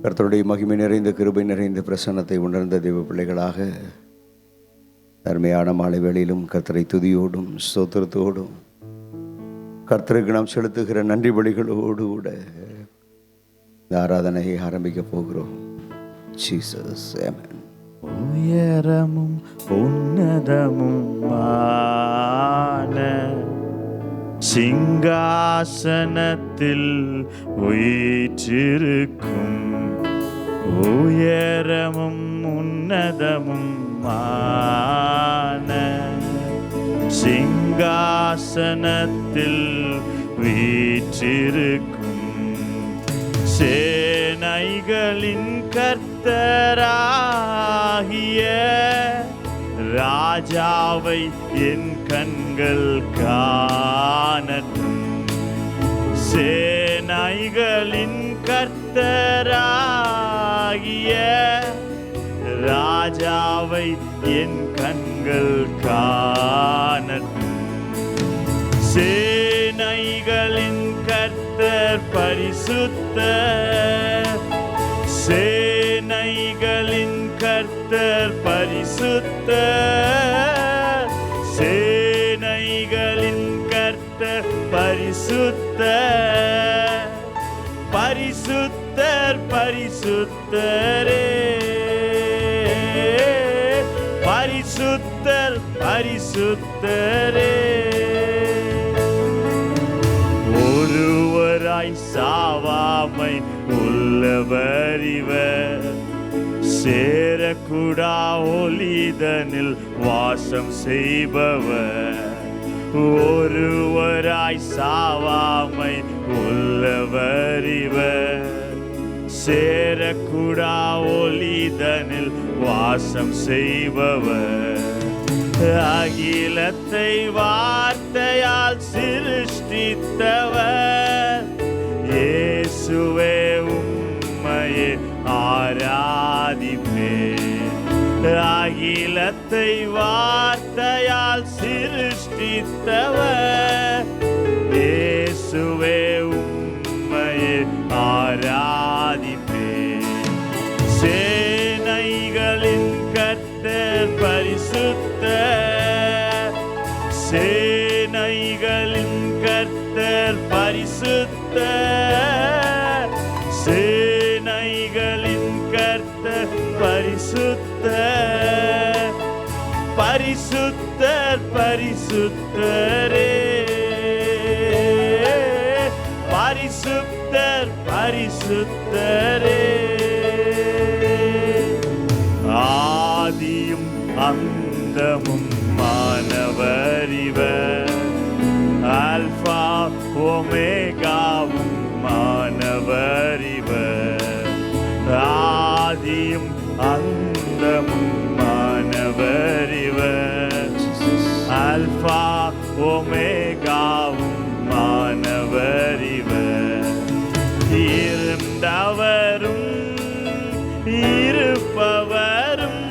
கர்த்தருடைய மகிமை நிறைந்த கிருபை நிறைந்த பிரசன்னத்தை உணர்ந்த தெய்வ பிள்ளைகளாக அருமையான மாலை வேளையிலும் கர்த்தரை துதியோடும் ஸ்தோத்திரத்தோடும் கர்த்தருக்கு நாம் செலுத்துகிற நன்றி பலிகளோடு கூட இந்த ஆராதனையை ஆரம்பிக்க போகிறோம். ஜீசஸ் ஆமென். உயரமும் உன்னதமும் சிங்காசனத்தில் வீற்றிருக்கும் உயரமும் உன்னதமும் சிங்காசனத்தில் வீற்றிருக்கும் சேனைகளின் கர்த்தராகிய ராஜாவை என் கண்கள் காணட்டும். சேனைகளின் கர்த்தராகிய ராஜாவை என் கண்கள் காணட்டும். சேனைகளின் கர்த்தர் பரிசுத்தர், சேனைகளின் கர்த்தர் பரிசுத்தர், சேனைகளின் கர்த்தர் பரிசுத்தர், பரிசுத்தர் பரிசுத்தரே, பரிசுத்தர் பரிசுத்தரே. ஒருவராய் சாவாமை உள்ளவர் இவர், சேரக்கூடா ஒளிதனில் வாசம் செய்பவர். ஒருவராய் சாவாமை உள்ளவர் இவர், சேரக்கூடா ஒளிதனில் வாசம் செய்பவர். அகிலத்தை வார்த்தையால் சிருஷ்டித்தவர், இயேசுவே உம்மையே ஆராதிப்பேன். அகிலத்தை வார்த்தையால் சிருஷ்டித்தவர், இயேசுவே உம்மையே ஆராதிப்பேன். சேனைகளின் கர்த்தர் பரிசுத்தர், சேனைகளின் கர்த்தர் பரிசுத்தர், சேனைகளின் கர்த்தர் பரிசுத்தர், பரிசுத்தர் பரிசுத்தரே, பரிசுத்தர் பரிசுத்தரே. ஆதியும் அந்தமும் மானவர் இவர், ஆல்பா ஒமேகாவும் மானவர் இவர். ஆதியும் அந்தமும் மானவர் இவர், ஆல்பா ஒமேகாவும் மானவர் இவர். இருந்தவரும் இருப்பவரும்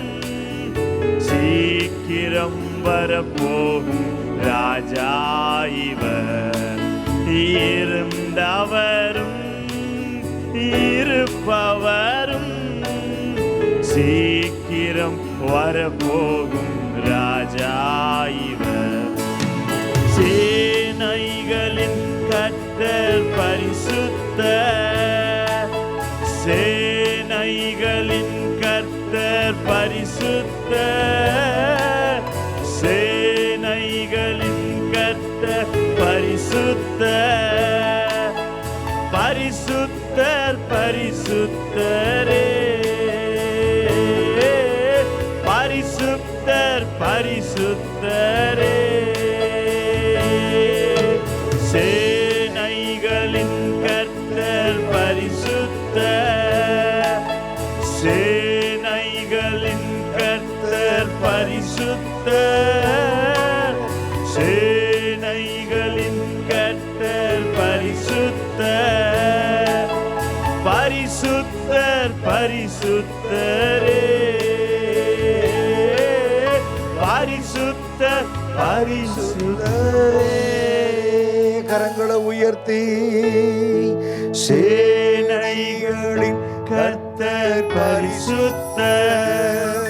சீக்கிரம் வரப்போகும் ராஜா இவர். இருந்தவரும் இருப்பவரும் சீக்கிரம் வரப்போகும் ராஜா இவர். சேனைகளின் கர்த்தர் பரிசுத்தர், சேனைகளின் கர்த்தர் பரிசுத்தர், சேனைகளின் கர்த்தர் பரிசுத்தர், பரிசுத்தர் பரிசுத்தரே, பரிசுத்தர் பரிசுத்தரே. சேனைகளின் கர்த்தர் பரிசுத்தர், சேனைகளின் கர்த்தர் பரிசுத்தர், சேனைகளின் கர்த்தர் பரிசுத்தர், பரிசுத்தர் பரிசுத்தரே, பரிசுத்தர் பரிசுத்தரே. கரங்களை உயர்த்தி சேனைகளின் கர்த்தர் பரிசுத்தர்,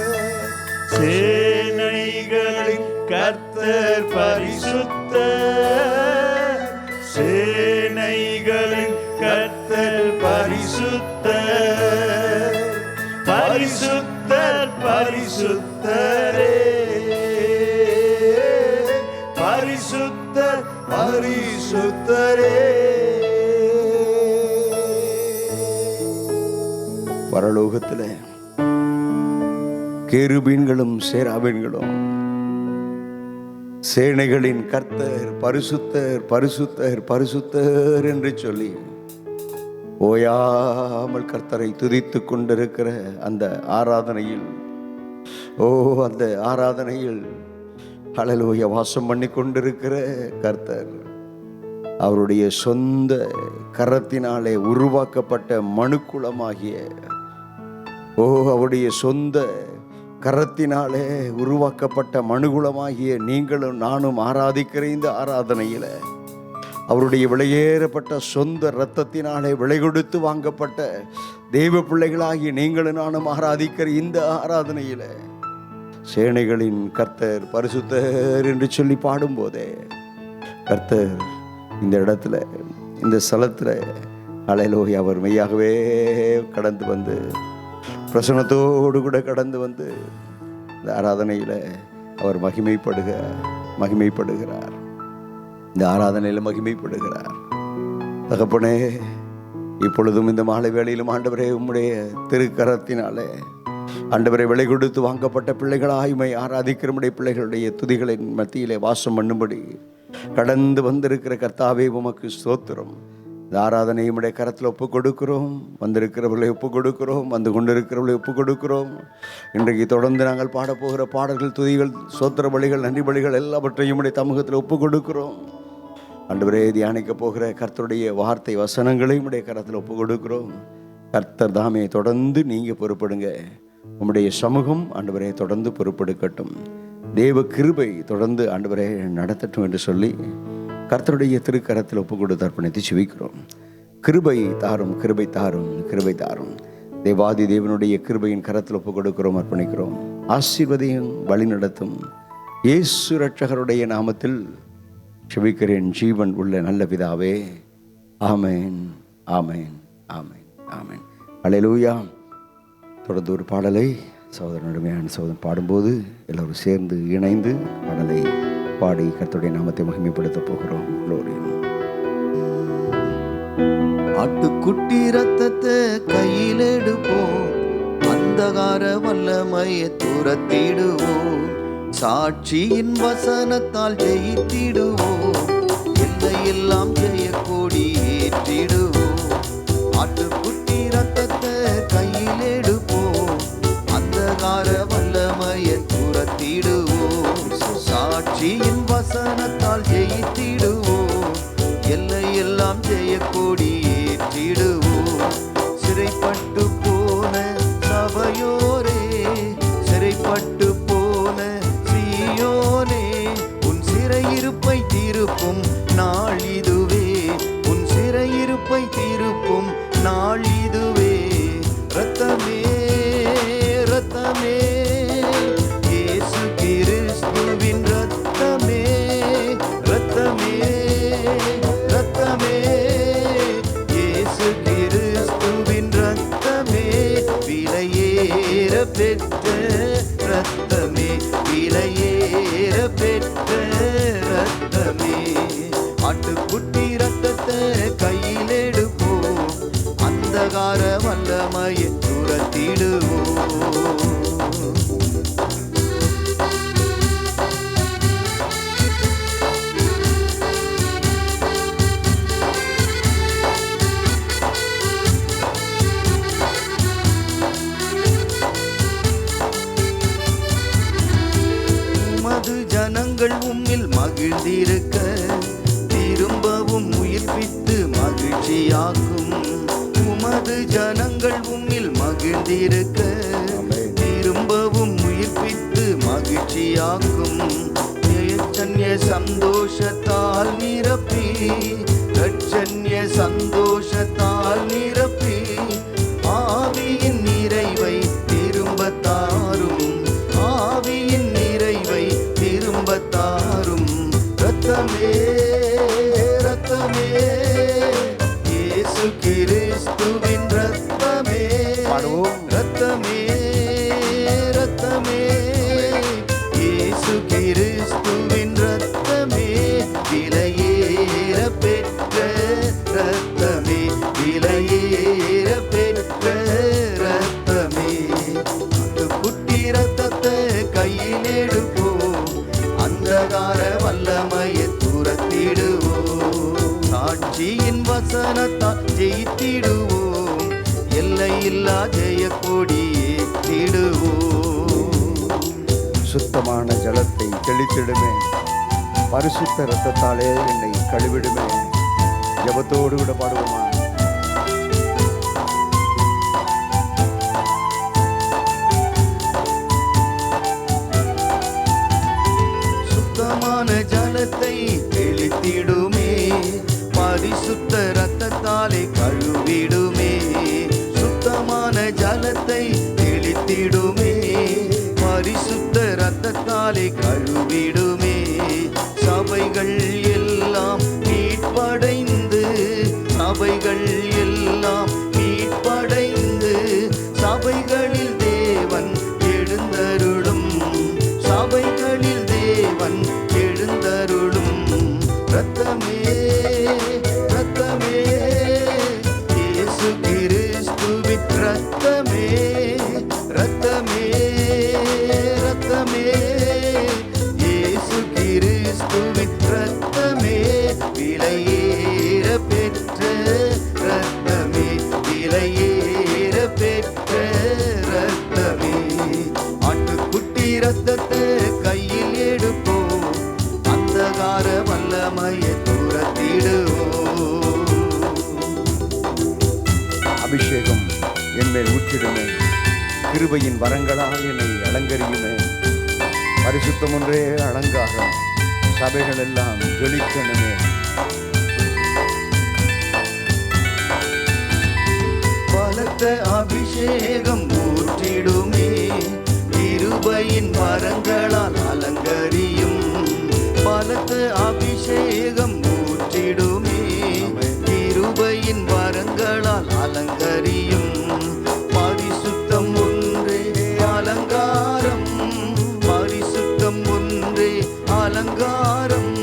சேனைகளின் கர்த்தர் பரிசுத்தர், சேனைகளின் கர்த்தர் பரிசுத்தர், பரிசுத்தர் பரிசுத்தரே, பரிசுத்தர் பரிசுத்தரே. பரலோகத்தில் கேருபீன்களும் சேராபீன்களும் சேனைகளின் கர்த்தர் பரிசுத்தர் பரிசுத்தர் பரிசுத்தர் என்று சொல்லி ஓயாமல் கர்த்தரை துதித்துக் கொண்டிருக்கிற அந்த ஆராதனையில், அந்த ஆராதனையில் ஹல்லேலூயா வாசம் பண்ணி கொண்டிருக்கிற கர்த்தர் அவருடைய சொந்த கரத்தினாலே உருவாக்கப்பட்ட மனுக்குலமாகிய அவருடைய சொந்த கரத்தினாலே உருவாக்கப்பட்ட மனுகுலமாகிய நீங்களும் நானும் ஆராதிக்கிற இந்த ஆராதனையில் அவருடைய விலையேறப்பட்ட சொந்த இரத்தத்தினாலே விலை கொடுத்து வாங்கப்பட்ட தெய்வ பிள்ளைகளாகிய நீங்களும் நானும் ஆராதிக்கிற இந்த ஆராதனையில் சேனைகளின் கர்த்தர் பரிசுத்தர் என்று சொல்லி பாடும்போதே கர்த்தர் இந்த இடத்துல, இந்த ஸ்தலத்தில் ஹல்லேலூயா அவர் மெய்யாகவே கடந்து வந்து பிரசன்னத்தோடு கூட கடந்து வந்து இந்த ஆராதனையில் அவர் மகிமைப்படுகிறார். இந்த ஆராதனையில் மகிமைப்படுகிறார். தகப்பனே, இப்பொழுதும் இந்த மாலை வேளையிலும் ஆண்டவரே உம்முடைய திருக்கரத்தினாலே ஆண்டவரை விலை கொடுத்து வாங்கப்பட்ட பிள்ளைகளாய்மை ஆராதிக்கிற நம்முடைய பிள்ளைகளுடைய துதிகளின் மத்தியிலே வாசம் பண்ணும்படி கடந்து வந்திருக்கிற கர்த்தாவே உமக்கு ஸ்தோத்திரம். இந்த ஆராதனை உம்முடைய கரத்தில் ஒப்புக் கொடுக்கிறோம். வந்திருக்கிறவர்களை ஒப்புக் கொடுக்கிறோம், வந்து கொண்டிருக்கிறவர்களை ஒப்புக் கொடுக்கிறோம். இன்றைக்கு தொடர்ந்து நாங்கள் பாடப்போகிற பாடல்கள், துதிகள், சோத்திர பலிகள், நன்றி பலிகள் எல்லாவற்றையும் உம்முடைய சமூகத்தில் ஒப்புக் கொடுக்கிறோம். ஆண்டவரே, தியானிக்க போகிற கர்த்தருடைய வார்த்தை வசனங்களையும் உம்முடைய கரத்தில் ஒப்புக் கொடுக்கிறோம். கர்த்தர் தாமே தொடர்ந்து நீங்கள் பொறுப்படுங்க. உம்முடைய சமூகம் ஆண்டவரே தொடர்ந்து பொறுப்பெடுக்கட்டும். தேவ கிருபை தொடர்ந்து ஆண்டவரே நடத்தட்டும் என்று சொல்லி கர்த்தருடைய திருக்கரத்தில் ஒப்பு கொடுத்து அர்ப்பணித்து செபிக்கிறோம். கிருபை தாரும், கிருபை தாரும், கிருபை தாரும். தேவாதி தேவனுடைய கிருபையின் கரத்தில் ஒப்பு கொடுக்கிறோம், அர்ப்பணிக்கிறோம். ஆசீர்வதியும் வழி நடத்தும் இயேசு ரட்சகருடைய நாமத்தில் செபிக்கிறேன் ஜீவன் உள்ள நல்ல பிதாவே. ஆமேன், ஆமேன், ஆமேன், ஆமேன். அல்லேலூயா. தொடர்ந்து ஒரு பாடலை சகோதரனுடைமையான சகோதரன் பாடும்போது எல்லோரும் சேர்ந்து இணைந்து பாடலை பாடி கர்த்தருடைய நாமத்தை மகிமைப்படுத்த போகிறோம். ஆட்டுக்குட்டி ரத்தத்தை கையில் எடுப்போம், அந்தகார வல்லமையை துரத்திடுவோம், சாட்சியின் வசனத்தால் ஜெயித்திடுவோம், எல்லையெல்லாம் ஜெயக்கொடி ஏற்றிடுவோம். ஆட்டுக்குட்டி ரத்தத்தை கையில் எடுப்போம், அந்தகார வல்லமையை துரத்திடுவோம், சாட்சியின் வசனத்தால் ஜெயித்திடுவோம், எல்லையெல்லாம் ஜெயக்கொடி ஏற்றிடுவோம். சிறைப்பட்டு போன சபையோரே, சிறைப்பட்டு போன சீயோனே, உன் சிறையிருப்பை திருப்பும் நாள் இதுவே, உன் சிறையிருப்பை திருப்பும் நாள் இதுவே. ரத்தமே ரத்தமே இயேசு கிறிஸ்துவின் ரத்தமே, ரத்தமே ரத்தமே இயேசு கிறிஸ்துவின் ரத்தமே, விலையேற பெற்ற ரத்தமே, விலையேற பெற்ற ரத்தமே. ஆட்டுக்குட்டி ரத்தத்தை கையில் எடுப்போம், அந்தகார வல்லமையை துரத்திடுவோம். உமது ஜனங்கள் உம்மில் மகிழ்ந்திருக்க, திரும்பவும் உயிர்ப்பித்து மகிழ்ச்சியாக்கும். உமது ஜனங்கள் உம்மில் மகிழ்ந்திருக்க, திரும்பவும் உயிர்ப்பித்து மகிழ்ச்சியாக்கும். ரட்சண்ய சந்தோஷத்தால் நிரப்பி, ரட்சண்ய சந்தோஷத்தால் நிரப்பி, ஆவியின் நிறைவை கிறிஸ்துவின் ரத்தமே பாடுவோம். ரத்தமே ரத்தமே இயேசு கிறிஸ்துவின் ரத்தமே விலையேற பெற்ற ரத்தமே விலையேற பெற்ற ரத்தமே அந்த குட்டி ரத்தத்தை கையில் எடுப்போம் அந்தகார வல்லமையை துரத்திடுவோம் சாட்சியின் வசனத்தால் ஜெயித்திடுவோம் எல்லையில்லா ஜெய கொடி ஏற்றிடுவோம் சுத்தமான ஜலத்தை தெளித்திடுமே, பரிசுத்த இரத்தத்தாலே என்னை கழுவிடுமே. ஜெபத்தோடு கூட பாடுவோமா? சுத்தமான ஜலத்தை தெளித்திடுமே, பரிசுத்த இரத்தத்தாலே கழுவிடுமே. சுத்தமான ஜலத்தை தெளித்திடுமே, பரிசுத்த இரத்தத்தாலே கழுவிடுமே. சபைகள் எல்லாம் மீட்படைந்து, சபைகள் எல்லாம் மீட்படைந்து, சபைகளில் தேவன் எழுந்தருளும், சபைகளில் தேவன் எழுந்தருளும். ரத்தமே ரத்தமே இயேசு கிறிஸ்துவின் ரத்தமே ரத்தமே ரத்தமே இயேசு கிறிஸ்துவின் ரத்தமே விலையேற பெற்ற ரத்தமே விலையேற பெற்ற ரத்தமே ஆட்டுக்குட்டி ரத்தத்தை கையில் எடுப்போம் அந்தகார வல்லமையை துரத்திடுவோம். அபிஷேகம் என்மேல் ஊற்றிடுமே, கிருபையின் வரங்களால் என்னை அலங்கரியுமே. பரிசுத்தம் ஒன்றே அலங்காரம், சபைகள் எல்லாம் ஜொலிக்கணுமே. பலத்த அபிஷேகம் ஊற்றிடுமே, கிருபையின் வரங்களால் அலங்கரியும். பலத்த அபிஷேகம் ஊற்றிடுமே, கிருபையின் வரங்களால் அலங்கரியும். பரிசுத்தம் ஒன்றே அலங்காரம், பரிசுத்தம் ஒன்றே அலங்காரம்.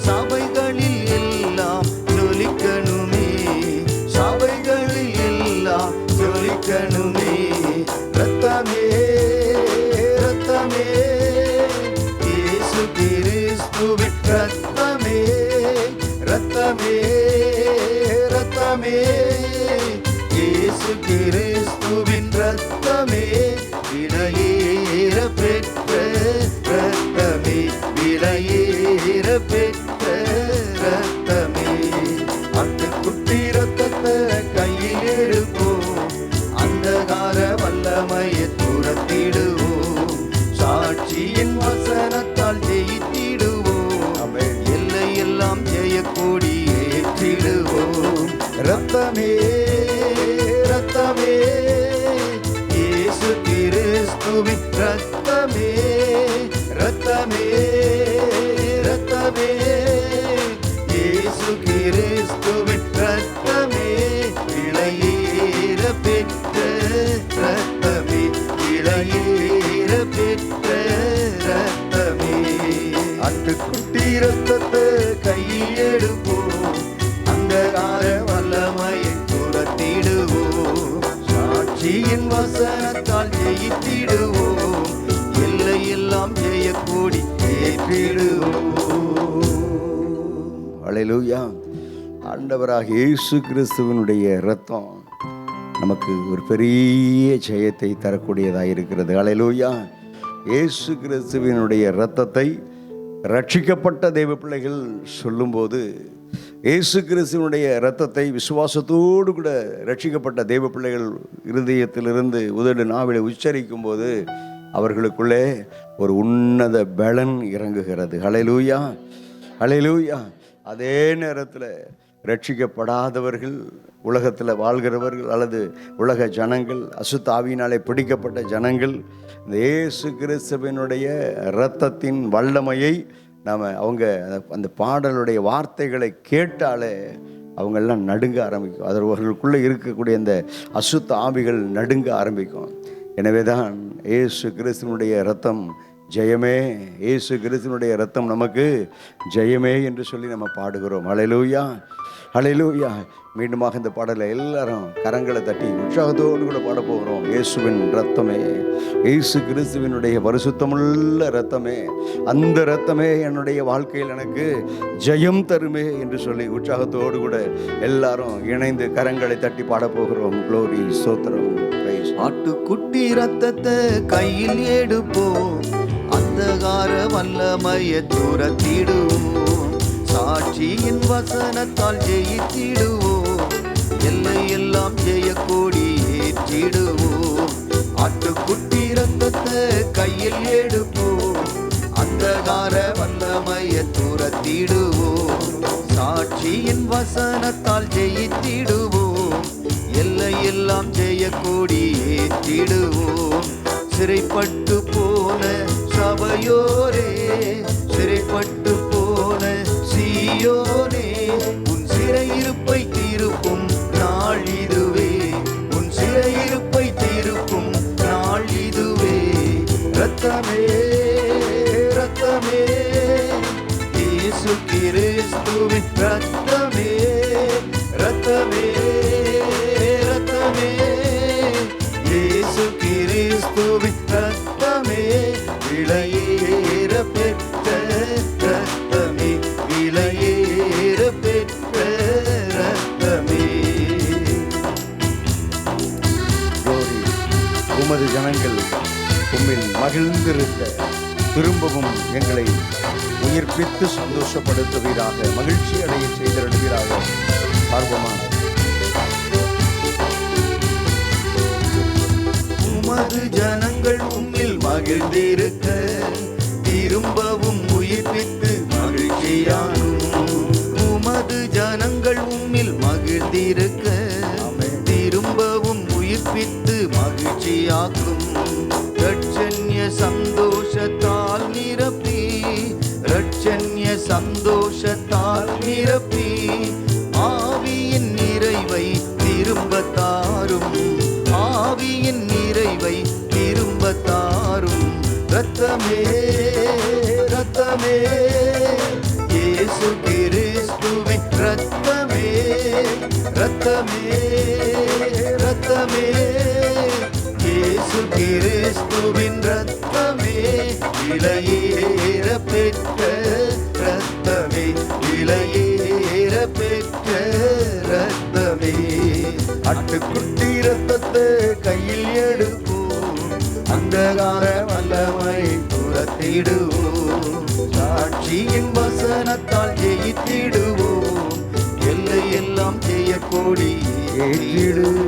சபைகளில் எல்லாம் ஜொலிக்கணுமே, சபைகளில் எல்லாம் ஜொலிக்கணுமே. ரத்தமே ரத்தமே இயேசு கிறிஸ்துவின் ரத்தமே ரத்தமே ரத்தமே இயேசு கிறிஸ்துவின் ரத்தமே விலையேற பெற்ற ரத்தமே விலையேற பெற்ற ரத்தமே. ஆட்டுக்குட்டி ரத்தத்தை கையில் எடுப்போம் அந்தகார வல்லமையை துரத்திடுவோம் சாட்சியின் வசனத்தால் ஜெயித்திடுவோம் எல்லையெல்லாம் ஜெயக்கொடி ஏற்றிடுவோம். ரத்தமே ரத்தமே இயேசு கிறிஸ்துவின் ரத்தமே ரத்தமே ரத்தமே இயேசு கிறிஸ்துவின் ரத்தமே விலையேற பெற்ற ரத்தமே விலையேற பெற்ற ரத்தமே. ஆட்டுக்குட்டி ரத்தத்தை கையில் எடுப்போம் அந்தகார வல்லமையை துரத்திடுவோம் சாட்சியின் வசனத்தால் ஜெயித்திடுவோம் எல்லையெல்லாம் ஜெயக்கொடி ஏற்றிடுவோம். அல்லேலூயா. ஆண்டவராகிய இயேசு கிறிஸ்துவினுடைய இரத்தம் நமக்கு ஒரு பெரிய ஜெயத்தை தரக்கூடியதாக இருக்கிறது. அல்லேலூயா. இயேசு கிறிஸ்துவினுடைய இரத்தத்தை ரட்சிக்கப்பட்ட தேவ பிள்ளைகள் சொல்லும்போது, இயேசு கிறிஸ்துவினுடைய இரத்தத்தை விசுவாசத்தோடு கூட ரட்சிக்கப்பட்ட தேவ பிள்ளைகள் இருதயத்திலிருந்து உதடு நாவிலை உச்சரிக்கும் போது அவர்களுக்குள்ளே ஒரு உன்னத பலன் இறங்குகிறது. அல்லேலூயா அல்லேலூயா. அதே நேரத்தில் ரட்சிக்கப்படாதவர்கள், உலகத்தில் வாழ்கிறவர்கள் அல்லது உலக ஜனங்கள், அசுத்த ஆவியினாலே பிடிக்கப்பட்ட ஜனங்கள் இந்த இயேசு கிறிஸ்துவினுடைய இரத்தத்தின் வல்லமையை அவங்க அந்த பாடலுடைய வார்த்தைகளை கேட்டாலே அவங்கெல்லாம் நடுங்க ஆரம்பிக்கும். அவர்களுக்குள்ளே இருக்கக்கூடிய அந்த அசுத்த ஆவிகள் நடுங்க ஆரம்பிக்கும். எனவே தான் இயேசு கிறிஸ்துவனுடைய இரத்தம் ஜெயமே, இயேசு கிறிஸ்துவனுடைய இரத்தம் நமக்கு ஜெயமே என்று சொல்லி நம்ம பாடுகிறோம். ஹல்லேலூயா, ஹல்லேலூயா. மீண்டுமாக இந்த பாடலை எல்லாரும் கரங்களை தட்டி உற்சாகத்தோடு கூட பாட போகிறோம். இயேசுவின் இரத்தமே, இயேசு கிறிஸ்துவினுடைய பரிசுத்தமுள்ள இரத்தமே, அந்த இரத்தமே என்னுடைய வாழ்க்கையில் எனக்கு ஜெயம் தருமே என்று சொல்லி உற்சாகத்தோடு கூட எல்லாரும் இணைந்து கரங்களை தட்டி பாட போகிறோம். க்ளோரி, ஸ்தோத்திரம். ஆட்டுக்குட்டி ரத்தத்தை கையில் எடுப்போம், அந்தகார வல்லமையை துரத்திடுவோம், சாட்சியின் வசனத்தால் ஜெயித்திடுவோம், எல்லையெல்லாம் ஜெயக்கொடி ஏற்றிடுவோம். ஆட்டுக்குட்டி ரத்தத்தை கையில் எடுப்போம், அந்தகார வல்லமையை துரத்திடுவோம், சாட்சியின் வசனத்தால் ஜெயித்திடுவோம், எல்லையெல்லாம் ஜெயக்கொடி ஏற்றிடுவோம். சிறைப்பட்டு போன சபையோரே, சிறைப்பட்டு போன சீயோனே, உன் சிறையிருப்பை தீர்க்கும் நாள் இதுவே, உன் சிறையிருப்பை தீர்க்கும் நாள் இதுவே. இரத்தமே, இரத்தமே, இயேசு கிறிஸ்துவின் இரத்தமே, இரத்தமே, இரத்தமே, இயேசு கிறிஸ்துவின் இரத்தமே, விலையேற பெற்ற இரத்தமே, விலையேற பெற்ற இரத்தமே. க்ளோரி. உமது ஜனங்கள் உம்மில் மகிழ்ந்திருக்க திரும்பவும் எங்களை உயிர்ப்பித்து சந்தோஷப்படுத்துவீராக, மகிழ்ச்சி அடைய செய்திருவீராக. ஆர்வமான உமது ஜனங்கள் உம்மில் மகிழ்ந்திருக்க திரும்பவும் உயிர்ப்பித்து மகிழ்ச்சியாகும். உமது ஜனங்கள் உம்மில் மகிழ்ந்திருக்க திரும்பவும் உயிர்ப்பித்து மகிழ்ச்சியாக்கும். ரட்சண்ய சந்தோஷத்தால் நிரப்பி, ரட்சண்ய சந்தோஷத்தால் நிரப்பி, ஆவியின் நிறைவை திரும்ப தாரும், ஆவியின் நிறைவை திரும்ப தாரும். இரத்தமே, இரத்தமே, இயேசு கிறிஸ்துவின் இரத்தமே, இரத்தமே, இரத்தமே, இயேசு கிறிஸ்துவின் இரத்தமே, விலையேற பெற்ற இரத்தமே, விலையேற பெற்ற இரத்தமே. ஆட்டுக்குட்டி இரத்தத்தை கையில் எடுப்போம், அந்தகார வல்லமை துரத்திடுவோம், சாட்சியின் வசனத்தால் ஜெயித்திடுவோம், எல்லையெல்லாம் ஜெயக்கொடி ஏற்றிடுவோம்.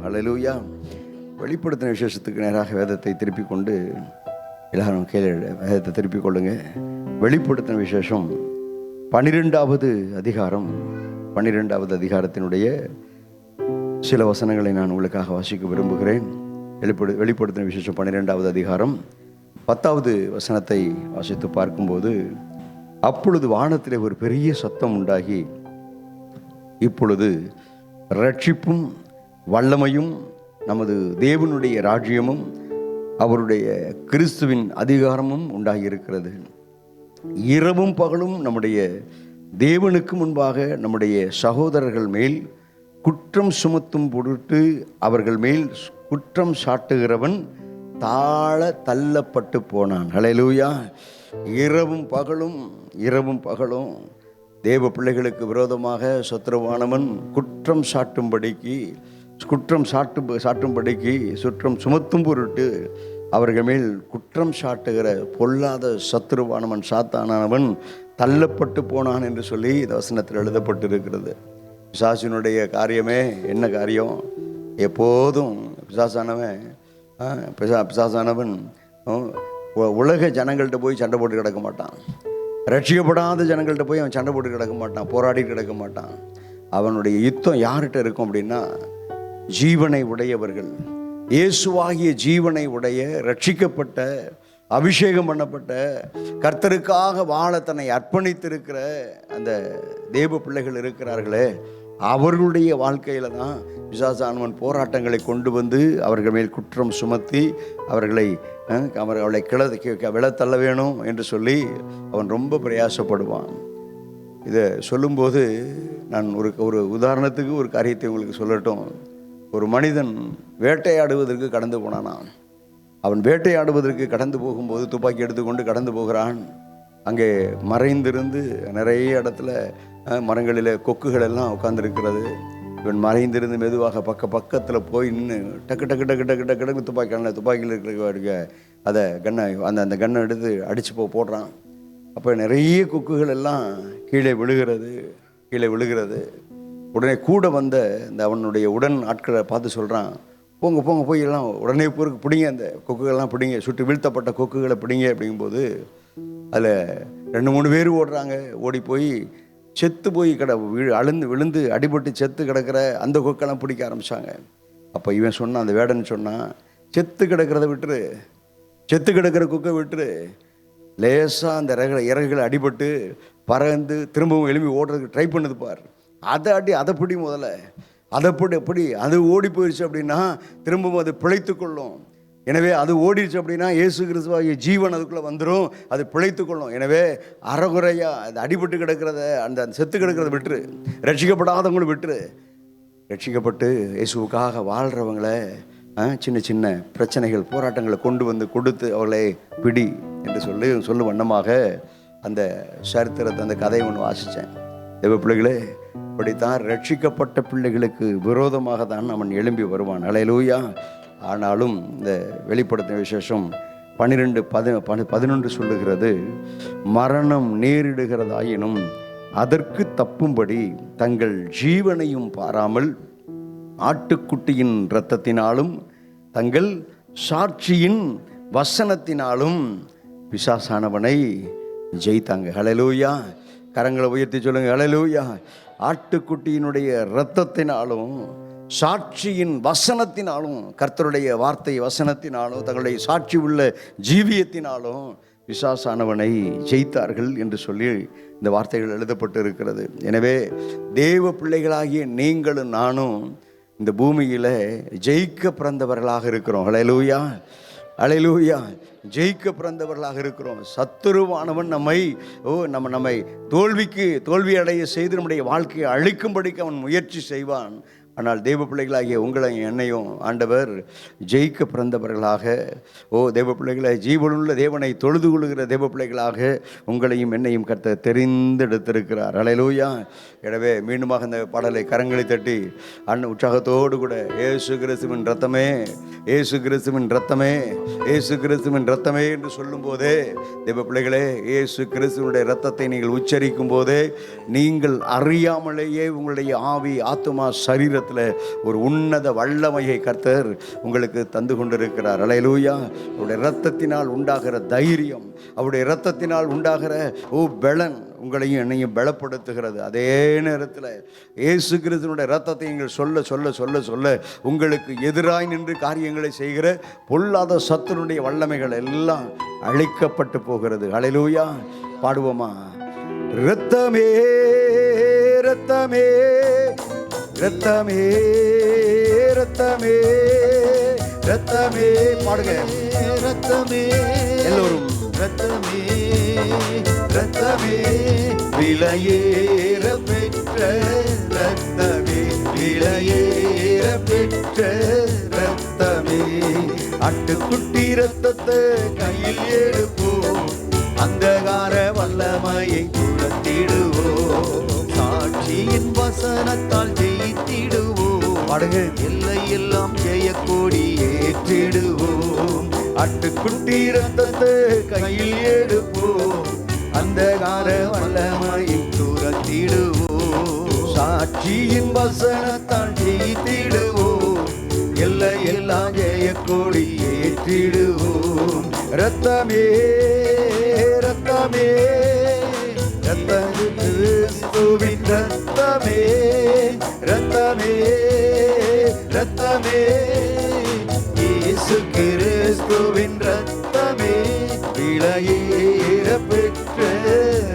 ஹல்லேலூயா. வெளிப்படுத்தின விசேஷத்துக்கு நேராக வேதத்தை திருப்பிக் கொண்டு எல்லாரும் கீழே வேதத்தை திருப்பிக் கொள்ளுங்க. வெளிப்படுத்தின விசேஷம் 12வது அதிகாரம், 12வது அதிகாரத்தினுடைய சில வசனங்களை நான் உங்களுக்காக வாசிக்க விரும்புகிறேன். வெளிப்படுத்தின விசேஷம் 12வது அதிகாரம் 10வது வசனத்தை வாசித்து பார்க்கும்போது, அப்பொழுது வானத்திலே ஒரு பெரிய சத்தம் உண்டாகி, இப்பொழுது ரட்சிப்பும் வல்லமையும் நமது தேவனுடைய ராஜ்யமும் அவருடைய கிறிஸ்துவின் அதிகாரமும் உண்டாகி இருக்கிறது. இரவும் பகலும் நம்முடைய தேவனுக்கு முன்பாக நம்முடைய சகோதரர்கள் மேல் குற்றம் சுமத்தும் பொருட்டு அவர்கள் மேல் குற்றம் சாட்டுகிறவன் தாழ தள்ளப்பட்டு போனான். ஹல்லேலூயா. இரவும் பகலும், இரவும் பகலும் தேவ பிள்ளைகளுக்கு விரோதமாக சத்துருவானவன் குற்றம் சுமத்தும் பொருட்டு அவர்கள் மேல் குற்றம் சாட்டுகிற பொல்லாத சத்துருவானவன் சாத்தானவன் தள்ளப்பட்டு போனான் என்று சொல்லி இந்த வசனத்தில் எழுதப்பட்டிருக்கிறது. பிசாசினுடைய காரியமே என்ன காரியம்? எப்போதும் பிசாசானவன் உலக ஜனங்கள்கிட்ட போய் சண்டை போட்டு கிடக்க மாட்டான். ரட்சிக்கப்படாத ஜனங்கள்கிட்ட போய் அவன் சண்டை போட்டு கிடக்க மாட்டான், போராடி கிடக்க மாட்டான். அவனுடைய யுத்தம் யார்கிட்ட இருக்கும் அப்படின்னா, ஜீவனை உடையவர்கள், இயேசுவாகிய ஜீவனை உடைய ரட்சிக்கப்பட்ட அபிஷேகம் பண்ணப்பட்ட கர்த்தருக்காக வாழ தன்னை அர்ப்பணித்திருக்கிற அந்த தேவ பிள்ளைகள் இருக்கிறார்களே, அவர்களுடைய வாழ்க்கையில் தான் பிசாசானவன் போராட்டங்களை கொண்டு வந்து அவர்கள் மேல் குற்றம் சுமத்தி அவர்களை விழத்தள்ள வேணும் என்று சொல்லி அவன் ரொம்ப பிரயாசப்படுவான். இதை சொல்லும்போது நான் ஒரு உதாரணத்துக்கு ஒரு காரியத்தை உங்களுக்கு சொல்லட்டும். ஒரு மனிதன் வேட்டையாடுவதற்கு கடந்து போனானான். அவன் வேட்டையாடுவதற்கு கடந்து போகும்போது துப்பாக்கி எடுத்துக்கொண்டு கடந்து போகிறான். அங்கே மறைந்திருந்து நிறைய இடத்துல மரங்களில் கொக்குகள் எல்லாம் உட்கார்ந்துருக்கிறது. இவன் மறைந்திருந்து மெதுவாக பக்கத்தில் போய் நின்று டக்கு டக்கு டக்கு டக்கு டக்கு துப்பாக்கியில் இருக்கிற அதை அந்த கண்ணை எடுத்து அடித்து போடுறான். அப்போ நிறைய கொக்குகள் எல்லாம் கீழே விழுகிறது. உடனே கூட வந்த இந்த அவனுடைய உடன் ஆட்களை பார்த்து சொல்கிறான், போங்க போய் எல்லாம் உடனே பிடிங்க, அந்த கொக்குகள்லாம் பிடிங்க, சுட்டு வீழ்த்தப்பட்ட கொக்குகளை பிடிங்க. அப்படிங்கும்போது அதில் 2-3 பேர் ஓடுறாங்க. ஓடி போய் செத்து போய் விழுந்து அடிபட்டு செத்து கிடக்கிற அந்த கொக்கெல்லாம் பிடிக்க ஆரம்பித்தாங்க. அப்போ இவன் சொன்னான், அந்த வேடன் சொன்னான், செத்து கிடக்கிற கொக்கை விட்டுரு, லேசாக அந்த இறகுகளை அடிபட்டு பறந்து திரும்பவும் எழுப்பி ஓடுறதுக்கு ட்ரை பண்ணுது பார், அதை பிடி முதல்ல, அப்படி அது ஓடி போயிடுச்சு அப்படின்னா திரும்பவும் அது பிழைத்து கொள்ளும். எனவே அது ஓடிடுச்சு அப்படின்னா இயேசு கிறிஸ்துவாகிய ஜீவன் அதுக்குள்ளே வந்துடும், அது பிழைத்து கொள்ளும். எனவே அறகுறையாக அது அடிபட்டு கிடக்கிறத அந்த செத்து கிடக்கிறத விட்டுரு, ரட்சிக்கப்படாதவங்களும் விட்டுரு. ரட்சிக்கப்பட்டு இயேசுவுக்காக வாழ்கிறவங்கள சின்ன சின்ன பிரச்சனைகள் போராட்டங்களை கொண்டு வந்து கொடுத்து அவளை பிடி என்று சொல்லு வண்ணமாக அந்த சரித்திரத்தை அந்த கதையை ஒன்று வாசித்தேன். தேவ பிள்ளைகளே, இப்படித்தான் ரட்சிக்கப்பட்ட பிள்ளைகளுக்கு விரோதமாக தான் அவன் எழும்பி வருவான். அல்லேலூயா. ஆனாலும் இந்த வெளிப்படுத்தின விசேஷம் 12:11 சொல்லுகிறது, மரணம் நேரிடுகிறதாயினும் அதற்கு தப்பும்படி தங்கள் ஜீவனையும் பாராமல் ஆட்டுக்குட்டியின் இரத்தத்தினாலும் தங்கள் சாட்சியின் வசனத்தினாலும் பிசாசானவனை ஜெயித்தாங்க. ஹல்லேலூயா. கரங்களை உயர்த்தி சொல்லுங்க, ஹல்லேலூயா. ஆட்டுக்குட்டியினுடைய இரத்தத்தினாலும் சாட்சியின் வசனத்தினாலும், கர்த்தருடைய வார்த்தை வசனத்தினாலும் தங்களுடைய சாட்சி உள்ள ஜீவியத்தினாலும் பிசாசானவனை ஜெயித்தார்கள் என்று சொல்லி இந்த வார்த்தைகள் எழுதப்பட்டு இருக்கிறது. எனவே தேவ பிள்ளைகளாகிய நீங்களும் நானும் இந்த பூமியில் ஜெயிக்க பிறந்தவர்களாக இருக்கிறோம். ஹல்லேலூயா, ஹல்லேலூயா. ஜெயிக்க பிறந்தவர்களாக இருக்கிறோம். சத்துருவானவன் நம்மை தோல்வி அடைய செய்து நம்முடைய வாழ்க்கையை அழிக்கும்படிக்கு அவன் முயற்சி செய்வான். ஆனால் தேவ பிள்ளைகளாகிய உங்களை என்னையும் ஆண்டவர் ஜெயிக்க பிறந்தவர்களாக, தேவ பிள்ளைகளை, ஜீவனுள்ள தேவனை தொழுது கொள்கிற தேவ பிள்ளைகளாக உங்களையும் என்னையும் கர்த்தர் தெரிந்தெடுத்திருக்கிறார். ஹல்லேலூயா. எனவே மீண்டுமாக இந்த பாடலை கரங்களை தட்டி உற்சாகத்தோடு கூட இயேசு கிறிஸ்துவின் இரத்தமே, இயேசு கிறிஸ்துவின் இரத்தமே, இயேசு கிறிஸ்துவின் இரத்தமே என்று சொல்லும் போதே, தேவ பிள்ளைகளே, இயேசு கிறிஸ்துவனுடைய இரத்தத்தை நீங்கள் உச்சரிக்கும் போதே நீங்கள் அறியாமலேயே உங்களுடைய ஆவி, ஆத்துமா, சரீரத்தில் ஒரு உன்னத வல்லமையை கர்த்தர் உங்களுக்கு தந்து கொண்டிருக்கிறார். அல்லேலூயா. அவருடைய இரத்தத்தினால் உண்டாகிற தைரியம், அவருடைய இரத்தத்தினால் உண்டாகிற பலன் உங்களையும் என்னையும் பலப்படுத்துகிறது. அதே நேரத்தில் இயேசு கிறிஸ்துவினுடைய இரத்தத்தை நீங்கள் சொல்ல சொல்ல சொல்ல சொல்ல உங்களுக்கு எதிராய் நின்று காரியங்களை செய்கிற பொல்லாத சத்துருடைய வல்லமைகள் எல்லாம் அழிக்கப்பட்டு போகிறது. ஹல்லேலூயா. பாடுவோமா? இரத்தமே இரத்தமே இரத்தமே இரத்தமே இரத்தமே, பாடுங்க. இரத்தமே, எல்லோரும். இரத்தமே இரத்தமே, விலையேற பெற்ற இரத்தமே, விலையேற பெற்ற இரத்தமே, ஆட்டுக்குட்டி இரத்தத்தை கையில் எடுப்போம், அந்தகார வல்லமையை துரத்திடுவோம், சாட்சியின் வசனத்தால் ஜெயித்திடுவோம், பாடுங்க. எல்லை எல்லாம் ஜெயக்கொடி ஏற்றிடுவோம், ஆட்டுக்குட்டி இரத்தத்தை கையில் எடுப்போம், அந்தகார வல்லமையை துரத்திடுவோம், சாட்சியின் வசனத்தால் ஜெயித்திடுவோம், எல்லை எல்லாம் ஜெயக்கொடி ஏற்றிடுவோம். இரத்தமே இரத்தமே கிறிஸ்துவின் இரத்தமே, இரத்தமே இரத்தமே, இயேசு கிறிஸ்துவின் இரத்தமே, ரத்தமே விலையேற பெற்ற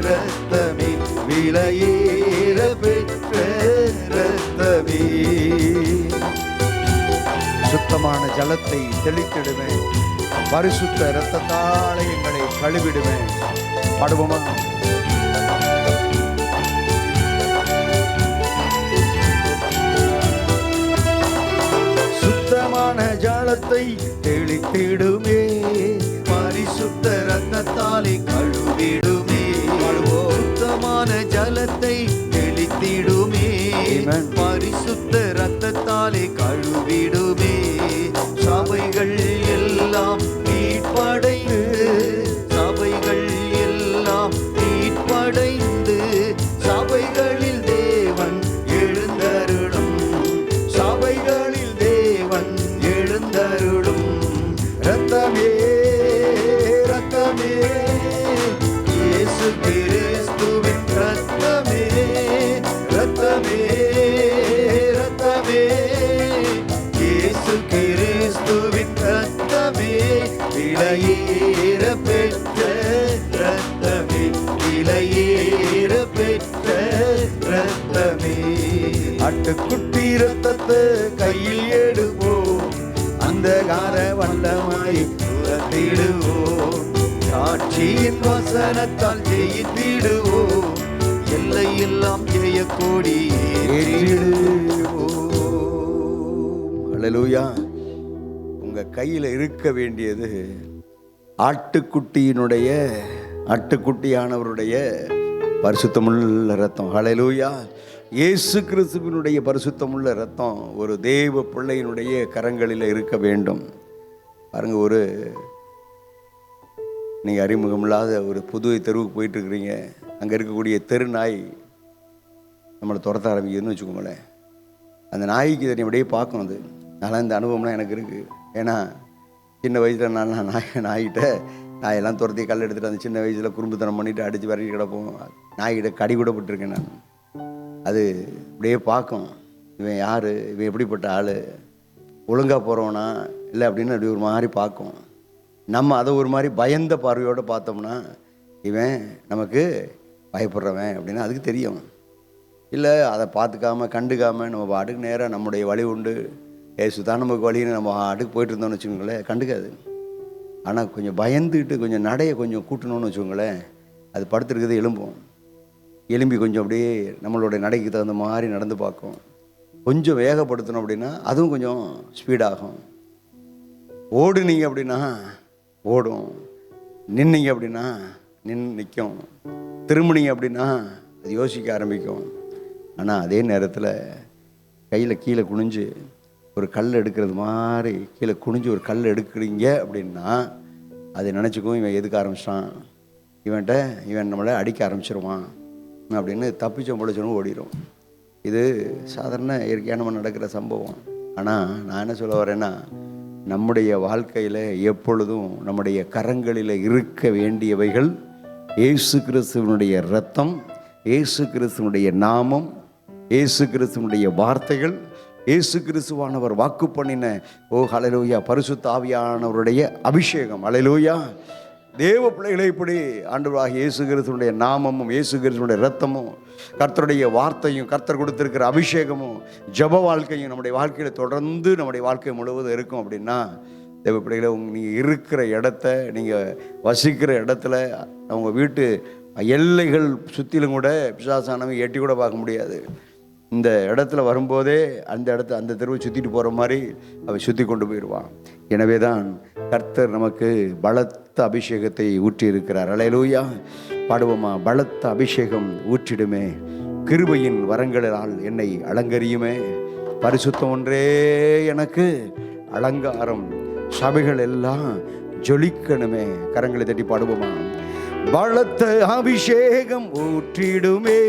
ரத்தமே விலையேற பெற்ற ரத்தமே. சுத்தமான ஜலத்தை தெளித்திடுவேன், பரிசுத்த இரத்தத்தாலே எங்களை கழுவிடுவேன். பாடுவோமா? சுத்தமான ஜலத்தை தெளித்திடுமே, பரிசுத்த ரத்தத்தாலே கழுவிடுமே. சுத்தமான ஜலத்தை தெளித்திடுமே, பரிசுத்த ரத்தத்தாலே கழுவிடுமே. சபைகள் எல்லாம் மீட்படைந்து, சபைகள் எல்லாம் மீட்படைந்து, சபைகளில் தேவன் எழுந்தருளும், சபைகளில் தேவன் எழுந்தருளும். ரத்தமே ரத்தமே இயேசு கிறிஸ்துவின் ரத்தமே, ரத்தமே ரத்தமே இயேசு கிறிஸ்துவின் ரத்தமே, விலையேற பெற்ற ரத்தமே, விலையேற பெற்ற ரத்தமே. ஆட்டுக்குட்டி ரத்தத்தை கையில் எடுப்போம், அந்தகார வல்லமாய் துரத்திடுவோம். சாட்சியின் வசனத்தால் ஜெயித்திடுவோம், எல்லையெல்லாம் ஜெய கொடி ஏறிடுவோம். அல்லேலூயா. உங்க கையில இருக்க வேண்டியது ஆட்டுக்குட்டியானவருடைய பரிசுத்தமுள்ள ரத்தம். அல்லேலூயா. இயேசு கிறிஸ்துவினுடைய பரிசுத்தமுள்ள ரத்தம் ஒரு தேவ பிள்ளையினுடைய கரங்களில் இருக்க வேண்டும். பாருங்க, நீங்கள் அறிமுகமில்லாத ஒரு புதுவை தெருவுக்கு போயிட்டு இருக்கிறீங்க, அங்கே இருக்கக்கூடிய தெரு நாய் நம்மளை துரத்த ஆரம்பிக்குதுன்னு வச்சுக்கோங்களேன். அந்த நாய்க்கு இதை அப்படியே பார்க்கணும். அது அதனால் இந்த அனுபவம்லாம் எனக்கு இருக்குது. ஏன்னா சின்ன வயசில் நான் நாயெல்லாம் துரத்தி கல் எடுத்துகிட்டு அந்த சின்ன வயசில் குறும்புத்தனம் பண்ணிவிட்டு அடித்து விரட்டி கிடப்போம். நாய்கிட்ட கடி கூட பட்டிருக்கேன் நான். அது அப்படியே பார்க்கும், இவன் யார், இவன் எப்படிப்பட்ட ஆள், ஒழுங்காக போகிறவனா இல்லை அப்படின்னு அப்படி ஒரு மாதிரி பார்க்கும். நம்ம அதை ஒரு மாதிரி பயந்த பார்வையோடு பார்த்தோம்னா இவன் நமக்கு பயப்படுறவன் அப்படின்னு அதுக்கு தெரியும். இல்லை அதை கண்டுக்காமல் நம்ம பாட்டுக்கு நேராக நம்முடைய வழி உண்டு, ஏசுதான் நமக்கு வழின்னு நம்ம பாட்டுக்கு போயிட்டு இருந்தோம்னு வச்சுக்கோங்களேன், கண்டுக்காது. ஆனால் கொஞ்சம் பயந்துக்கிட்டு கொஞ்சம் நடையை கொஞ்சம் கூட்டணும்னு வச்சுக்கோங்களேன், அது படுத்துருக்கிறது எலும்பி கொஞ்சம் அப்படியே நம்மளுடைய நடைக்கு தகுந்த மாதிரி நடந்து பார்க்கும். கொஞ்சம் வேகப்படுத்தணும் அப்படின்னா அதுவும் கொஞ்சம் ஸ்பீடாகும். ஓடுனீங்க அப்படின்னா ஓடும், நின்னீங்க அப்படின்னா நிற்கும், திரும்பினீங்க அப்படின்னா அது யோசிக்க ஆரம்பிக்கும். ஆனால் அதே நேரத்தில் கையில் கீழே குனிஞ்சு ஒரு கல் எடுக்கிறது மாதிரி கீழே குனிஞ்சு ஒரு கல் எடுக்கிறீங்க அப்படின்னா அதை நினச்சிக்கும், இவன் எதுக்க ஆரம்பிச்சிட்டான், இவன் நம்மளை அடிக்க ஆரம்பிச்சிருவான் அப்படின்னு தப்பிச்சோம் பொழைச்சோன்னு ஓடிடும். இது சாதாரண இயற்கையாக நம்ம நடக்கிற சம்பவம். ஆனால் நான் என்ன சொல்ல வரேன்னா, நம்முடைய வாழ்க்கையில் எப்பொழுதும் நம்முடைய கரங்களில் இருக்க வேண்டியவைகள் இயேசு கிறிஸ்துவனுடைய இரத்தம், இயேசு கிறிஸ்துவனுடைய நாமம், இயேசு கிறிஸ்துவனுடைய வார்த்தைகள், இயேசு கிறிஸ்துவானவர் வாக்கு பண்ணின ஹல்லேலூயா பரிசுத்த ஆவியானவருடைய அபிஷேகம். ஹல்லேலூயா. தேவ பிள்ளைகளை இப்படி ஆண்டவராகிய இயேசு கிறிஸ்துவனுடைய நாமமும் இயேசு கிறிஸ்துவனுடைய இரத்தமும் கர்த்தருடைய வார்த்தையும் கர்த்தர் கொடுத்திருக்கிற அபிஷேகமும் ஜப வாழ்க்கையும் நம்முடைய வாழ்க்கையில் தொடர்ந்து நம்முடைய வாழ்க்கை முழுவதும் இருக்கும். அப்படின்னா தேவ பிள்ளைகளை நீங்கள் இருக்கிற இடத்த, நீங்கள் வசிக்கிற இடத்துல, அவங்க வீட்டு எல்லைகள் சுற்றிலும் கூட பிசாசானவங்க எட்டி கூட பார்க்க முடியாது. இந்த இடத்துல வரும்போதே அந்த தெருவை சுற்றிட்டு போகிற மாதிரி அவை சுற்றி கொண்டு போயிடுவான். எனவே தான் கர்த்தர் நமக்கு பலத்த அபிஷேகத்தை ஊற்றி இருக்கிறார். அல்லேலூயா. பாடுவோமா? பலத்த அபிஷேகம் ஊற்றிடுமே, கிருபையின் வரங்களால் என்னை அலங்கரியுமே, பரிசுத்தம் ஒன்றே எனக்கு அலங்காரம், சபைகள் எல்லாம் ஜொலிக்கணுமே. கரங்களை தட்டி பாடுவோமா? பலத்த அபிஷேகம் ஊற்றிடுமே,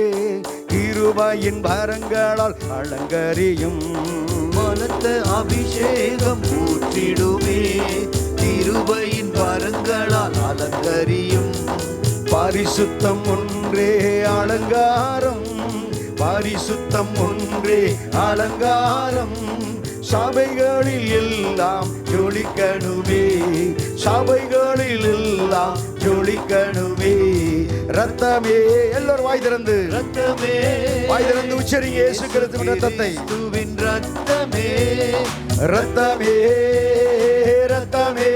கிருபையின் வரங்களால் அலங்கரியும். பலத்த அபிஷேகம் ஊற்றிடுமே, கிருபையின் வரங்களால் அலங்கரியும். பரிசுத்தம் ஒன்றே அலங்காரம், பரிசுத்தம் ஒன்றே அலங்காரம், சபைகளில் எல்லாம் ஜொலிக்கணுமே, சபைகளில் எல்லாம் ஜொலிக்கணுமே. ரத்தமே, எல்லோரும் வாய் திறந்து, ரத்தமே, வாய் திறந்து உச்சரிங்க இயேசு கிறிஸ்துவின் ரத்தத்தை. கிறிஸ்துவின் ரத்தமே, ரத்தமே, ரத்தமே,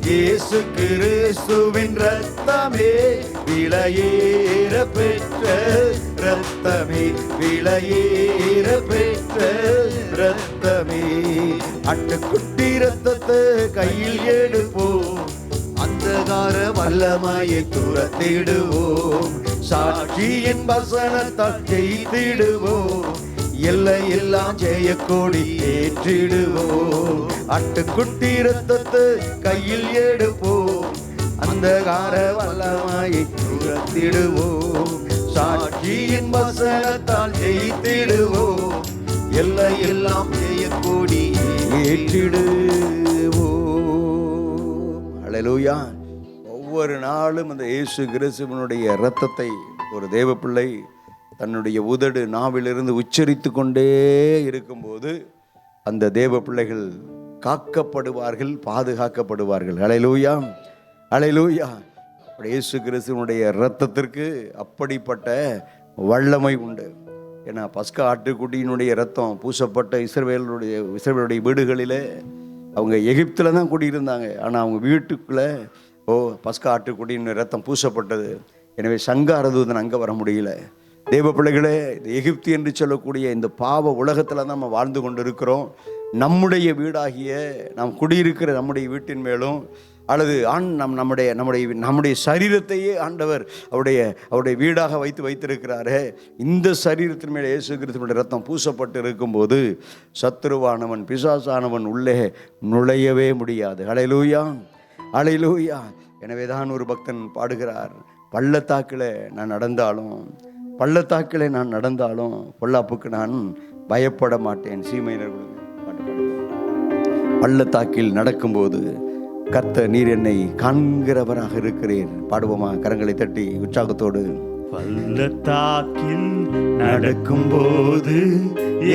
இயேசு கிறிஸ்துவின் ரத்தமே, விலையேற பெற்ற ரத்தமே, விலையேற பெற்ற ரத்தமே. ஆட்டுக்குட்டி ரத்தத்தை கையில் எடுப்போம், அந்தகார வல்லமையை துரத்திடுவோம், சாட்சியின் வசனத்தால் ஜெயித்திடுவோம், எல்லையெல்லாம் ஜெயக்கொடி ஏற்றிடுவோம். ஆட்டுக்குட்டி ரத்தத்தை கையில் எடுப்போம், அந்தகார வல்லமையை துரத்திடுவோம், சாட்சியின் வசனத்தால் ஜெயித்திடுவோம், எல்லையெல்லாம் ஜெயக்கொடி ஏற்றிடுவோம். ஹல்லேலூயா. ஒவ்வொரு நாளும் அந்த இயேசு கிறிஸ்துவினுடைய இரத்தத்தை ஒரு தேவ பிள்ளை தன்னுடைய உதடு நாவிலிருந்து உச்சரித்து கொண்டே இருக்கும்போது அந்த தேவ பிள்ளைகள் காக்கப்படுவார்கள், பாதுகாக்கப்படுவார்கள். ஹல்லேலூயா, ஹல்லேலூயா. இயேசு கிறிஸ்துவினுடைய இரத்தத்திற்கு அப்படிப்பட்ட வல்லமை உண்டு. ஏன்னா பஸ்கா ஆட்டுக்குட்டியினுடைய இரத்தம் பூசப்பட்ட இஸ்ரவேலுடைய வீடுகளிலே, அவங்க எகிப்தில் தான் குடியிருந்தாங்க, ஆனால் அவங்க வீட்டுக்குள்ளே பஸ்கா ஆட்டுக்குட்டியின் இரத்தம் பூசப்பட்டது. எனவே சங்காரதூதன் அங்கே வர முடியல. தேவ பிள்ளைகளே, இந்த எகிப்து என்று சொல்லக்கூடிய இந்த பாவ உலகத்தில் தான் நம்ம வாழ்ந்து கொண்டு இருக்கிறோம். நம்முடைய வீடாகிய நாம் குடியிருக்கிற நம்முடைய வீட்டின் மேலும் அல்லது நம்முடைய சரீரத்தையே ஆண்டவர் அவருடைய வீடாக வைத்திருக்கிறாரே, இந்த சரீரத்தின் மேலே இயேசு கிறிஸ்துவின் ரத்தம் பூசப்பட்டு இருக்கும்போது சத்துருவானவன், பிசாசானவன் உள்ளே நுழையவே முடியாது. ஹல்லேலூயா, ஹல்லேலூயா. எனவே தான் ஒரு பக்தன் பாடுகிறார், பள்ளத்தாக்கில் நான் நடந்தாலும் பொல்லாப்புக்கு நான் பயப்பட மாட்டேன். சீமையினர் பள்ளத்தாக்கில் நடக்கும்போது கர்த்தர் நீர் என்னை காண்கிறவராக இருக்கிறேன். பாடுவோமா? கரங்களை தட்டி உற்சாகத்தோடு. பள்ளத்தாக்கில் நடக்கும்போது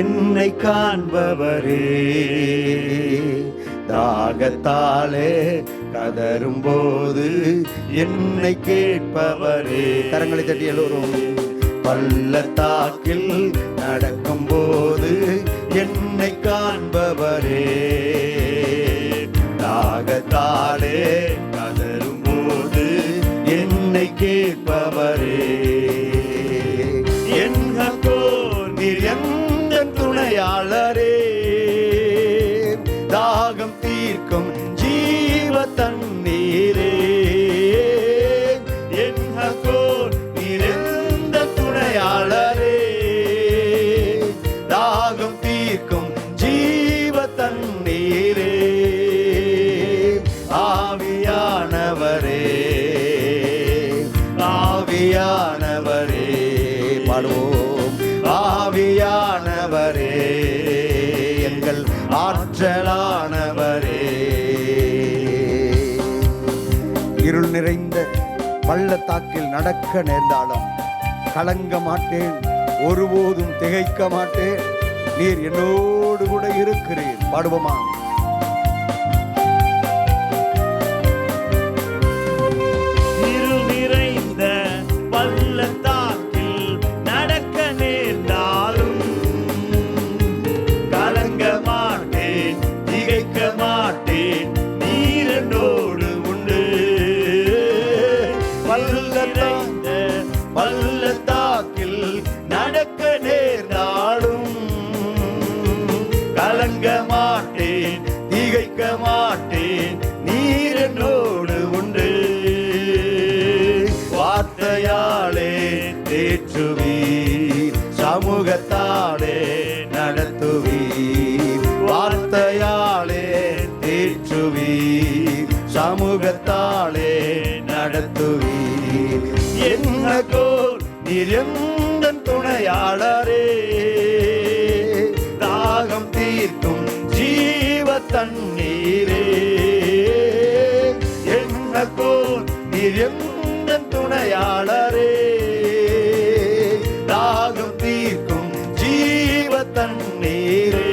என்னை காண்பவரே, தாகத்தாலே கதரும் போது என்னை கேட்பவரே. கரங்களை தட்டி எல்லோரும். பள்ளத்தாக்கில் நடக்கும்போது என்னை காண்பவரே, தாகத்தாலே கதரும் போது என்னை கேட்பவரே. என்கோ நீர் எந்த துணையாளரே, தாகம் தீர்க்கும் ஜீவ தண்ணீரே. என்கோ நீர் எந்த துணையாளரே, தாகம் தீர்க்கும் ஜீவ தண்ணீரே. ஆவியானவரே, ஆவியானவரே, பாடுவோம். ஆவியானவரே, எங்கள் ஆற்றலானவரே. இருள் நிறைந்த பள்ளத்தாக்கில் நடக்க நேர்ந்தாலும் கலங்க மாட்டேன், ஒருபோதும் திகைக்க மாட்டேன், நீர் என்னோடு கூட இருக்கிறேன். பாடுவோமா? இருள் நிறைந்த பள்ளத்தாக்கில் நடக்க நேர்ந்தாலும் கலங்க மாட்டேன், திகைக்க மாட்டேன், நீர் என்னோடு உண்டு. பள்ளத்தாக்கில் நடக்க நேர்ந்தாலும் கலங்க மாட்டேன், திகைக்க மாட்டேன், நீர் என்னோடு உண்டு. வார்த்தையாலே தேற்றுவீர், சமூகத்தாலே நடத்துவீர். வார்த்தையாலே தேற்றுவீர், சமூகத்தாலே நடத்துவீர். என்னக்கோ நீர் எந்த துணையாளரே, தாகம் தீர்க்கும் ஜீவ தண்ணீரே. என்னக்கோ நீர் எந்த துணையாளரே, தாகம் தண்ணீரே,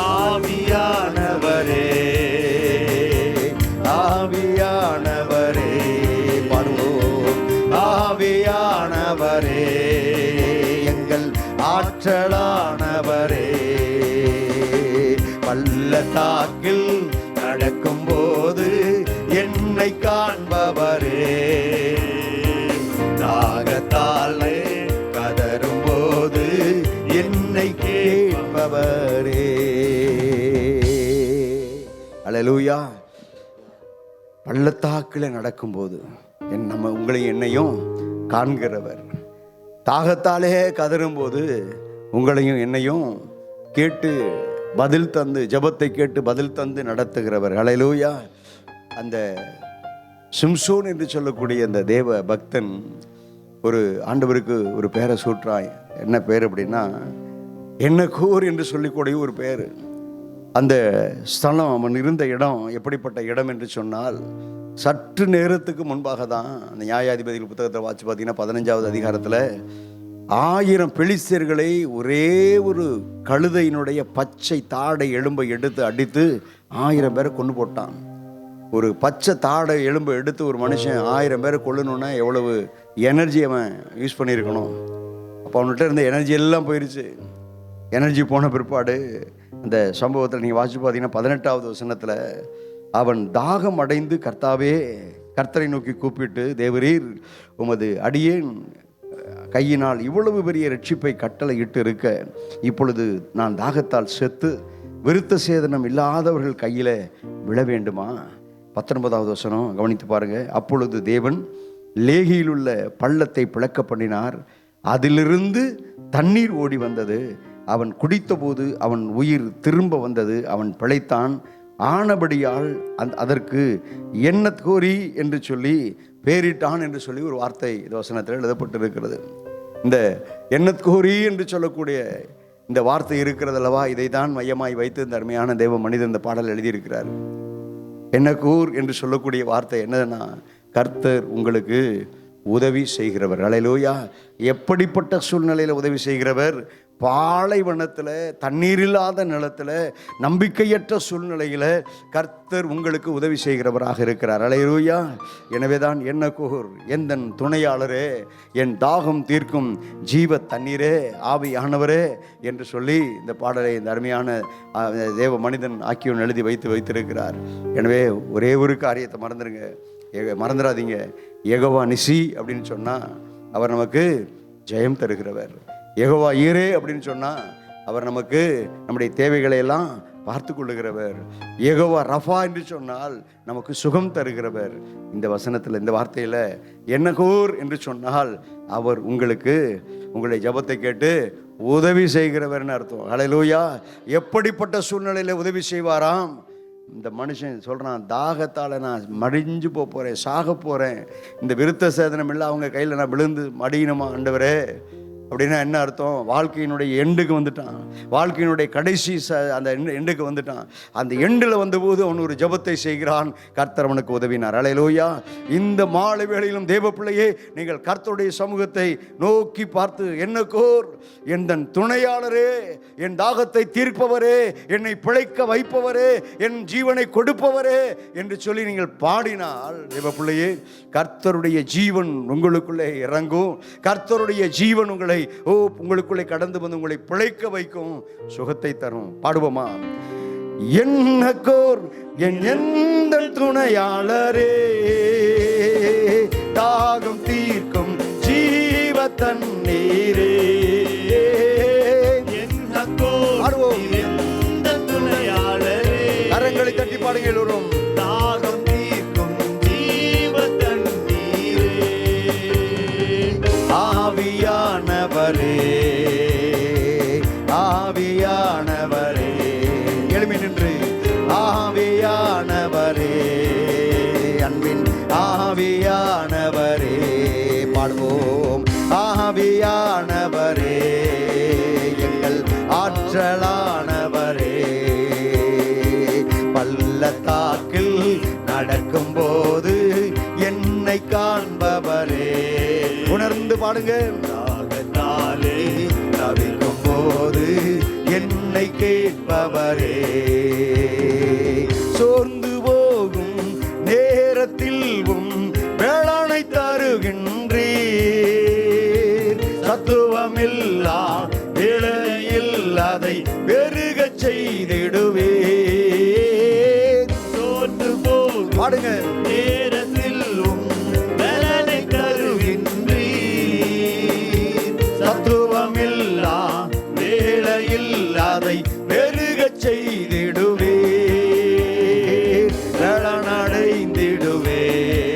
ஆவியானவரே, ஆவியானவரே, பாடுவோம். ஆவியானவரே, எங்கள் ஆற்றலானவரே, பள்ளத்தாக்கில் நடக்கும் போது என்னை காண்பவரே, தாகத்தாலே கதரும் போது என்னை கேட்பவரே. அல்லேலூயா. பள்ளத்தாக்கில் நடக்கும்போது நம்ம உங்களையும் என்னையும் காண்கிறவர், தாகத்தாலே கதறும்போது உங்களையும் என்னையும் கேட்டு பதில் தந்து, ஜெபத்தை கேட்டு பதில் தந்து நடத்துகிறவர். அல்லேலூயா. அந்த சிம்சோன் என்று சொல்லக்கூடிய அந்த தேவ பக்தன் ஒரு ஆண்டவருக்கு ஒரு பேரை சூட்டுறான். என்ன பேர் அப்படின்னா என்னக்கூர் என்று சொல்லிக்கூடிய ஒரு பேர். அந்த ஸ்தலம், அவன் இருந்த இடம் எப்படிப்பட்ட இடம் என்று சொன்னால், சற்று நேரத்துக்கு முன்பாக தான் அந்த நியாயாதிபதிகள் புத்தகத்தை வாட்சி பார்த்தீங்கன்னா 15வது அதிகாரத்தில் 1000 பெலிஸ்தர்களை ஒரே ஒரு கழுதையினுடைய பச்சை தாடை எலும்பை எடுத்து அடித்து 1000 பேரை கொண்டு போட்டான். ஒரு பச்சை தாடை எலும்பை எடுத்து ஒரு மனுஷன் 1000 பேரை கொல்லணுன்னா எவ்வளவு எனர்ஜி அவன் யூஸ் பண்ணியிருக்கணும். அப்போ அவன்கிட்ட இருந்த எனர்ஜி எல்லாம் போயிடுச்சு. எனர்ஜி போன பிற்பாடு அந்த சம்பவத்தில் நீங்கள் வாசிச்சு பார்த்தீங்கன்னா 18வது வசனத்தில் அவன் தாகம் அடைந்து கர்த்தரை நோக்கி கூப்பிட்டு, தேவரீர் உமது அடியேன் கையினால் இவ்வளவு பெரிய ரட்சிப்பை கட்டளை இட்டு இருக்க, இப்பொழுது நான் தாகத்தால் செத்து விருத்த சேதனம் இல்லாதவர்கள் கையில் விழ வேண்டுமா? 19வது வசனம் கவனித்து பாருங்க. அப்பொழுது தேவன் லேகியில் உள்ள பள்ளத்தை பிளக்க பண்ணினார், அதிலிருந்து தண்ணீர் ஓடி வந்தது. அவன் குடித்தபோது அவன் உயிர் திரும்ப வந்தது, அவன் பிழைத்தான். ஆனபடியால் அதற்கு எண்ணத்கோரி என்று சொல்லி பேரிட்டான் என்று சொல்லி ஒரு வார்த்தை இந்த வசனத்தில் எழுதப்பட்டிருக்கிறது. இந்த எண்ணத்கோரி என்று சொல்லக்கூடிய இந்த வார்த்தை இருக்கிறது அல்லவா, இதை தான் மையமாய் வைத்து இந்த அருமையான தேவ மனிதன் இந்த பாடல் எழுதியிருக்கிறார். எண்ணக்கூர் என்று சொல்லக்கூடிய வார்த்தை என்னதுன்னா, கர்த்தர் உங்களுக்கு உதவி செய்கிறவர். அல்லேலூயா. எப்படிப்பட்ட சூழ்நிலையில் உதவி செய்கிறவர்? பாலைவனத்தில், தண்ணீர் இல்லாத நிலத்தில், நம்பிக்கையற்ற சூழ்நிலையில் கர்த்தர் உங்களுக்கு உதவி செய்கிறவராக இருக்கிறார். அல்லேலூயா. எனவே தான் என்னக்கூர், எந்தன் துணையாளரே, என் தாகம் தீர்க்கும் ஜீவ தண்ணீரே, ஆவியானவரே என்று சொல்லி இந்த பாடலை இந்த அருமையான தேவ மனிதன் ஆக்கியோன் எழுதி வைத்திருக்கிறார். எனவே ஒரே ஒரு காரியத்தை மறந்துடாதீங்க. யெகோவா நிசி அப்படின்னு சொன்னால் அவர் நமக்கு ஜெயம் தருகிறவர். யெகோவா ஈரே அப்படின்னு சொன்னால் அவர் நமக்கு நம்முடைய தேவைகளை எல்லாம் பார்த்து கொள்ளுகிறவர். யெகோவா ரஃபா என்று சொன்னால் நமக்கு சுகம் தருகிறவர். இந்த வசனத்தில், இந்த வார்த்தையில் என்னகூர் என்று சொன்னால் அவர் உங்களுடைய ஜெபத்தை கேட்டு உதவி செய்கிறவர்னு அர்த்தம். அல்லேலூயா. எப்படிப்பட்ட சூழ்நிலையில் உதவி செய்வாராம்? இந்த மனுஷன் சொல்கிறான், தாகத்தால் நான் மடிஞ்சு போகிறேன், சாக போகிறேன், இந்த விருத்த சேதனம் இல்லை அவங்க கையில் நான் விழுந்து மடியணுமா ஆண்டவரே அப்படின்னா என்ன அர்த்தம்? வாழ்க்கையினுடைய எண்டுக்கு வந்துட்டான், வாழ்க்கையினுடைய கடைசி அந்த எண்டுக்கு வந்துட்டான். அந்த எண்டில் வந்தபோது அவன் ஒரு ஜெபத்தை செய்கிறான், கர்த்தர் அவனுக்கு உதவினார். அல்லேலூயா. இந்த மாலை வேளையிலும் தேவ பிள்ளையே, நீங்கள் கர்த்தருடைய சமூகத்தை நோக்கி பார்த்து, என்னக்கோர், என் துணையாளரே, என் தாகத்தை தீர்ப்பவரே, என்னை பிழைக்க வைப்பவரே, என் ஜீவனை கொடுப்பவரே என்று சொல்லி நீங்கள் பாடினால், தேவ பிள்ளையே, கர்த்தருடைய ஜீவன் உங்களுக்குள்ளே இறங்கும். கர்த்தருடைய ஜீவன் உங்களுக்குள்ளே கடந்து வந்து உங்களை பிழைக்க வைக்கும், சுகத்தை தரும். பாடுவோமா? என்னக்கோர், எந்த துணையாளரே, தாகம் தீர்க்கும் ஜீவ தண்ணீரே, என்னக்கோர், எந்த துணையாளரே, கரங்களை தட்டி பாடுங்க எல்லோரும். தாகம் தீர்க்கும் ஜீவ தண்ணீரே, ஆவியானவரே, ஆவியானவரே, எழுமி நின்று, ஆவியானவரே, அன்பின் ஆவியானவரே, பாடுவோம். ஆவியானவரே, எங்கள் ஆற்றலானவரே, பள்ளத்தாக்கில் நடக்கும்போது என்னை காண்பவரே. உணர்ந்து பாடுங்க. தாகத்தாலே தவிக்கும் போது என்னை கேட்பவரே. சோர்ந்து போகும் நேரத்தில் வேளாணை தருகின்றீர். தத்துவமில்லா வேளையில் அதை பெருகச் செய்திடுவேன். தோற்று போகும் பாடுங்க. நேரத்தில் பலனை தருகின்றீர். தத்துவமில்லா வேளையில் அதை பெருகச் செய்திடுவேன். நடைந்திடுவேன்,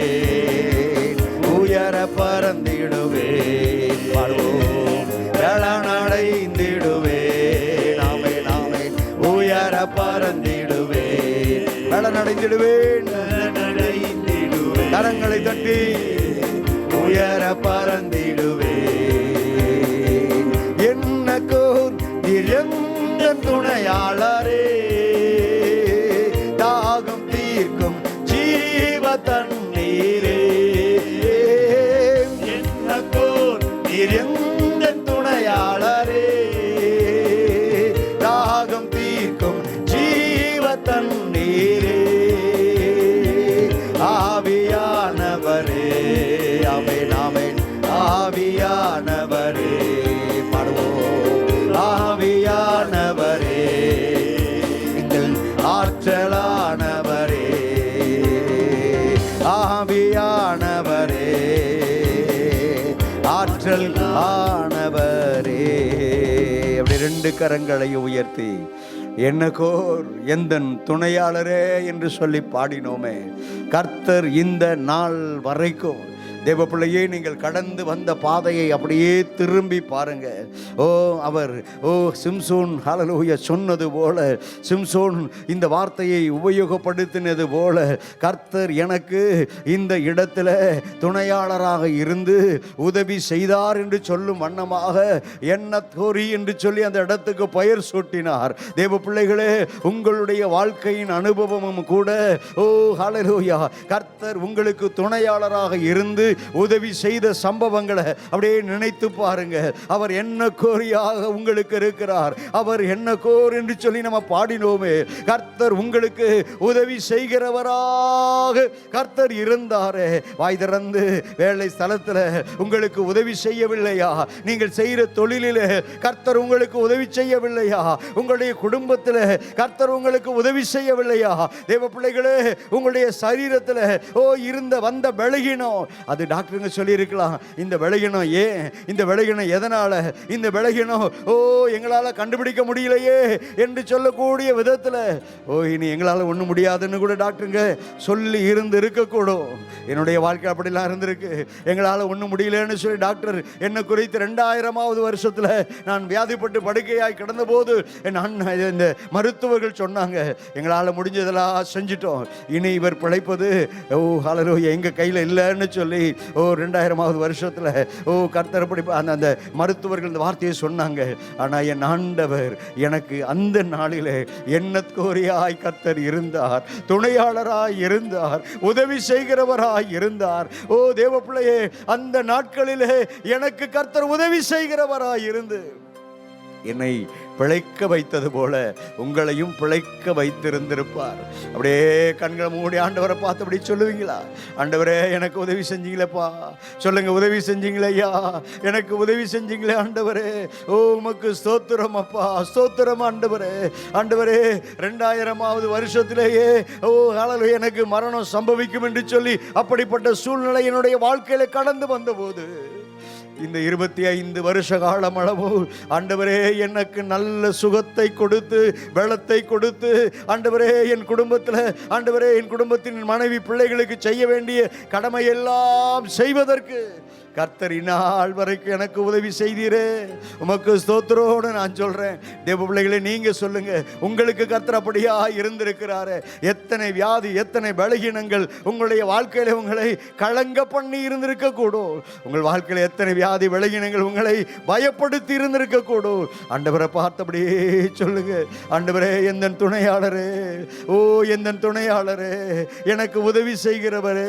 உயர பறந்திடுவேன். பாடுவோம். நடைந்திடுவேன், ஆமென் ஆமென், உயர பறந்திடுவேன். நடைந்திடுவேன், நடைந்திடுவேன். கரங்களை தட்டி உயர பறந்திடுவேன். என்னக்கோர் எந்த துணையாளரே, தாகம் தீர்க்கும் ஜீவ தண்ணீரே. என்னக்கோர் எந்த துணையாளரே, தாகம் தீர்க்கும் ஜீவ தண்ணீரே. ஆவியானவரே, ஆமென் ஆமென், ஆவியானவரே. பாடுவோம். ஆவியானவரே, எங்கள் ஆற்றலானவரே. ஆவியானவரே, ஆற்றல் ஆனவரே. அப்படி ரெண்டு கரங்களை உயர்த்தி என்னக்கோர் எந்தன் துணையாளரே என்று சொல்லி பாடினோமே. கர்த்தர் இந்த நாள் வரைக்கும் தேவ பிள்ளையே, நீங்கள் கடந்து வந்த பாதையை அப்படியே திரும்பி பாருங்க. அவர் சிம்சோன் ஹல்லேலூயா சொன்னது போல, சிம்சோன் இந்த வார்த்தையை உபயோகப்படுத்தினது போல, கர்த்தர் எனக்கு இந்த இடத்துல துணையாளராக இருந்து உதவி செய்தார் என்று சொல்லும் வண்ணமாக எண்ணத்தோரி என்று சொல்லி அந்த இடத்துக்கு பெயர் சூட்டினார். தேவ பிள்ளைகளே, உங்களுடைய வாழ்க்கையின் அனுபவமும் கூட ஹல்லேலூயா, கர்த்தர் உங்களுக்கு துணையாளராக இருந்து உதவி செய்த சம்பவங்களை அப்படியே நினைத்து பாருங்க. அவர் என்ன கோரியாக உங்களுக்கு இருக்கிறார். அவர் என்ன கோர் என்று சொல்லி நம்ம பாடினோமே. கர்த்தர் உங்களுக்கு உதவி செய்கிறவராக கர்த்தர் இருந்தாரே. வாய் திறந்து வேலை ஸ்தலத்தில் உங்களுக்கு உதவி செய்யவில்லையா? நீங்கள் செய்கிற தொழிலிலே கர்த்தர் உங்களுக்கு உதவி செய்யவில்லையா? உங்களுடைய குடும்பத்தில் கர்த்தர் உங்களுக்கு உதவி செய்யவில்லையா? தேவ பிள்ளைகளே, உங்களுடைய சரீரத்தில் இருந்த வந்த பலகீனம், அது டாக்டருங்க சொல்லியிருக்கலாம். இந்த பலகீனம் ஏன், இந்த பலகீனம் எதனால, இந்த பலகீனம் எங்களால் கண்டுபிடிக்க முடியலையே என்று சொல்லக்கூடிய விதத்தில் இனி எங்களால் ஒன்றும் முடியாதுன்னு கூட டாக்டருங்க சொல்லி இருந்து இருக்கக்கூடும். என்னுடைய வாழ்க்கை அப்படிலாம் இருந்திருக்கு. எங்களால் ஒன்றும் முடியலன்னு சொல்லி டாக்டர் என்னை குறித்து 2000வது வருஷத்தில் நான் வியாதிப்பட்டு படுக்கையாய் கிடந்த போது இந்த மருத்துவர்கள் சொன்னாங்க, எங்களால் முடிஞ்சதெல்லாம் செஞ்சிட்டோம், இனி இவர் பிழைப்பது ஹல்லேலூயா எங்கள் கையில் இல்லைன்னு சொல்லி 2000வது வருஷத்தில் கர்த்தர் அந்த மருத்துவர்கள் இந்த வார்த்தையை சொன்னாங்க. ஆனால் என் ஆண்டவர் எனக்கு அந்த நாளிலே எண்ணற்கோரியாய் கர்த்தர் இருந்தார், துணையாளராய் இருந்தார், உதவி செய்கிறவராய் இருந்தார். தேவ பிள்ளையே, அந்த நாட்களிலே எனக்கு கர்த்தர் உதவி செய்கிறவராய் இருந்து என்னை பிழைக்க வைத்தது போல உங்களையும் பிழைக்க வைத்திருந்திருப்பார். அப்படியே கண்களை மூடி ஆண்டவரை பார்த்து அப்படி சொல்லுவீங்களா? ஆண்டவரே, எனக்கு உதவி செஞ்சீங்களேப்பா. சொல்லுங்க, உதவி செஞ்சீங்களே ஐயா, எனக்கு உதவி செஞ்சீங்களே ஆண்டவரே. உமக்கு ஸ்தோத்திரம் அப்பா, ஸ்தோத்திரம் ஆண்டவரே. ஆண்டவரே, 2000வது வருஷத்திலேயே ஹல்லேலூயா எனக்கு மரணம் சம்பவிக்கும் என்று சொல்லி அப்படிப்பட்ட சூழ்நிலை என்னுடைய வாழ்க்கையில கடந்து வந்த போது, இந்த 25 வருஷ காலம் அளவு ஆண்டவரே எனக்கு நல்ல சுகத்தை கொடுத்து, பலத்தை கொடுத்து, ஆண்டவரே என் குடும்பத்தில், ஆண்டவரே என் குடும்பத்தின் மனைவி பிள்ளைகளுக்கு செய்ய வேண்டிய கடமையெல்லாம் செய்வதற்கு கர்த்தர் இந்நாள் வரைக்கும் எனக்கு உதவி செய்தீரே. உமக்கு ஸ்தோத்திரோடு நான் சொல்றேன். தேவ பிள்ளைகளே, நீங்க சொல்லுங்க, உங்களுக்கு கர்த்தர் அப்படியா இருந்திருக்கிறாரு? எத்தனை வியாதி, எத்தனை பலகீனங்கள் உங்களுடைய வாழ்க்கையில உங்களை கலங்க பண்ணி இருந்திருக்க கூடும். உங்கள் வாழ்க்கையில எத்தனை வியாதி, பலகீனங்கள் உங்களை பயப்படுத்தி இருந்திருக்க கூடும். ஆண்டவரை பார்த்தபடியே சொல்லுங்க, ஆண்டவரே எந்த துணையாளரே, எந்த துணையாளரே, எனக்கு உதவி செய்கிறவரே,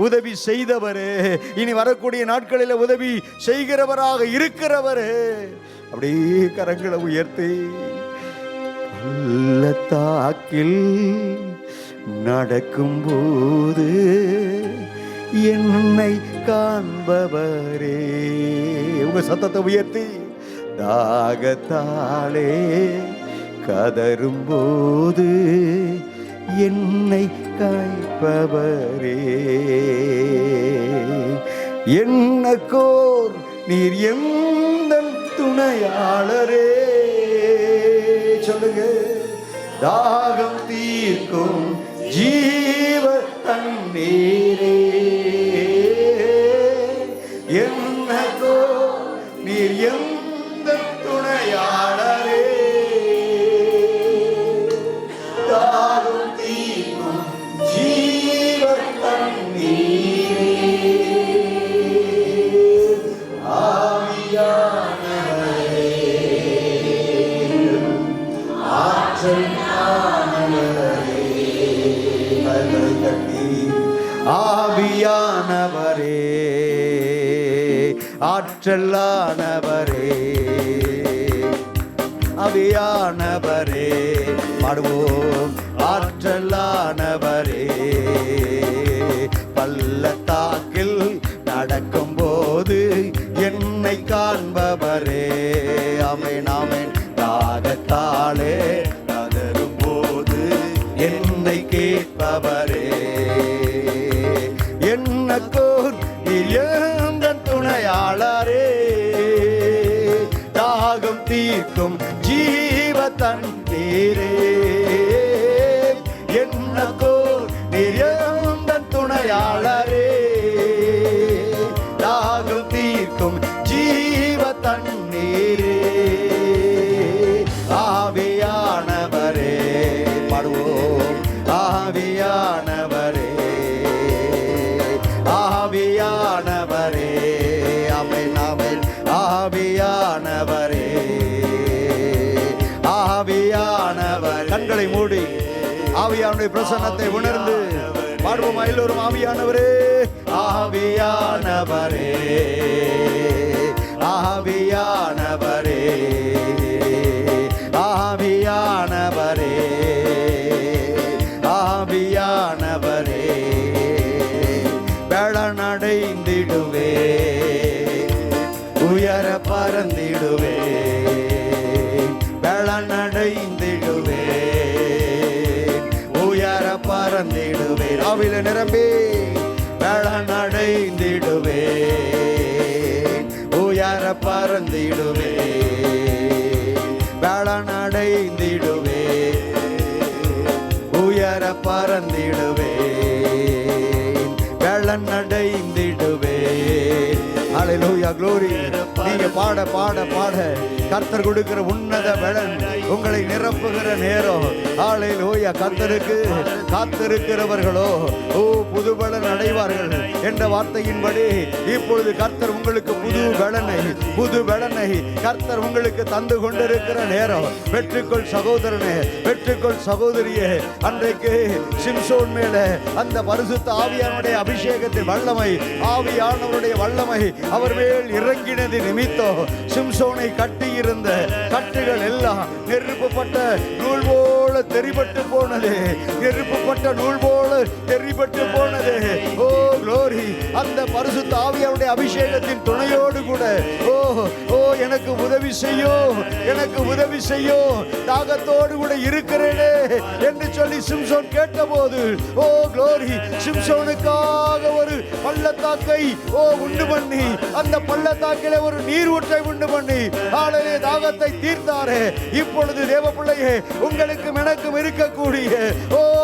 உதவி செய்தவரே, இனி வரக்கூடிய நாட்கள் உதவி செய்கிறவராக இருக்கிறவரே, அப்படியே கரங்களை உயர்த்தி பள்ளத்தாக்கில் நடக்கும்போது என்னை காண்பவரே, உங்க சத்தத்தை உயர்த்தி, தாகத்தாலே கதரும்போது என்னை காய்ப்பவரே, என்னக்கோர் நீர் எந்தன் துணையாளரே. சொல்லுங்க, தாகம் தீர்க்கும் ஜீவ தண்ணீரே, என்னக்கோர் நீர் எந்தன் துணையாளரே, தாகம் தீர்க்கும் ஜீவ தண்ணீரே, ஆவியானவரே, ஆற்றல் ஆனவரே, கரங்களை தட்டி, ஆவியானவரே, ஆற்றலானவரே, ஆவியானவரே, பாடுவோம், ஆற்றலானவரே, பள்ளத்தாக்கில் நடக்கும்போது என்னை காண்பவரே, ஆமென் ஆமென், தாகத்தாலே கதறும்போது என்னை கேட்பவரே, என்னக்கோர் எந்தன் துணையாளரே, தாகம் தீர்க்கும் ஜீவ தண்ணீரே, என்னக்கோர் எந்தன் துணையாளரே, தாகம் தீர்க்கும் ஜீவ தண்ணீரே, ஆவியானவரே, பாடுவோம், ஆவியானவரே, ஆவியானவரே, ஆமென் ஆமென், ஆவியானவரே, ஆவியானவர். கண்களை மூடி ஆவியானுடைய பிரசன்னத்தை உணர்ந்து பாடுவோம் எல்லோரும், ஆவியானவரே, ஆவியானவரே, ஆவியானவரே, ஆவியானவரே, ஆவியானவரே, பலனடைந்திடுவே, உயர பறந்திடுவே, பலனடைந்திடுவே, உயர பறந்திடுவே, ஆவியில நிரம்பி பலனடைந்திடுவே, உயர பறந்திடுவே, பலனடைந்திடுவே, உயர பறந்திடுவே, பலனடைந்திடுவே. ஹல்லேலூயா, glory. நீங்க பாட பாட பாட கர்த்தர் கொடுக்கிற உன்னத பலன் உங்களை நிரப்புகிற நேரம். ஹல்லேலூயா. கர்த்தருக்கு காத்திருக்கிறவர்களோ புது பலன் அடைவார்கள் என்ற வார்த்தையின்படி இப்பொழுது கர்த்தர் உங்களுக்கு புது பலனை கர்த்தர் உங்களுக்கு தந்து கொண்டிருக்கிற நேரம். பெற்றுக்கொள் சகோதரனே, பெற்றுக்கொள் சகோதரியே. அன்றைக்கு சிம்சோன் மேல அந்த பரிசுத்த ஆவியானுடைய அபிஷேகத்தின் வல்லமை, ஆவியானவருடைய வல்லமை அவர் மேல் இறங்கினது நிமித்தம் சிம்சோனை கட்டியிருந்த கட்டுகள் எல்லாம் நெருப்பப்பட்ட நூல் போல தெரிபட்டு போனது, நெருப்பப்பட்ட நூல் போல தெரிபட்டு போனது. ஓ glory. அந்த பரிசுத்த ஆவியானுடைய அபிஷேகத்தின் துணையோடு கூட ஓ எனக்கு உதவி செய்யும், எனக்கு உதவி செய்யும், தாகத்தோடு கூட இருக்கிறேனே என்று சொல்லி சிம்சோன் கேட்டபோது ஓ glory, சிம்சோனுக்காக ஒரு பள்ளத்தாக்கை உண்டு பண்ணி அந்த பள்ளத்தாக்கிலே ஒரு நீரூற்றை உண்டு பண்ணி ஆளே தாகத்தை தீர்த்தாரே. இப்பொழுது தேவ பிள்ளையே, உங்களுக்கும் எனக்கும் இருக்கக்கூடிய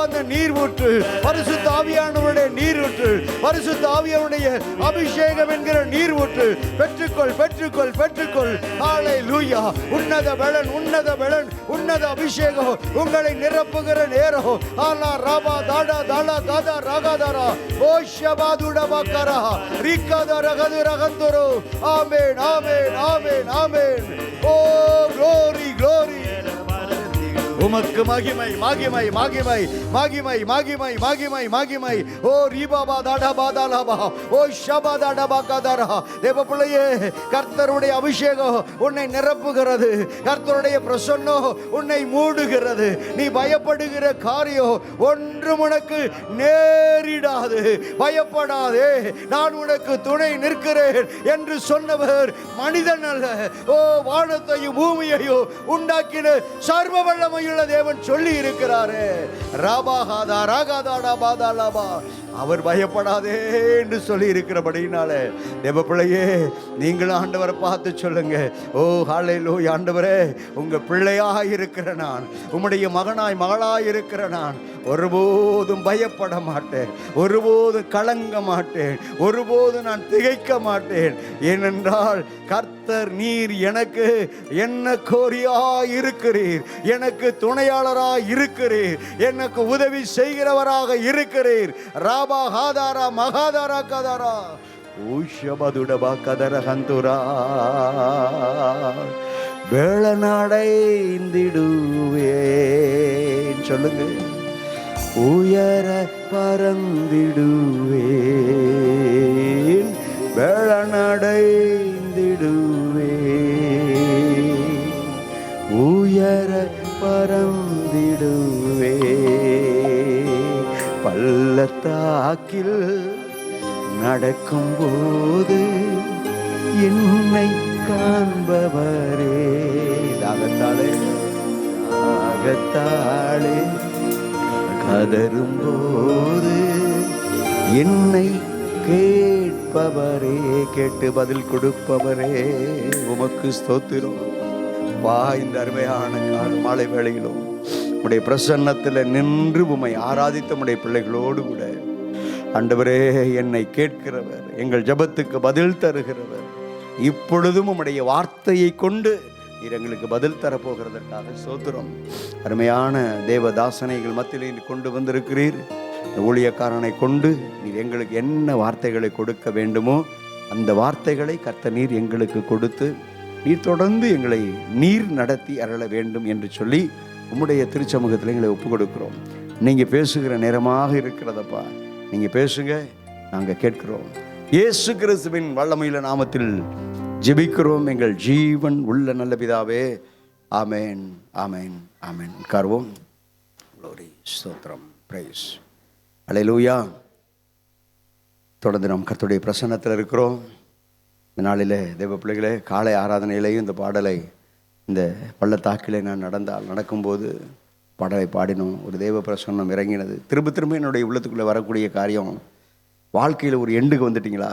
அந்த நீர்வூற்று, பரிசுத்த ஆவியானவருடைய நீரூற்று, பரிசுத்த ஆவியானுடைய அபிஷேகம் என்கிற நீர்வூற்று பெற்றுக்கொள், பெற்றுக்கொள், பெற்றுக்கொள். ஹல்லேலூயா. உன்னத பலன், உன்னத பலன், உன்னத அபிஷேகம் உங்களை நிரப்புகிற நேரம். ஆலா ராபா தாடா தாலா காதா ராகாதாரா ஓ ஷபாதுடா பக்கரா ரிகாதா ரகது ரகந்தரோ. ஆமென், ஆமென், ஆமென், ஆமென். ஓ glory, glory. உமக்கு மகிமை மகிமை மகிமை மகிமை மகிமை மகிமை மகிமை. ஓ ரீபாபா தாடா பாதாலாபா, ஓ ஷபா தாடா பாகாதாரா. தேவ பிள்ளையே, கர்த்தருடைய அபிஷேகம் உன்னை நிரப்புகிறது, கர்த்தருடைய பிரசன்னம் உன்னை மூடுகிறது. நீ பயப்படுகிற காரியம் ஒன்றும் உனக்கு நேரிடாது. பயப்படாதே, நான் உனக்கு துணை நிற்கிறேன் என்று சொன்னவர் மனிதன் அல்ல, ஓ வானத்தையும் பூமியையும் உண்டாக்கின சர்வ வல்லமையுள்ள தேவன் சொல்லி இருக்கிறாரே. ராபாகாதா ராகாதாடா பாதாலாபா, அவர் பயப்படாதே என்று சொல்லி இருக்கிறபடினாலே தேவ பிள்ளையே, நீங்களும் ஆண்டவரை பார்த்து சொல்லுங்க, ஓ ஹல்லேலூயா, ஆண்டவரே உங்க பிள்ளையாக இருக்கிற நான், உம்முடைய மகனாய் மகளாய் இருக்கிற நான் ஒருபோதும் பயப்பட மாட்டேன், ஒருபோதும் கலங்க மாட்டேன், ஒருபோதும் நான் திகைக்க மாட்டேன். ஏனென்றால் கர்த்தர் நீர் எனக்கு என்ன கோரியாய் இருக்கிறீர், எனக்கு துணையாளராய் இருக்கிறீர், எனக்கு உதவி செய்கிறவராக இருக்கிறீர். ராபா ஹாதாரா மகாதாரா கதாரா ஊஷபதுடபா கதர ஹந்துரா வேளநாடைந்திடுவேன். சொல்லுங்க, உயர பறந்திடுவேன், வேளநாடைந்திடுவேன், உயர பறந்திடுவேன். பள்ளத்தாக்கில் நடக்கும்போது என்னை காண்பவரே, தாகத்தாளே தாகத்தாளே கதரும்போது என்னை கேட்பவரே, கேட்டு பதில் கொடுப்பவரே, உமக்கு ஸ்தோத்திரம். இந்த அருமையான மாலை வேளையிலும் உடைய பிரசன்னத்தில் நின்று உம்மை ஆராதித்த உடைய பிள்ளைகளோடு கூட ஆண்டவரே, என்னை கேட்கிறவர், எங்கள் ஜெபத்துக்கு பதில் தருகிறவர், இப்பொழுதும் உம்முடைய வார்த்தையை கொண்டு நீர் எங்களுக்கு பதில் தரப்போகிறதற்காக ஸ்தோத்திரம். அருமையான தேவதாசனை எங்கள் மத்தியில் கொண்டு வந்திருக்கிறீர். இந்த ஊழியக்காரனை கொண்டு நீர் எங்களுக்கு என்ன வார்த்தைகளை கொடுக்க வேண்டுமோ அந்த வார்த்தைகளை கர்த்தர் நீர் எங்களுக்கு கொடுத்து நீர் தொடர்ந்து எங்களை நீர் நடத்தி அருள வேண்டும் என்று சொல்லி உம்முடைய திருச்சமூகத்தில் எங்களை ஒப்பு கொடுக்கிறோம். நீங்கள் பேசுகிற நேரமாக இருக்கிறதப்பா, நீங்கள் பேசுங்க, நாங்கள் கேட்கிறோம். இயேசு கிறிஸ்துவின் வல்லமையுள்ள நாமத்தில் ஜெபிக்கிறோம் எங்கள் ஜீவன் உள்ள நல்ல பிதாவே. ஆமேன் ஆமேன் ஆமேன். உட்கார்வோம். க்ளோரி, ஸ்தோத்திரம், பிரைஸ், அல்லேலூயா. தொடர்ந்து நாம் கர்த்தருடைய பிரசன்னத்தில் இருக்கிறோம். இந்த நாளிலே தேவ பிள்ளைகளே, காலை ஆராதனையிலேயும் இந்த பாடலை, இந்த பள்ளத்தாக்கிலே நான் நடக்கும்போது பாடலை பாடினோம். ஒரு தேவ பிரசன்னம் இறங்கினது. திரும்ப திரும்ப என்னுடைய உள்ளத்துக்குள்ளே வரக்கூடிய காரியம், வாழ்க்கையில் ஒரு எண்டுக்கு வந்துட்டிங்களா,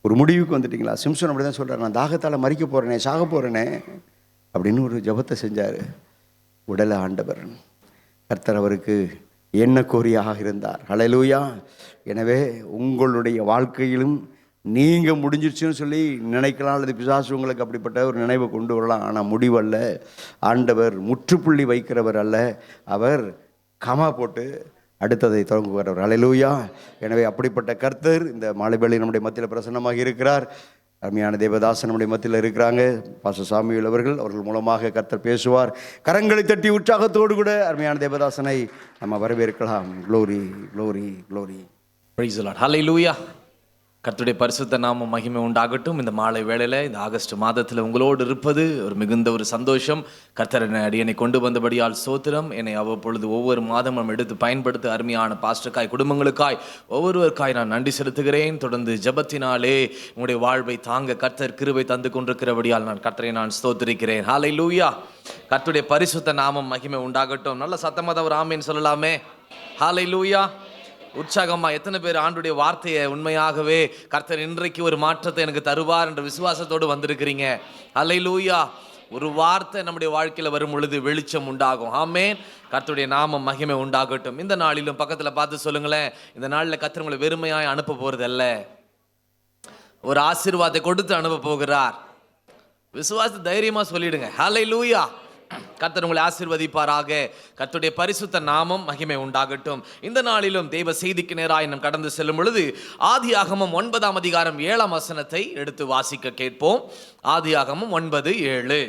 ஒரு முடிவுக்கு வந்துட்டிங்களா? சிம்சன் அப்படி தான் சொல்கிறார், நான் தாகத்தால் மறிக்க போகிறேனே, சாக போகிறேனே அப்படின்னு ஒரு ஜெபத்தை செஞ்சார். உடலை ஆண்டவர் கர்த்தர் அவருக்கு என்ன கோரியாக இருந்தார். ஹல்லேலூயா. எனவே உங்களுடைய வாழ்க்கையிலும் நீங்கள் முடிஞ்சிருச்சுன்னு சொல்லி நினைக்கலாம், அல்லது பிசாசு உங்களுக்கு அப்படிப்பட்ட ஒரு நினைவை கொண்டு வரலாம். ஆனால் முடிவல்ல. ஆண்டவர் முற்றுப்புள்ளி வைக்கிறவர் அல்ல, அவர் கமா போட்டு அடுத்ததை தொடங்குகிறவர். ஹல்லேலூயா. எனவே அப்படிப்பட்ட கர்த்தர் இந்த மாலை வேளை நம்முடைய மத்தியில் பிரசன்னமாக இருக்கிறார். அருமையான தேவதாசன் நம்முடைய மத்தியில் இருக்கிறாங்க. பாஸ்டர் சாமுவேல் அவர்கள் மூலமாக கர்த்தர் பேசுவார். கரங்களை தட்டி உற்சாகத்தோடு கூட அருமையான தேவதாசனை நம்ம வரவேற்கலாம். Glory glory glory. Praise the lord. Hallelujah. கர்த்தருடைய பரிசுத்த நாமம் மகிமை உண்டாகட்டும். இந்த மாலை வேளையில், இந்த ஆகஸ்ட் மாதத்தில் உங்களோடு இருப்பது ஒரு மிகுந்த ஒரு சந்தோஷம். கர்த்தர் அடியனை கொண்டு வந்தபடியால் ஸ்தோத்திரம். என்னை அவ்வப்பொழுது ஒவ்வொரு மாதமும் எடுத்து பயன்படுத்த அருமையான பாஸ்டர்காய், குடும்பங்களுக்காய், ஒவ்வொருவருக்காய் நான் நன்றி செலுத்துகிறேன். தொடர்ந்து ஜெபத்தினாலே உங்களுடைய வாழ்வை தாங்க கர்த்தர் கிருபை தந்து கொண்டிருக்கிறபடியால் நான் கர்த்தரை நான் ஸ்தோத்திரிக்கிறேன். ஹல்லேலூயா. கர்த்தருடைய பரிசுத்த நாமம் மகிமை உண்டாகட்டும். நல்ல சத்தமாக ஒரு ஆமேன் சொல்லலாமே. ஹல்லேலூயா. உற்சாகமா எத்தனை பேர் ஆண்டுடைய வார்த்தையை உண்மையாகவே கர்த்தர் இன்றைக்கு ஒரு மாற்றத்தை எனக்கு தருவார் என்ற விசுவாசத்தோடு வந்திருக்கிறீங்க? ஹல்லேலூயா. ஒரு வார்த்தை நம்முடைய வாழ்க்கையில் வரும் பொழுது வெளிச்சம் உண்டாகும். ஆமேன். கர்த்தருடைய நாமம் மகிமை உண்டாகட்டும். இந்த நாளிலும் பக்கத்தில் பார்த்து சொல்லுங்களேன், இந்த நாளில் கர்த்தர் உங்களை வெறுமையாய் அனுப்ப போறது அல்ல, ஒரு ஆசீர்வாதத்தை கொடுத்து அனுப்ப போகிறார். விசுவாசத்தை தைரியமா சொல்லிடுங்க. ஹல்லேலூயா. கர்த்தர் உங்களை ஆசீர்வதிப்பாராக. கர்த்தருடைய பரிசுத்த நாமம் மகிமை உண்டாகட்டும். இந்த நாளிலும் தேவ செய்திக்கு நேராய் நாம் கடந்து செல்லும் பொழுது ஆதியாகமம் 9ஆம் அதிகாரம் 7ஆம் வசனத்தை எடுத்து வாசிக்க கேட்போம். ஆதியாகமம் 9:7.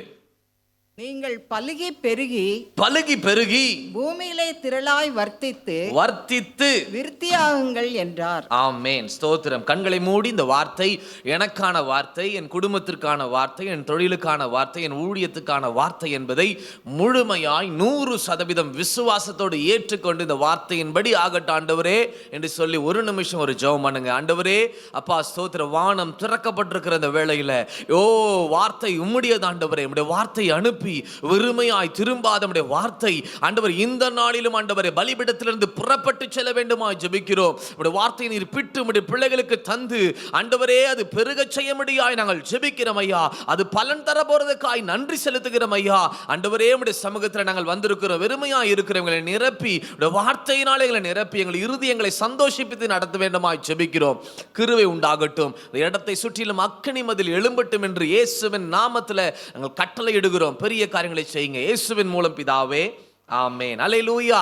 நீங்கள் பலுகி பெருகி பெருகி பூமியிலே திரளாய் வர்த்தித்து விருத்தியாகுங்கள் என்றார். ஆமென். ஸ்தோத்திரம். கண்களை மூடி இந்த வார்த்தை எனக்கான வார்த்தை, என் குடும்பத்திற்கான வார்த்தை, என் தொழிலுக்கான வார்த்தை, என் ஊழியத்துக்கான வார்த்தை என்பதை முழுமையாய் 100% விசுவாசத்தோடு ஏற்றுக்கொண்டு இந்த வார்த்தையின்படி ஆகட்டும் ஆண்டவரே என்று சொல்லி ஒரு நிமிஷம் ஒரு ஜெபம் பண்ணுங்க. ஆண்டவரே அப்பா ஸ்தோத்திர, வானம் திறக்கப்பட்டிருக்கிற இந்த வேளையில வார்த்தை உம்முடையது ஆண்டவரே. உம்முடைய வார்த்தை அனுப்பி வெறுமையாய் திரும்பாத நம்முடைய வார்த்தை ஆண்டவர் இந்த நாளிலும் ஆண்டவரே பலிபீடத்திலிருந்து புறப்பட்டு செல்ல வேண்டுமாய் ஜெபிக்கிறோம். நம்முடைய வார்த்தையை நீர் பிட்டு நம்முடைய பிள்ளைகளுக்கு தந்து ஆண்டவரே அது பெருக செய்ய முடியாய் நாங்கள் ஜெபிக்கிறோம் ஐயா. அது பலன் தர போறதுக்காய் நன்றி செலுத்துகிறோம் ஐயா. ஆண்டவரே நம்முடைய சமூகத்தில் நாங்கள் வந்திருக்கிறோம். வெறுமையாய் இருக்கிறவங்களை நிரப்பி வார்த்தையினாலே எங்களை நிரப்பி எங்கள் இருதயங்களை சந்தோஷிப்பித்து நடத்த வேண்டுமாய் ஜெபிக்கிறோம். கிருபை உண்டாகட்டும். இந்த இடத்தை சுற்றிலும் அக்கினி மதில் எழும்பட்டும் என்று இயேசுவின் நாமத்தில் நாங்கள் கட்டளை இடுகிறோம். பெரிய காரியங்களை செய்யுங்க இயேசுவின் மூலம் பிதாவே. ஆமென். அல்லேலூயா.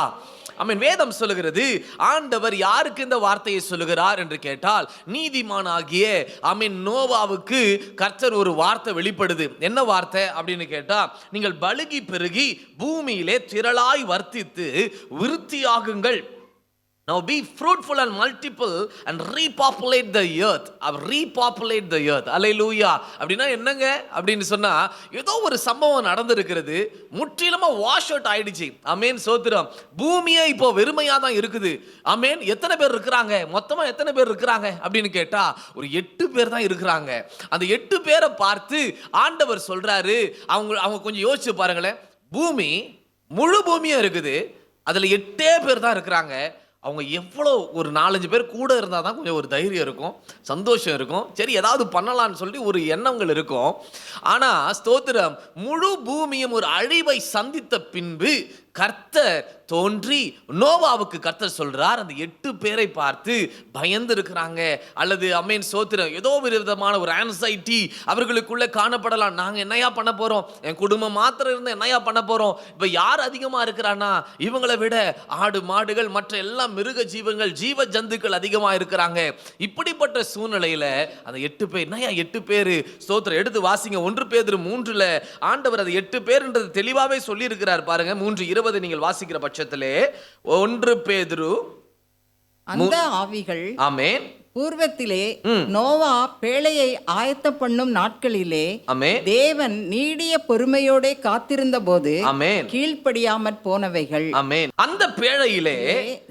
ஆமென். வேதம் சொல்லுகிறது ஆண்டவர் யாருக்கு இந்த வார்த்தையை சொல்லுகிறார் என்று கேட்டால் நீதிமானாகிய ஆமென் நோவாவுக்கு கர்த்தர் ஒரு வார்த்தை வெளிப்படுது. என்ன வார்த்தை அப்படின்னு கேட்டா, நீங்கள் பலுகி பெருகி பூமியிலே திரளாய் வர்த்தித்து விருத்தியாகுங்கள். Now be fruitful and multiple and repopulate the earth. Repopulate the earth. Hallelujah. அப்படின்னா என்னங்க அப்படின்னு சொன்னா, ஏதோ ஒரு சம்பவம் நடந்திருக்கிறது, முற்றிலுமா வாஷ் அவுட் ஆயிடுச்சு. ஆமென். சோத்திரம். பூமியே இப்போ வெறுமையா தான் இருக்குது. ஆமென். எத்தனை பேர் இருக்கிறாங்க? மொத்தமா எத்தனை பேர் இருக்கிறாங்க அப்படின்னு கேட்டா ஒரு 8 பேர் தான் இருக்கிறாங்க. அந்த 8 பேரை பார்த்து ஆண்டவர் சொல்றாரு, அவங்க கொஞ்சம் யோசிச்சு பாருங்களேன். பூமி முழு பூமியா இருக்குது, அதுல 8 பேர் தான் இருக்கிறாங்க. அவங்க எவ்வளோ ஒரு 4-5 பேர் கூட இருந்தால் தான் கொஞ்சம் ஒரு தைரியம் இருக்கும், சந்தோஷம் இருக்கும், சரி ஏதாவது பண்ணலான்னு சொல்லி ஒரு எண்ணங்கள் இருக்கும். ஆனால் ஸ்தோத்திரம், முழு பூமியும் ஒரு அழிவை சந்தித்த பின்பு கர்த்தர் தோன்றி நோவாவுக்கு கர்த்தர் சொல்றார், அந்த 8 பேரை பார்த்து பயந்து இருக்கிறாங்க அல்லது அமேன் சோத்திரம் ஏதோ ஒரு விதமான ஒரு ஆன்சைட்டி அவர்களுக்குள்ள காணப்படலாம். நாங்க என்னையா பண்ண போறோம், என் குடும்பம் மாத்திரம் இருந்தா என்னையா பண்ண போறோம், இப்ப யார் அதிகமா இருக்கிறானா இவங்களை விட ஆடு மாடுகள் மற்ற எல்லா மிருக ஜீவங்கள் ஜீவ ஜந்துக்கள் அதிகமா இருக்கிறாங்க. இப்படிப்பட்ட சூழ்நிலையில அந்த 8 பேர் என்னையா 8 பேரு ஸ்தோத்திரம் எடுத்து வாசிங்க. 1 பேதுரு 3 ஆண்டவர் அது 8 பேர்ன்றது தெளிவாவே சொல்லி இருக்கிறார் பாருங்க. 3:20 நீங்கள் வாசிக்கிற பட்சத்திலே 1 பேதுரு அந்த ஆவிகள் ஆமென் பூர்வத்திலே நோவா பேழையை ஆயத்த பண்ணும் நாட்களிலே தேவன் நீடிய பொறுமையோட காத்திருந்த போது கீழ்ப்படியாமற் போனவைகள். அந்த பேழையிலே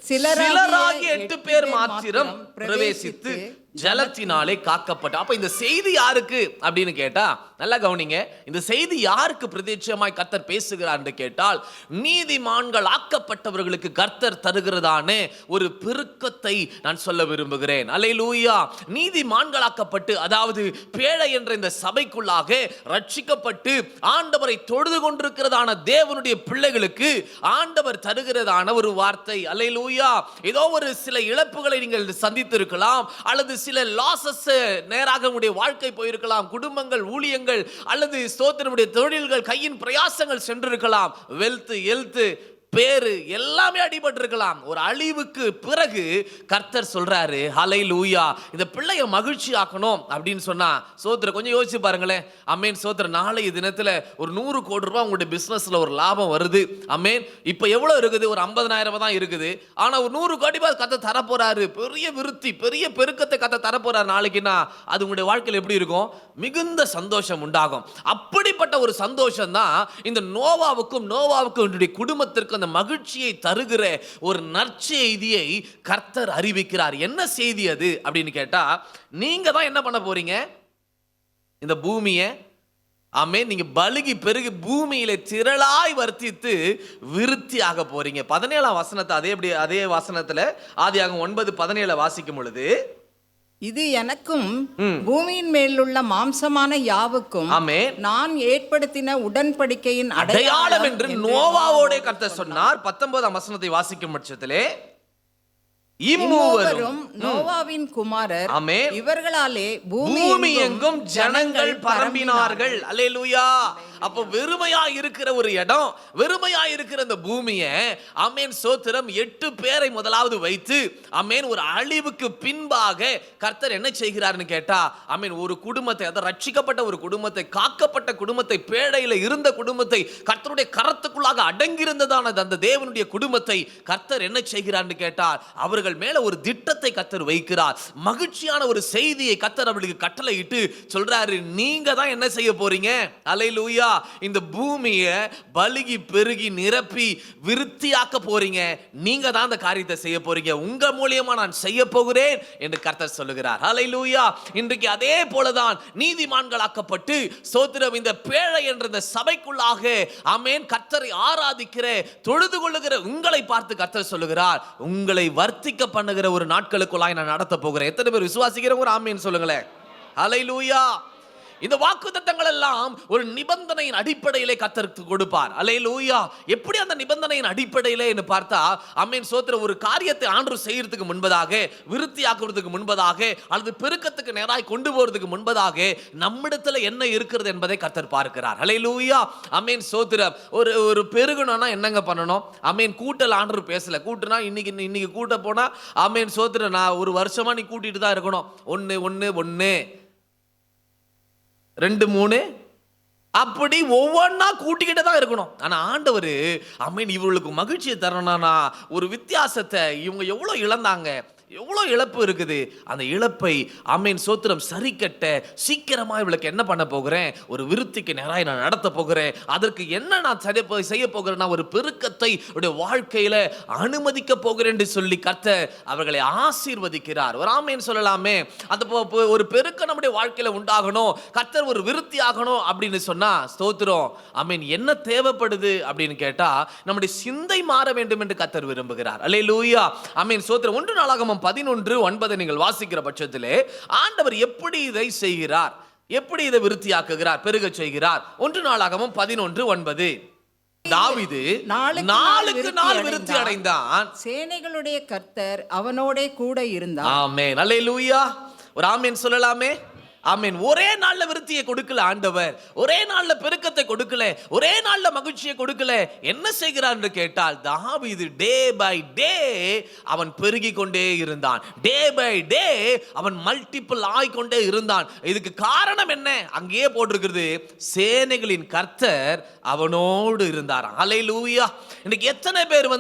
சிலராகி 8 பேர் மாத்திரம் பிரவேசித்து ஜலத்தினாலே காக்கப்பட்ட. அப்ப இந்த செய்தி யாருக்கு அப்படின்னு கேட்டா நல்லா கவனிங்க. இந்த செய்தி யாருக்கு பிரத்யட்சமாய் கர்த்தர் பேசுகிறார் என்று கேட்டால் நீதிமான்கள் ஆக்கப்பட்டவர்களுக்கு கர்த்தர் தருகிறதான ஒரு பெருக்கத்தை நான் சொல்ல விரும்புகிறேன். அல்லேலூயா. நீதிமான்கள் ஆக்கப்பட்டு, அதாவது பேழை என்ற இந்த சபைக்குள்ளாக ரட்சிக்கப்பட்டு ஆண்டவரை தொழுது கொண்டிருக்கிறதான தேவனுடைய பிள்ளைகளுக்கு ஆண்டவர் தருகிறதான ஒரு வார்த்தை. அல்லேலூயா. ஏதோ ஒரு சில இழப்புகளை நீங்கள் சந்தித்திருக்கலாம், அல்லது சில லாசஸ் நேராக உங்களுடைய வாழ்க்கை போயிருக்கலாம், குடும்பங்கள், ஊழியங்கள் அல்லது ஸ்தோத்திரமுடைய தொழில்கள், கையின் பிரயாசங்கள் சென்றிருக்கலாம், வெல்த் ஹெல்த் பேரு எல்லாமே அடிபட்டிருக்கலாம். ஒரு அழிவுக்கு பிறகு கர்த்தர் சொல்றாரு ஹல்லேலூயா, இந்த பிள்ளைய மகிழ்ச்சி ஆக்கணும் அப்படின்னு சொன்னா சோத்திர கொஞ்சம் யோசிச்சு பாருங்களேன். அமேன். சோத்திர நாளைய தினத்துல ஒரு 100 கோடி ரூபாய் உங்களுடைய பிசினஸ்ல ஒரு லாபம் வருது. அமேன். இப்ப எவ்வளவு இருக்குது? ஒரு 50,000 தான் இருக்குது. ஆனா ஒரு 100 கோடி ரூபாய் கர்த்தர் தர போறாரு. பெரிய விருத்தி, பெரிய பெருக்கத்தை கர்த்தர் தர போறாரு நாளைக்குன்னா அது உங்களுடைய வாழ்க்கையில் எப்படி இருக்கும்? மிகுந்த சந்தோஷம் உண்டாகும். அப்படிப்பட்ட ஒரு சந்தோஷம் தான் இந்த நோவாவுக்கும் குடும்பத்திற்கு அந்த மகிழ்ச்சியை தருகிற ஒரு நற்செய்தியை கர்த்தர் அறிவிக்கிறார். என்ன செய்தி அது அப்படின்னு கேட்டா, நீங்க தான் என்ன பண்ண போறீங்க? இந்த பூமியை ஆமென் நீங்க பலுகி பெருகி பூமியிலே திரளாய் வர்த்தித்து விருத்தி ஆக போறீங்க. 17ஆம் வசனத்தை அதே வசனத்துல ஆதியாகமம் 9:17 வாசிக்கும் பொழுது, இது எனக்கும் பூமியின் மேலுள்ள மாம்சமான யாவுக்கும் நான் ஏற்படுத்தின உடன்படிக்கையின் அடையாளம் என்று நோவாவோட கர்த்தர் சொன்னார். 19ஆம் வசனத்தை வாசிக்கும் பட்சத்திலே, இம்மூவரும் நோவாவின் குமாரர், இவர்களாலே பூமி எங்கும் ஜனங்கள் பரம்பினார்கள். அல்லேலூயா. அப்போ வெறுமையா இருக்கிற ஒரு இடம், வெறுமையா இருக்கிற இந்த பூமியை ஆமென் சோத்திரம் 8 பேரை முதலாவது வைத்து ஆமென் ஒரு அழிவுக்கு பின்பாக கர்த்தர் என்ன செய்கிறார்னு கேட்டா ஆமென் ஒரு குடும்பத்தை, அத ரட்சிக்கப்பட்ட ஒரு குடும்பத்தை, காக்கப்பட்ட குடும்பத்தை, பேழையில இருந்த குடும்பத்தை, கர்த்தருடைய கரத்துக்குள்ளாக அடங்கியிருந்ததான அந்த தேவனுடைய குடும்பத்தை கர்த்தர் என்ன செய்கிறார்னு கேட்டால் அவர்கள் மேல ஒரு திட்டத்தை கர்த்தர் வைக்கிறார். மகிழ்ச்சியான ஒரு செய்தியை கர்த்தர் அவர்களுக்கு கட்டளையிட்டு சொல்றாரு, நீங்க தான் என்ன செய்ய போறீங்க? அல்லேலூயா. இந்த பூமியை பலுகி பெருகி நிரப்பி விருத்தியாக்க போறீங்க. நீங்க தான் அந்த காரியத்தை செய்ய போறீங்க. உங்க மூலியமா நான் செய்ய போகிறேன் என்று கர்த்தர் சொல்லுகிறார். அல்லேலூயா. இன்றைக்கு அதே போலதான் நீதிமான்களாக்கப்பட்டு ஸ்தோத்திரம் இந்த பேழை என்ற இந்த சபைக்குள்ளாக ஆமென் கர்த்தரை ஆராதிக்கிற தொழுது கொள்ளுகிற உங்களை பார்த்து கர்த்தர் சொல்லுகிறார், உங்களை வர்த்திக்க பண்ணுகிற ஒரு நாட்களுக்குள்ளாய் நான் நடத்த போகிறேன். எத்தனை பேர் விசுவாசிக்கிறவங்க ஒரு ஆமென் சொல்லுங்களேன். அல்லேலூயா. இந்த வாக்குத்தத்தங்கள் எல்லாம் ஒரு நிபந்தனையின் அடிப்படையிலே கர்த்தருக்கு கொடுப்பார். அல்லேலூயா. எப்படி அந்த நிபந்தனையின் அடிப்படையிலே என்று பார்த்தா ஆமென் சோத்திரம் ஒரு காரியத்தை ஆண்டவர் செய்யறதுக்கு முன்பதாக, விருத்தியாக்குறதுக்கு முன்பதாக, அல்லது பெருக்கத்துக்கு நேராய் கொண்டு போறதுக்கு முன்பதாக நம்மிடத்துல என்ன இருக்கிறது என்பதை கர்த்தர் பார்க்கிறார். அல்லேலூயா. ஆமென் சோத்திரம் ஒரு பெருகணும்னா என்னங்க பண்ணணும்? ஆமென் கூட்டல் ஆண்டவர் பேசல. கூட்டுனா இன்னைக்கு கூட்ட போனா ஆமென் சோத்திரம் நான் ஒரு வருஷமா நீ கூட்டிட்டு தான் இருக்கணும். 1 1 1 2 3 அப்படி ஒவ்வொன்னா கூட்டிக்கிட்டே தான் இருக்கணும். ஆனா ஆண்டவர் ஆமென் இவங்களுக்கு மகிழ்ச்சியை தரணும்னா ஒரு வித்தியாசத்தை, இவங்க எவ்வளவு இழந்தாங்க, எவ்வளோ இழப்பு இருக்குது, அந்த இழப்பை ஆமென் சோத்திரம் சரி கட்ட சீக்கிரமா இவளுக்கு என்ன பண்ண போகிறேன்? ஒரு விருத்திக்கு நேராய் நான் நடத்த போகிறேன். அதற்கு என்ன நான் செய்ய போகிறேன்னா ஒரு பெருக்கத்தை வாழ்க்கையில அனுமதிக்க போகிறேன் என்று சொல்லி கர்த்தர் அவர்களை ஆசீர்வதிக்கிறார். ஒரு ஆமென் சொல்லலாமே. அந்த ஒரு பெருக்கம் நம்முடைய வாழ்க்கையில உண்டாகணும், கர்த்தர் ஒரு விருத்தி ஆகணும் அப்படின்னு சொன்னா ஸ்தோத்திரம் ஆமென் என்ன தேவைப்படுது அப்படின்னு கேட்டா நம்முடைய சிந்தை மாற வேண்டும் என்று கர்த்தர் விரும்புகிறார். அல்லேலூயா. ஆமென் சோத்திரம். 1 நாளாகமம் 11:9 நீங்கள் வாசிக்கிற பட்சத்திலே ஆண்டவர் எப்படி இதை செய்கிறார், எப்படி இதை விருத்தியாக்குகிறார், பெருக செய்கிறார்? 1 நாளாகமம் 11:9 தாவீது நாளுக்கு நாள் விருத்தி அடைந்தான், சேனைகளுடைய கர்த்தர் அவனோடே கூட இருந்தார். ஆமென். அல்லேலூயா. ஒரு ஆமென் சொல்லலாமே. ஆமென். ஒரே நாள்ல விருத்தியை கொடுக்கல ஆண்டவர், ஒரே நாள்ல பெருக்கத்தை கொடுக்கல, ஒரே நாள்ல மகிழ்ச்சியை கொடுக்கல. என்ன செய்கிறார் என்று கேட்டால் தாவீது டே பை டே அவன் பெருகி கொண்டே இருந்தான். டே பை டே அவன் மல்டிபிள் ஆகிக்கொண்டே இருந்தான். இதுக்கு காரணம் என்ன? அங்கேயே போட்டிருக்கிறது, சேனைகளின் கர்த்தர் அவனோடு இருந்தார். அல்லேலூயா. இன்னைக்கு எத்தனை பேர்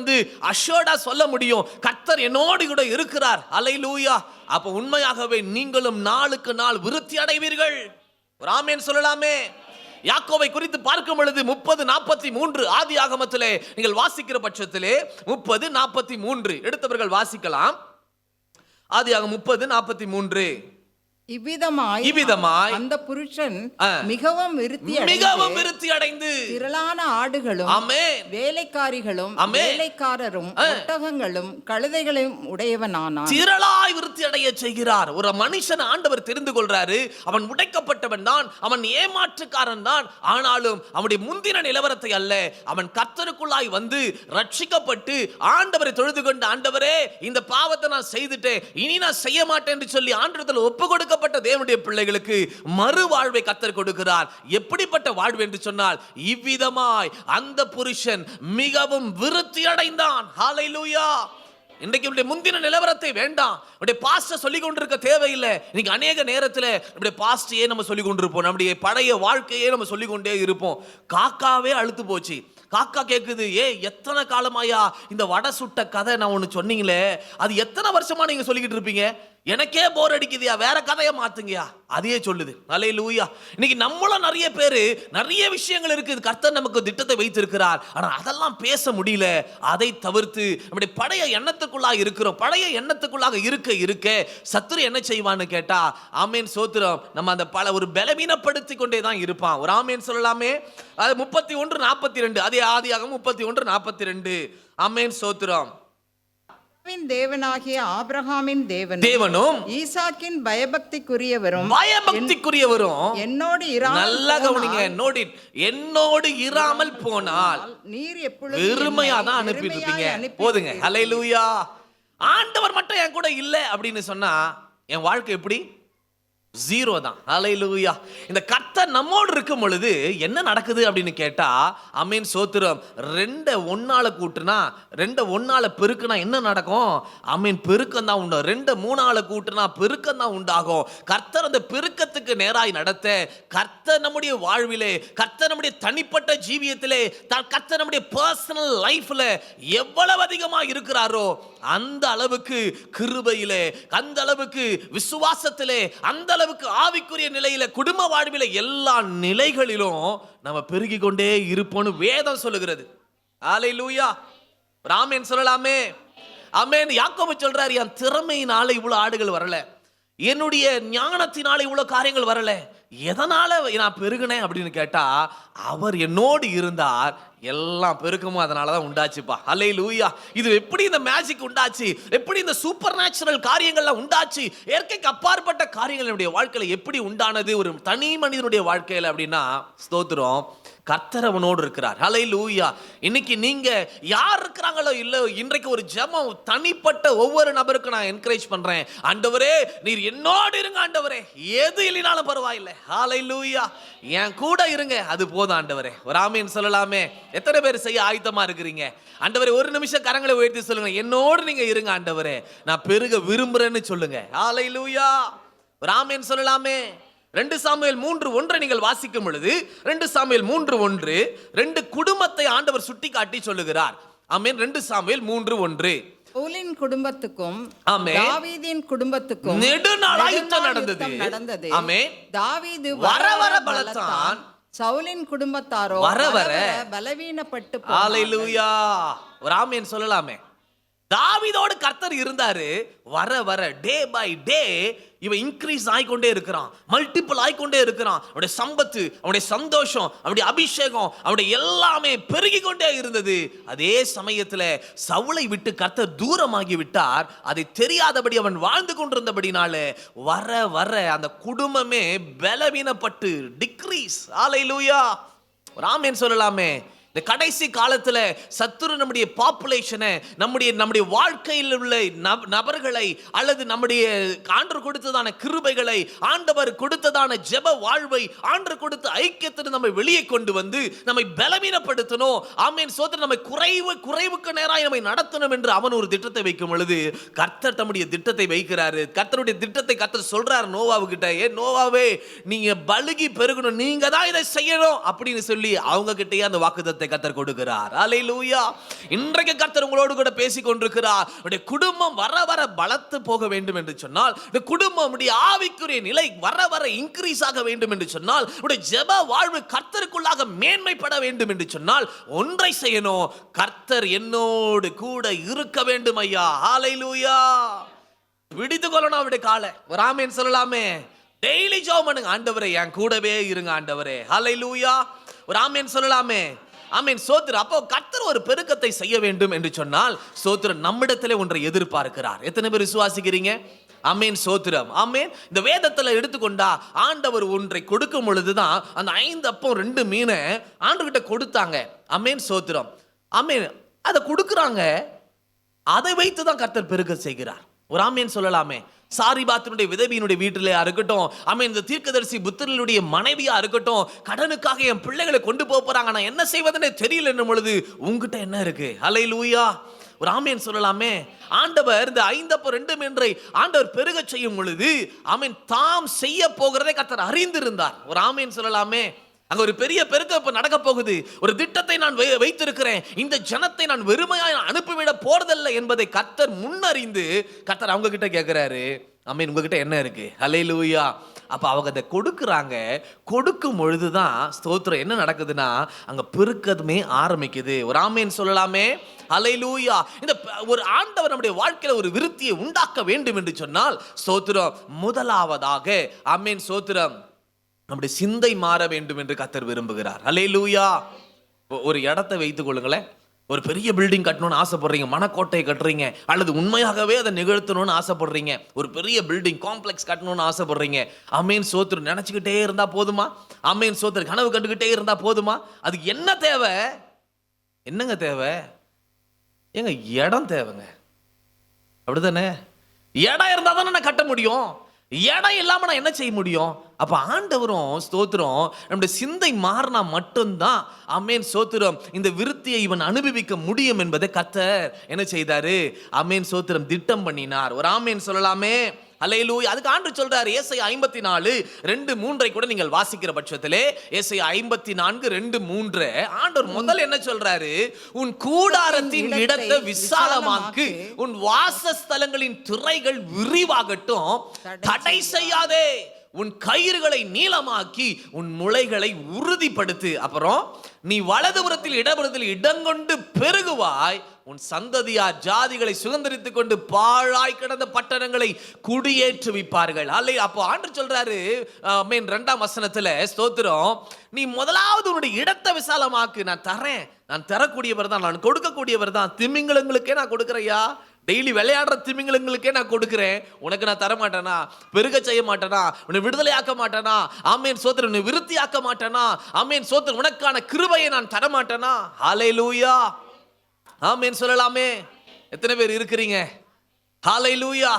அஷோர்டா சொல்ல முடியும், கர்த்தர் என்னோடு கூட இருக்கிறார்? அல்லேலூயா. அப்ப உண்மையாகவே நீங்களும் நாளுக்கு நாள் விருத்தி அடைவீர்கள். ஒரு ஆமென் சொல்லலாமே. யாக்கோபை குறித்து பார்க்கும் பொழுது 30:43 ஆதி ஆகமத்திலே நீங்கள் வாசிக்கிற பட்சத்திலே 30:43 எடுத்தவர்கள் வாசிக்கலாம். ஆதி ஆகமம் 30:43. இவ்விதமாய் அந்த புருஷன் மிகவும் விருத்தி அடைந்து திரளான ஆடுகளும் வேலைக்காரிகளும் வேலைக்காரரும் ஒட்டகங்களும் கழுதைகளும் உடையவனானான். திரளாய் விருத்தி அடைய செய்கிறார். ஒரு மனுஷன் ஆண்டவர் தெரிந்து கொள்றாரு. அவன் உடைக்கப்பட்டவன் தான், அவன் ஏமாற்றுக்காரன் தான். ஆனாலும் அவனுடைய முந்தின நிலவரத்தை அல்ல, அவன் கர்த்தருக்குள்ளாய் ரட்சிக்கப்பட்டு ஆண்டவரை தொழுது கொண்டு, ஆண்டவரே இந்த பாவத்தை நான் செய்துட்டேன், இனி நான் செய்ய மாட்டேன் என்று சொல்லி ஆண்டவரிடத்தில் ஒப்பு கொடுக்க தேவனுடைய பிள்ளைகளுக்கு மறுவாழ்வை கர்த்தர் கொடுக்கிறார். எப்படிப்பட்ட வாழ்வு என்று சொன்னால், இவ்விதமாய் அந்த புருஷன் மிகவும் விருத்தி அடைந்தான். ஹல்லேலூயா. இன்றைக்கு முந்தின நிலவரத்தை வேண்டாம், பாஸ்டர் சொல்லி கொண்டிருக்க தேவையில்லை. இன்னைக்கு அநேக நேரத்தில் நம்முடைய பாஸ்டையே நம்ம சொல்லி கொண்டிருப்போம், நம்முடைய பழைய வாழ்க்கையே நம்ம சொல்லி கொண்டே இருப்போம். காக்காவே அழுத்து போச்சு. காக்கா கேக்குது, எத்தனை காலமாயா இந்த வடை சுட்ட கதை நான் ஒன்று சொன்னீங்களே, அது எத்தனை வருஷமா நீங்க சொல்லிக்கிட்டு இருப்பீங்க, எனக்கே போர் அடிக்குதுயா, வேற கதையை மாத்துங்கயா. அதையே சொல்லுது. அல்லேலூயா. இன்னைக்கு நம்மளும் நிறைய பேரு நிறைய விஷயங்கள் இருக்குது, கர்த்தர் நமக்கு திட்டத்தை வைத்திருக்கிறார். ஆனா அதெல்லாம் பேச முடியல. அதை தவிர்த்து நம்முடைய பழைய எண்ணத்துக்குள்ளாக இருக்கிறோம். பழைய எண்ணத்துக்குள்ளாக இருக்க சத்துரு என்ன செய்வான்னு கேட்டா ஆமென் சோத்திரம் நம்ம அந்த ஒரு பலவீனப்படுத்தி கொண்டே தான் இருப்பான். ஒரு ஆமென் சொல்லலாமே. அது 31:42 அதே ஆதியாகமம் 31:42. ஆமென் சோத்திரம். தேவனாகிய ஆபிரகாமின் தேவனும் ஈசாக்கின் பயபக்திக்குரியவரும் என்னோடு நல்லா கவனிங்க, என்னோடு இராமல் போனால் நீர் எப்பொழுது வெறுமையா தான் அனுப்பிட்டு இருப்பீங்க. போதுங்க. ஹல்லேலூயா. ஆண்டவர் மட்டும் என் கூட இல்ல அப்படின்னு சொன்னா என் வாழ்க்கை எப்படி? ஜீரோ தான். ஹல்லேலூயா. இந்த கர்த்தர் நம்மோடு இருக்கும் பொழுது என்ன நடக்குது அப்படின்னு கேட்டா, ஆமென் சோத்திரம், 2 1ஆல கூட்டுனா 2 1ஆல பெருக்குனா என்ன நடக்கும்? ஆமென், பெருக்கம் தான் உண்டாகும். 2 3ஆல கூட்டுனா பெருக்கம் தான் உண்டாகும். கர்த்தர் அந்த பெருக்கத்துக்கு நேராய் நடத்த, கர்த்தர் நம்முடைய வாழ்விலே, கர்த்தர் நம்முடைய தனிப்பட்ட ஜீவியத்திலே, கர்த்தர் நம்முடைய பர்சனல் லைஃப்ல எவ்வளவு அதிகமா இருக்கிறாரோ அந்த அளவுக்கு கிருபையிலே, அந்த அளவுக்கு விசுவாசத்திலே, அந்த அளவுக்கு ஆவிக்குரிய நிலையில, குடும்ப வாழ்வில, எல்லா நிலைகளிலும் நம்ம பெருகி கொண்டே இருப்போம்னு வேதம் சொல்லுகிறது. ஹல்லேலூயா. ஆமென் சொல்லலாமே. ஆமென். யாக்கோபு சொல்றாரு, என் திறமையினால இவ்வளவு ஆடுகள் வரல, என்னுடைய ஞானத்தினால இவ்வளவு காரியங்கள் வரல, எதனால நான் பெருகினேன் அப்படின்னு கேட்டா, அவர் என்னோடு இருந்தார், எல்லாம் பெருக்கமும் அதனாலதான் உண்டாச்சுப்பா. ஹல்லேலூயா. இது எப்படி இந்த மேஜிக் உண்டாச்சு, எப்படி இந்த சூப்பர் நேச்சுரல் காரியங்கள்லாம் உண்டாச்சு, இயற்கைக்கு அப்பாற்பட்ட காரியங்கள் என்னுடைய வாழ்க்கையில எப்படி உண்டானது ஒரு தனி மனிதனுடைய வாழ்க்கையில அப்படின்னா, ஸ்தோத்திரம், கர்த்தர் அவனோடு இருக்கிறார். ஹல்லேலூயா. இன்னைக்கு நீங்க யார் இருக்கிறாங்களோ இல்ல, இன்றைக்கு ஒரு ஜெபம் தனிப்பட்ட ஒவ்வொரு நபருக்கு நான் என்கரேஜ் பண்றேன். ஆண்டவரே நீர் என்னோடு இருங்க ஆண்டவரே, எது இல்லைனாலும் பரவாயில்லை. ஹல்லேலூயா. என் கூட இருங்க, அது போதும் ஆண்டவரே. ஒரு ஆமென் சொல்லலாமே. எத்தனை பேர் செய்ய ஆயத்தமா இருக்கிறீங்க? ஆண்டவரே ஒரு நிமிஷம் கரங்களை உயர்த்தி சொல்லுங்க, என்னோடு நீங்க இருங்க ஆண்டவரே, நான் பெருக விரும்புறேன்னு சொல்லுங்க. ஹல்லேலூயா. ஒரு ஆமென் சொல்லலாமே. 2 சாமுவேல் 3:1 நீங்கள் வாசிக்கும் பொழுது 2 சாமுவேல் 3:1 2 குடும்பத்தை ஆண்டவர் சுட்டி காட்டி சொல்லுகிறார். ஆமென். 2 சாமுவேல் 3:1 சவுலின் குடும்பத்துக்கும் ஆமென், தாவீதின் குடும்பத்துக்கும் நெடுநாளாய் யுத்தம் நடந்தது. ஆமென். தாவீது வர வர பலத்தான், சவுலின் குடும்பத்தாரோ வர வர பலவீனப்பட்டு ஹல்லேலூயா. ஒரு ஆமென் சொல்லலாமே. தாவீதோடு கர்த்தர் இருந்தாரு, வர வர டே பை டே இவன் இன்க்ரீஸ் ஆயிக்கொண்டே இருக்கிறான், மல்டிபிள் ஆயிக்கொண்டே இருக்கிறான். அவனுடைய சம்பத்து, அவனுடைய சந்தோஷம், அவனுடைய அபிஷேகம், அவனுடைய எல்லாமே பெருகி கொண்டே இருந்தது. அதே சமயத்தில் சவுலை விட்டு கர்த்தர் தூரமாகி விட்டார். அதை தெரியாதபடி அவன் வாழ்ந்து கொண்டிருந்தபடினால வர வர அந்த குடும்பமே பலவீனப்பட்டு டிக்ரீஸ். ஹல்லேலூயா. ஆமென் சொல்லலாமே. இந்த கடைசி காலத்துல சத்துரு நம்முடைய பாப்புலேஷனை, நம்முடைய வாழ்க்கையில் உள்ள நபர்களை, அல்லது நம்முடைய ஆண்டவர் கொடுத்ததான கிருபைகளை, ஆண்டவர் கொடுத்ததான ஜெப வாழ்வை, ஆண்டவர் கொடுத்த ஐக்கியத்தை நம்ம வெளியே கொண்டு வந்து நம்மை பலவீனப்படுத்தணும். ஆமென் சோதரன், நம்மை குறைவுக்கு நேராக நம்மை நடத்தணும் என்று அவன் ஒரு திட்டத்தை வைக்கும் பொழுது கர்த்தர் தம்முடைய திட்டத்தை வைக்கிறாரு. கர்த்தருடைய திட்டத்தை கர்த்தர் சொல்றாரு நோவாவுக்கிட்ட, ஏ நோவாவே நீங்க பலுகி பெருகணும், நீங்க தான் இதை செய்யணும் அப்படின்னு சொல்லி அவங்க கிட்டயே அந்த வாக்குத்தத்தை கர்த்தர் கொடுக்கிறார். ஹல்லேலூயா. இன்றைக்கு கர்த்தர் உங்களோடு கூட பேசிக் கொண்டிருக்கிறார். உடைய குடும்பம் வர வர பலத்து போக வேண்டும் என்று சொன்னால், இந்த குடும்பம் உடைய ஆவிக்குரிய நிலை வர வர இன்க்ரீஸ் ஆக வேண்டும் என்று சொன்னால், உடைய ஜெப வாழ்வு கர்த்தருக்குள்ளாக மேன்மைப்பட வேண்டும் என்று சொன்னால் ஒன்றை செய்யணும், கர்த்தர் என்னோடு கூட இருக்க வேண்டும் ஐயா. ஹல்லேலூயா. விடுத்து கொள்ளணும் அவருடைய காலை. ஒரு ஆமென் சொல்லலாமே. டெய்லி ஜெபம் பண்ணுங்க, ஆண்டவரே என் கூடவே இருங்க ஆண்டவரே. ஹல்லேலூயா. ஒரு ஆமென் சொல்லலாமே. ஆமென் சோத்திரம். அப்போ கர்த்தர் ஒரு பெருக்கத்தை செய்ய வேண்டும் என்று சொன்னால் சோத்திரம் நம்மிடத்திலே ஒன்றை எதிர்பார்க்கிறார். எத்தனை பேர் விசுவாசிக்கிறீங்க? ஆமென் சோத்திரம். ஆமென். இந்த வேதத்துல எடுத்துக்கொண்டா ஆண்டவர் ஒன்றை கொடுக்கும் பொழுதுதான் அந்த 5 அப்பம் 2 மீனை ஆண்டவர்கிட்ட கொடுத்தாங்க. ஆமென் சோத்திரம். ஆமென். அதை கொடுக்குறாங்க, அதை வைத்து தான் கர்த்தர் பெருக்க செய்கிறார். ஒரு ஆமென் சொல்லலாமே. சாரிபாத்தினுடைய விதவியினுடைய வீட்டிலே இருக்கட்டும், ஆமென், இந்த தீர்க்கதரிசி புத்திரனுடைய மனைவியா இருக்கட்டும், கடனுக்காக என் பிள்ளைகளை கொண்டு போறாங்க, நான் என்ன செய்வதுன்னு தெரியல என்னும் பொழுது உங்ககிட்ட என்ன இருக்கு? ஹல்லேலூயா. ஒரு ஆமென் சொல்லலாமே. ஆண்டவர் இந்த 5 அப்பம் 2 மீனை ஆண்டவர் பெருக செய்யும் பொழுது ஆமென் தாம் செய்ய போகிறதை கர்த்தர் அறிந்திருந்தார். ஒரு ஆமென் சொல்லலாமே. அங்க ஒரு பெரிய பெருக்கம் நடக்க போகுது. ஒரு திட்டத்தை நான் வைத்திருக்கிறேன், இந்த ஜனத்தை நான் வெறுமையாய் அனுப்பிவிட போறதில்லை என்பதை கர்த்தர் முன்னறிந்து கர்த்தர் அவங்க கிட்ட கேட்கிறாரு, ஆமென் உங்ககிட்ட என்ன இருக்கு? ஹல்லேலூயா. அப்ப அவங்க அதை கொடுக்குறாங்க. கொடுக்கும் பொழுதுதான் ஸ்தோத்திரம் என்ன நடக்குதுன்னா அங்க பெருக்கமே ஆரம்பிக்குது. ஒரு ஆமென் சொல்லலாமே. ஹல்லேலூயா. இந்த ஒரு ஆண்டவர் நம்முடைய வாழ்க்கையில ஒரு விருத்தியை உண்டாக்க வேண்டும் என்று சொன்னால் ஸ்தோத்திரம் முதலாவதாக ஆமென் சோத்திரம் நம்முடைய சிந்தை மாற வேண்டும் என்று கர்த்தர் விரும்புகிறார். ஹல்லேலூயா. ஒரு இடத்தை வைத்துக் கொள்ளுங்களேன். ஒரு பெரிய பில்டிங் கட்டணும்னு ஆசைப்படுறீங்க, மனக்கோட்டையை கட்டுறீங்க, அல்லது உண்மையாகவே அதை நிகழ்த்தணும்னு ஆசைப்படுறீங்க, ஒரு பெரிய பில்டிங் காம்ப்ளெக்ஸ் கட்டணும்னு ஆசைப்படுறீங்க. ஆமென் சோத்திரம். நினைச்சுக்கிட்டே இருந்தா போதுமா? ஆமென் சோத்திரம். கனவு கண்டுகிட்டே இருந்தா போதுமா? அதுக்கு என்ன தேவை? என்னங்க தேவை? ஏங்க இடம் தேவைங்க. அப்படித்தானே? இடம் இருந்தா தானே நான் கட்ட முடியும். இடம் இல்லாம நான் என்ன செய்ய முடியும்? அப்ப ஆண்டவரும் ஸ்தோத்திரம் நம்முடைய சிந்தை மாறினா மட்டும்தான் ஆமென் ஸ்தோத்திரம் இந்த விருத்தியை இவன் அனுபவிக்க முடியும் என்பதை கர்த்தர் என்ன செய்தாரு? ஆமென் ஸ்தோத்திரம் திட்டம் பண்ணினார். ஒரு ஆமென் சொல்லலாமே. அல்லேலூயா. அதுக்கு ஆண்டவர் சொல்றாரு ஏசாயா 54:2-3 கூட நீங்கள் வாசிக்கிற பட்சத்திலே ஏசாயா 54:2-3 ஆண்டவர் முதல் என்ன சொல்றாரு? உன் கூடாரத்தின் இடத்தை விசாலமாக்கு, உன் வாசஸ்தலங்களின் திரைகள் விரிவாகட்டும், தடை செய்யாதே, உன் கயிறுகளை நீளமாக்கி உன் முளைகளை உறுதிப்படுத்து. அப்புறம் நீ வலதுபுறத்தில் இடப்புறத்தில் இடங்கொண்டு பெருகுவாய், உன் சந்ததியார் ஜாதிகளை சுதந்தரித்துக் கொண்டு பாழாய் கிடந்த பட்டணங்களை குடியேற்றுவிப்பார்கள். அல்ல அப்போ ஆண்டவர் சொல்றாரு 2ஆம் வசனத்துல ஸ்தோத்திரம், நீ முதலாவது உன்னுடைய இடத்தை விசாலமாக்கு. நான் தரேன், நான் தரக்கூடியவர் தான், நான் கொடுக்கக்கூடியவர் தான். திமிங்கலங்களுக்கே நான் கொடுக்கறையா, டெய்லி விளையாடுற திமிங்கலங்களுக்கே நான் கொடுக்கிறேன், உனக்கு நான் தர மாட்டேனா? பெருக செய்ய மாட்டேனா? உன்னை விடுதலை ஆக்க மாட்டேனா? ஆமென் சோத்திரம். உன்னை விருத்தி ஆக்க மாட்டேனா? ஆமென் சோத்திரம். உனக்கான கிருபையை நான் தர மாட்டேனா? ஹல்லேலூயா. ஆமென் சொல்லலாமே. எத்தனை பேர் இருக்கிறீங்க? ஹல்லேலூயா.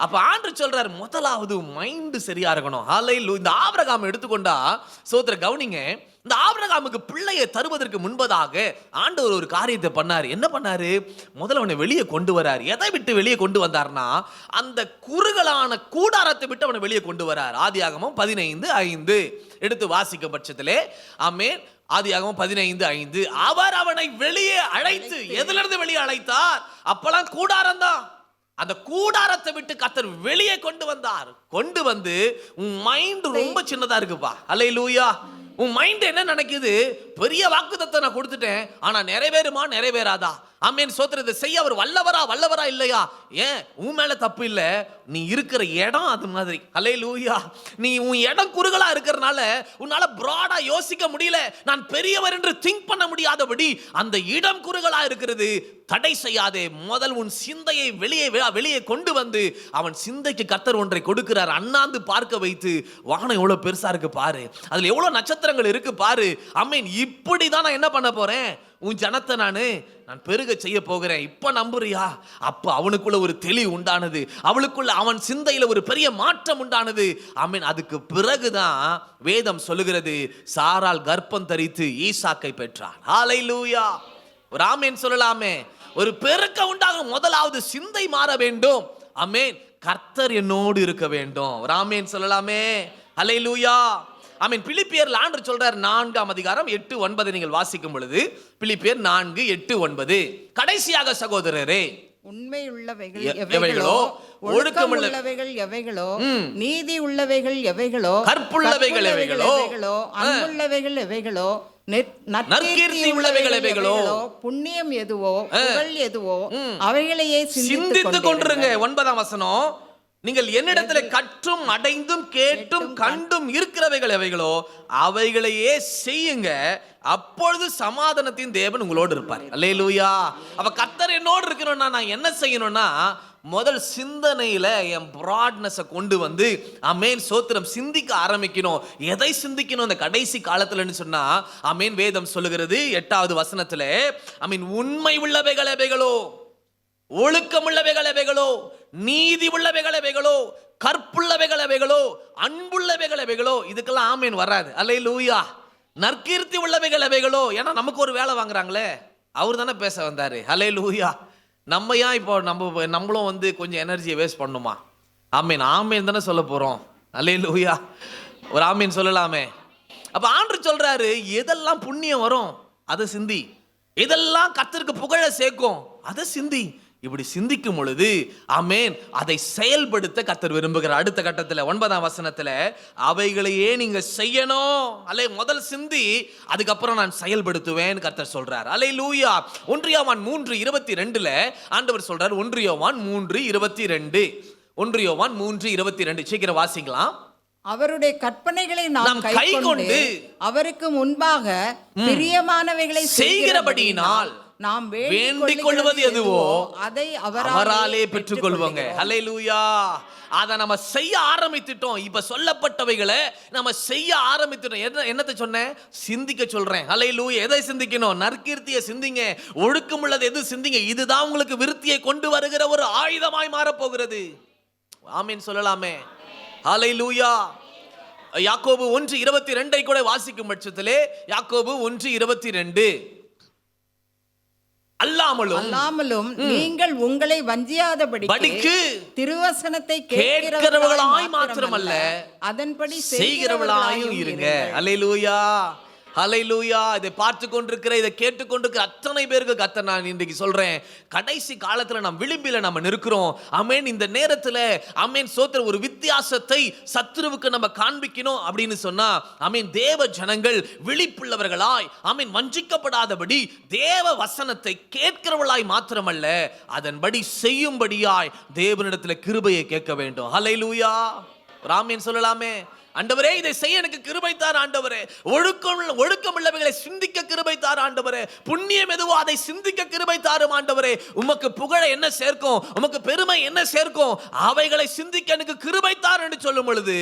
அப்ப ஆண்டவர் சொல்றாரு முதலாவது மைண்ட் சரியா இருக்கணும். ஹல்லேலூயா. இந்த ஆபிரகாம் எடுத்துக்கொண்டா சோத்திர கவனிங்க, இந்த ஆபிரகாமுக்கு பிள்ளையை தருவதற்கு முன்பதாக ஆண்டவர் ஒரு காரியத்தை பண்ணாரு. என்ன பண்ணாரு? முதல்ல அவனை வெளியே கொண்டு வராரு. எதை விட்டு வெளியே கொண்டு வந்தார்னா, அந்த குறுகலான கூடாரத்தை விட்டு அவனை வெளியே கொண்டு வரார். ஆதியாகமம் 15:5 எடுத்து வாசிக்கும் பட்சத்திலே ஆமென். ஆதியாகமம் 15:5 அவர் அவனை வெளியே அழைத்து, எதிலிருந்து வெளியே அழைத்தார்? அப்பெல்லாம் கூடாரம் தான். அந்த கூடாரத்தை விட்டு கர்த்தர் வெளியே கொண்டு வந்தார். கொண்டு வந்து உன் மைண்ட் ரொம்ப சின்னதா இருக்குப்பா. அல்லேலூயா. உன் மைண்ட் என்ன நினைக்குது? பெரிய வாக்குத்தத்தத்தை நான் கொடுத்துட்டேன், ஆனா நிறைவேறுமா நிறைவேறாதா? ஆமென் சோத்திரத்தை செய்ய அவர் வல்லவரா இல்லையா? ஏன் உன் மேல தப்பு இல்ல, நீ இருக்கிற இடம் அது மாதிரி. அல்லேலூயா. நீ உன் இடம் குறுகலா இருக்கிறனால உன்னால பிராடா யோசிக்க முடியல, நான் பெரியவர் என்று திங்க் பண்ண முடியாதபடி அந்த இடம் குறுகலா இருக்கிறது. தடை செய்யாதே. முதல் உன் சிந்தையை வெளியே கொண்டு வந்து அவன் சிந்தைக்கு கர்த்தர் ஒன்றை கொடுக்கிறார். அண்ணாந்து பார்க்க வைத்து, வானம் எவ்வளவு பெருசா இருக்கு பாரு, அதுல எவ்வளவு நட்சத்திரங்கள் இருக்கு பாரு. ஆமென். இப்படிதான் நான் என்ன பண்ண போறேன்? உன் ஜனத்தை நான் பெருக செய்ய போகிறேன். இப்ப நம்புறியா? அப்ப அவனுக்குள்ள ஒரு தெளிவு உண்டானது, அவளுக்குள்ள அவன் சிந்தையில ஒரு பெரிய மாற்றம் உண்டானது. ஆமென். அதுக்கு பிறகுதான் வேதம் சொல்லுகிறது, சாராள் கர்ப்பம் தரித்து ஈசாக்கை பெற்றாள். ஹல்லேலூயா. ஒரு ஆமென் சொல்லலாமே. ஒரு பெருக்க உண்டாகும். முதலாவது சிந்தை மாற வேண்டும். ஆமென். கர்த்தர் என்னோடு இருக்க வேண்டும். ஒரு ஆமென் சொல்லலாமே. ஹல்லேலூயா. ஆமென். பிலிப்பியர்ல ஆண்டவர் சொல்றார் 4ஆம் அதிகாரம் 8-9 நீங்கள் வாசிக்கும் பொழுது, பிலிப்பியர் 4:8-9 கடைசியாக சகோதரரே, உண்மை உள்ளவைகள் எவைகளோ, எவைகளோ, ஒழுக்கம் உள்ளவைகள் எவைகளோ, நீதி உள்ளவைகள் எவைகளோ, கற்புள்ளவைகள் எவைகளோ, அன்புள்ளவைகள் எவைகளோ, நற்கீர்த்தி உள்ளவைகள் எவைகளோ, புண்ணியம் எதுவோ, புகழ் எதுவோ, அவைகளையே சிந்தித்துக் கொண்டிருங்க. 9ஆம் வசனம், நீங்கள் என்னிடத்தில் கற்றும் அடைந்தும் கேட்டும் கண்டும் இருக்கிறவைகள் எவைகளோ அவைகளையே செய்யுங்க, அப்பொழுது சமாதானத்தின் தேவன் உங்களோடு இருப்பார். அல்லேலூயா. அப்ப கர்த்தர் என்னோடு இருக்கணும்னா நான் என்ன செய்யணும்னா, முதல் சிந்தனையில என் பிராட்னஸை கொண்டு வந்து ஆமென் சோத்திரம் சிந்திக்க ஆரம்பிக்கணும். எதை சிந்திக்கணும் இந்த கடைசி காலத்துலன்னு சொன்னா, ஆமென் வேதம் சொல்லுகிறது 8வது வசனத்துல, ஆமென் உண்மை உள்ளவைகள் எவைகளோ, ஒழுக்கம் உள்ளவைகள் எவைகளோ, நீதி உள்ளவைகள் எவைகளோ, கற்புள்ளவைகள் எவைகளோ, அன்புள்ளவைகள் எவைகளோ, இதுக்கெல்லாம் ஆமென் வராது. அல்லேலூயா. நற்கீர்த்தி உள்ளவைகள் எவைகளோ, ஏன்னா நமக்கு ஒரு வேலை வாங்குறாங்களே, அவர் தானே பேச வந்தாரு. அல்லேலூயா. நம்ம ஏன் இப்போ நம்மளும் வந்து கொஞ்சம் எனர்ஜியை வேஸ்ட் பண்ணுமா? ஆமென். ஆமென் தானே சொல்ல போறோம். அல்லேலூயா. ஒரு ஆமென் சொல்லலாமே. அப்ப ஆண்டவர் சொல்றாரு, எதெல்லாம் புண்ணியம் வரும் அதை சிந்தி, இதெல்லாம் கர்த்தருக்கு புகழ சேர்க்கும் அதை சிந்தி. இப்படி சிந்திக்கும் பொழுது ஆமென் அதை செயல்படுத்த கர்த்தர் விரும்புகிறார். அடுத்த கட்டத்தில் 9ஆம் வசனத்துல, அவைகளையே நீங்க செய்யணும். அல்லே முதல் சிந்தி, அதுக்கப்புறம் நான் செயல்படுத்துவேன் கர்த்தர் சொல்றார். அல்லேலூயா. 1 யோவான் 3:22 ஆண்டவர் சொல்றார். 1 யோவான் 3:22 1 யோவான் 3:22 சீக்கிரம் வாசிக்கலாம். அவருடைய கற்பனைகளை நாம் கைக்கொண்டு அவருக்கு முன்பாக பிரியமானவைகளை செய்கிறபடியினால் நாம் வேண்டிக் கொள்வது எதுவோ அதை அவராலே பெற்றுக் கொள்வோங்க. ஹல்லேலூயா. அதை நம்ம செய்ய ஆரம்பித்துட்டோம். இப்ப சொல்லப்பட்டவைகளை நம்ம செய்ய ஆரம்பித்துட்டோம். என்னத்தை சொன்னேன்? சிந்திக்க சொல்றேன். ஹல்லேலூயா. எதை சிந்திக்கணும்? நற்கீர்த்தியை சிந்திங்க, ஒழுக்கம் உள்ளது எது சிந்திங்க. இதுதான் உங்களுக்கு விருத்தியை கொண்டு வருகிற ஒரு ஆயுதமாய் மாறப்போகிறது. ஆமென் சொல்லலாமே. ஹல்லேலூயா. யாக்கோபு 1:22 கூட வாசிக்கும் பட்சத்திலே யாக்கோபு 1:22 அல்லாமலும் நீங்கள் உங்களை வஞ்சியாதபடிக்கு திருவசனத்தை கேட்கிறவர்களாய் மாத்திரமல்ல அதன்படி செய்கிறவர்களாயும் இருங்க. அல்லேலூயா, ஹல்லேலூயா. இதை பார்த்து கொண்டிருக்கிற, இதை கேட்டுக்கொண்டிருக்கிற அத்தனை பேருக்கு கர்த்தர் நான் இன்றைக்கு சொல்றேன், கடைசி காலத்துல நாம் விளிம்பில நம்ம நிற்கிறோம். ஆமென். இந்த நேரத்துல ஆமென் சோத்திர ஒரு வித்தியாசத்தை சத்துருவுக்கு நம்ம காண்பிக்கணும் அப்படின்னு சொன்னா, ஆமென் தேவ ஜனங்கள் விழிப்புள்ளவர்களாய், ஆமென் வஞ்சிக்கப்படாதபடி தேவ வசனத்தை கேட்கிறவர்களாய் மாத்திரமல்ல அதன்படி செய்யும்படியாய் தேவனிடத்துல கிருபையை கேட்க வேண்டும். ஹல்லேலூயா. ஆமென் சொல்லலாமே. ஆண்டவரே, இதை செய்ய எனக்கு கிருபை தார் ஆண்டவரே. ஒழுக்கம் உள்ளவைகளை சிந்திக்க கிருபை தார் ஆண்டவரே. புண்ணியம் எதுவோ அதை சிந்திக்க கிருபை தாரும் ஆண்டவரே. உமக்கு புகழ என்ன சேர்க்கும், உமக்கு பெருமை என்ன சேர்க்கும், அவைகளை சிந்திக்க எனக்கு கிருபை தார் என்று சொல்லும் பொழுது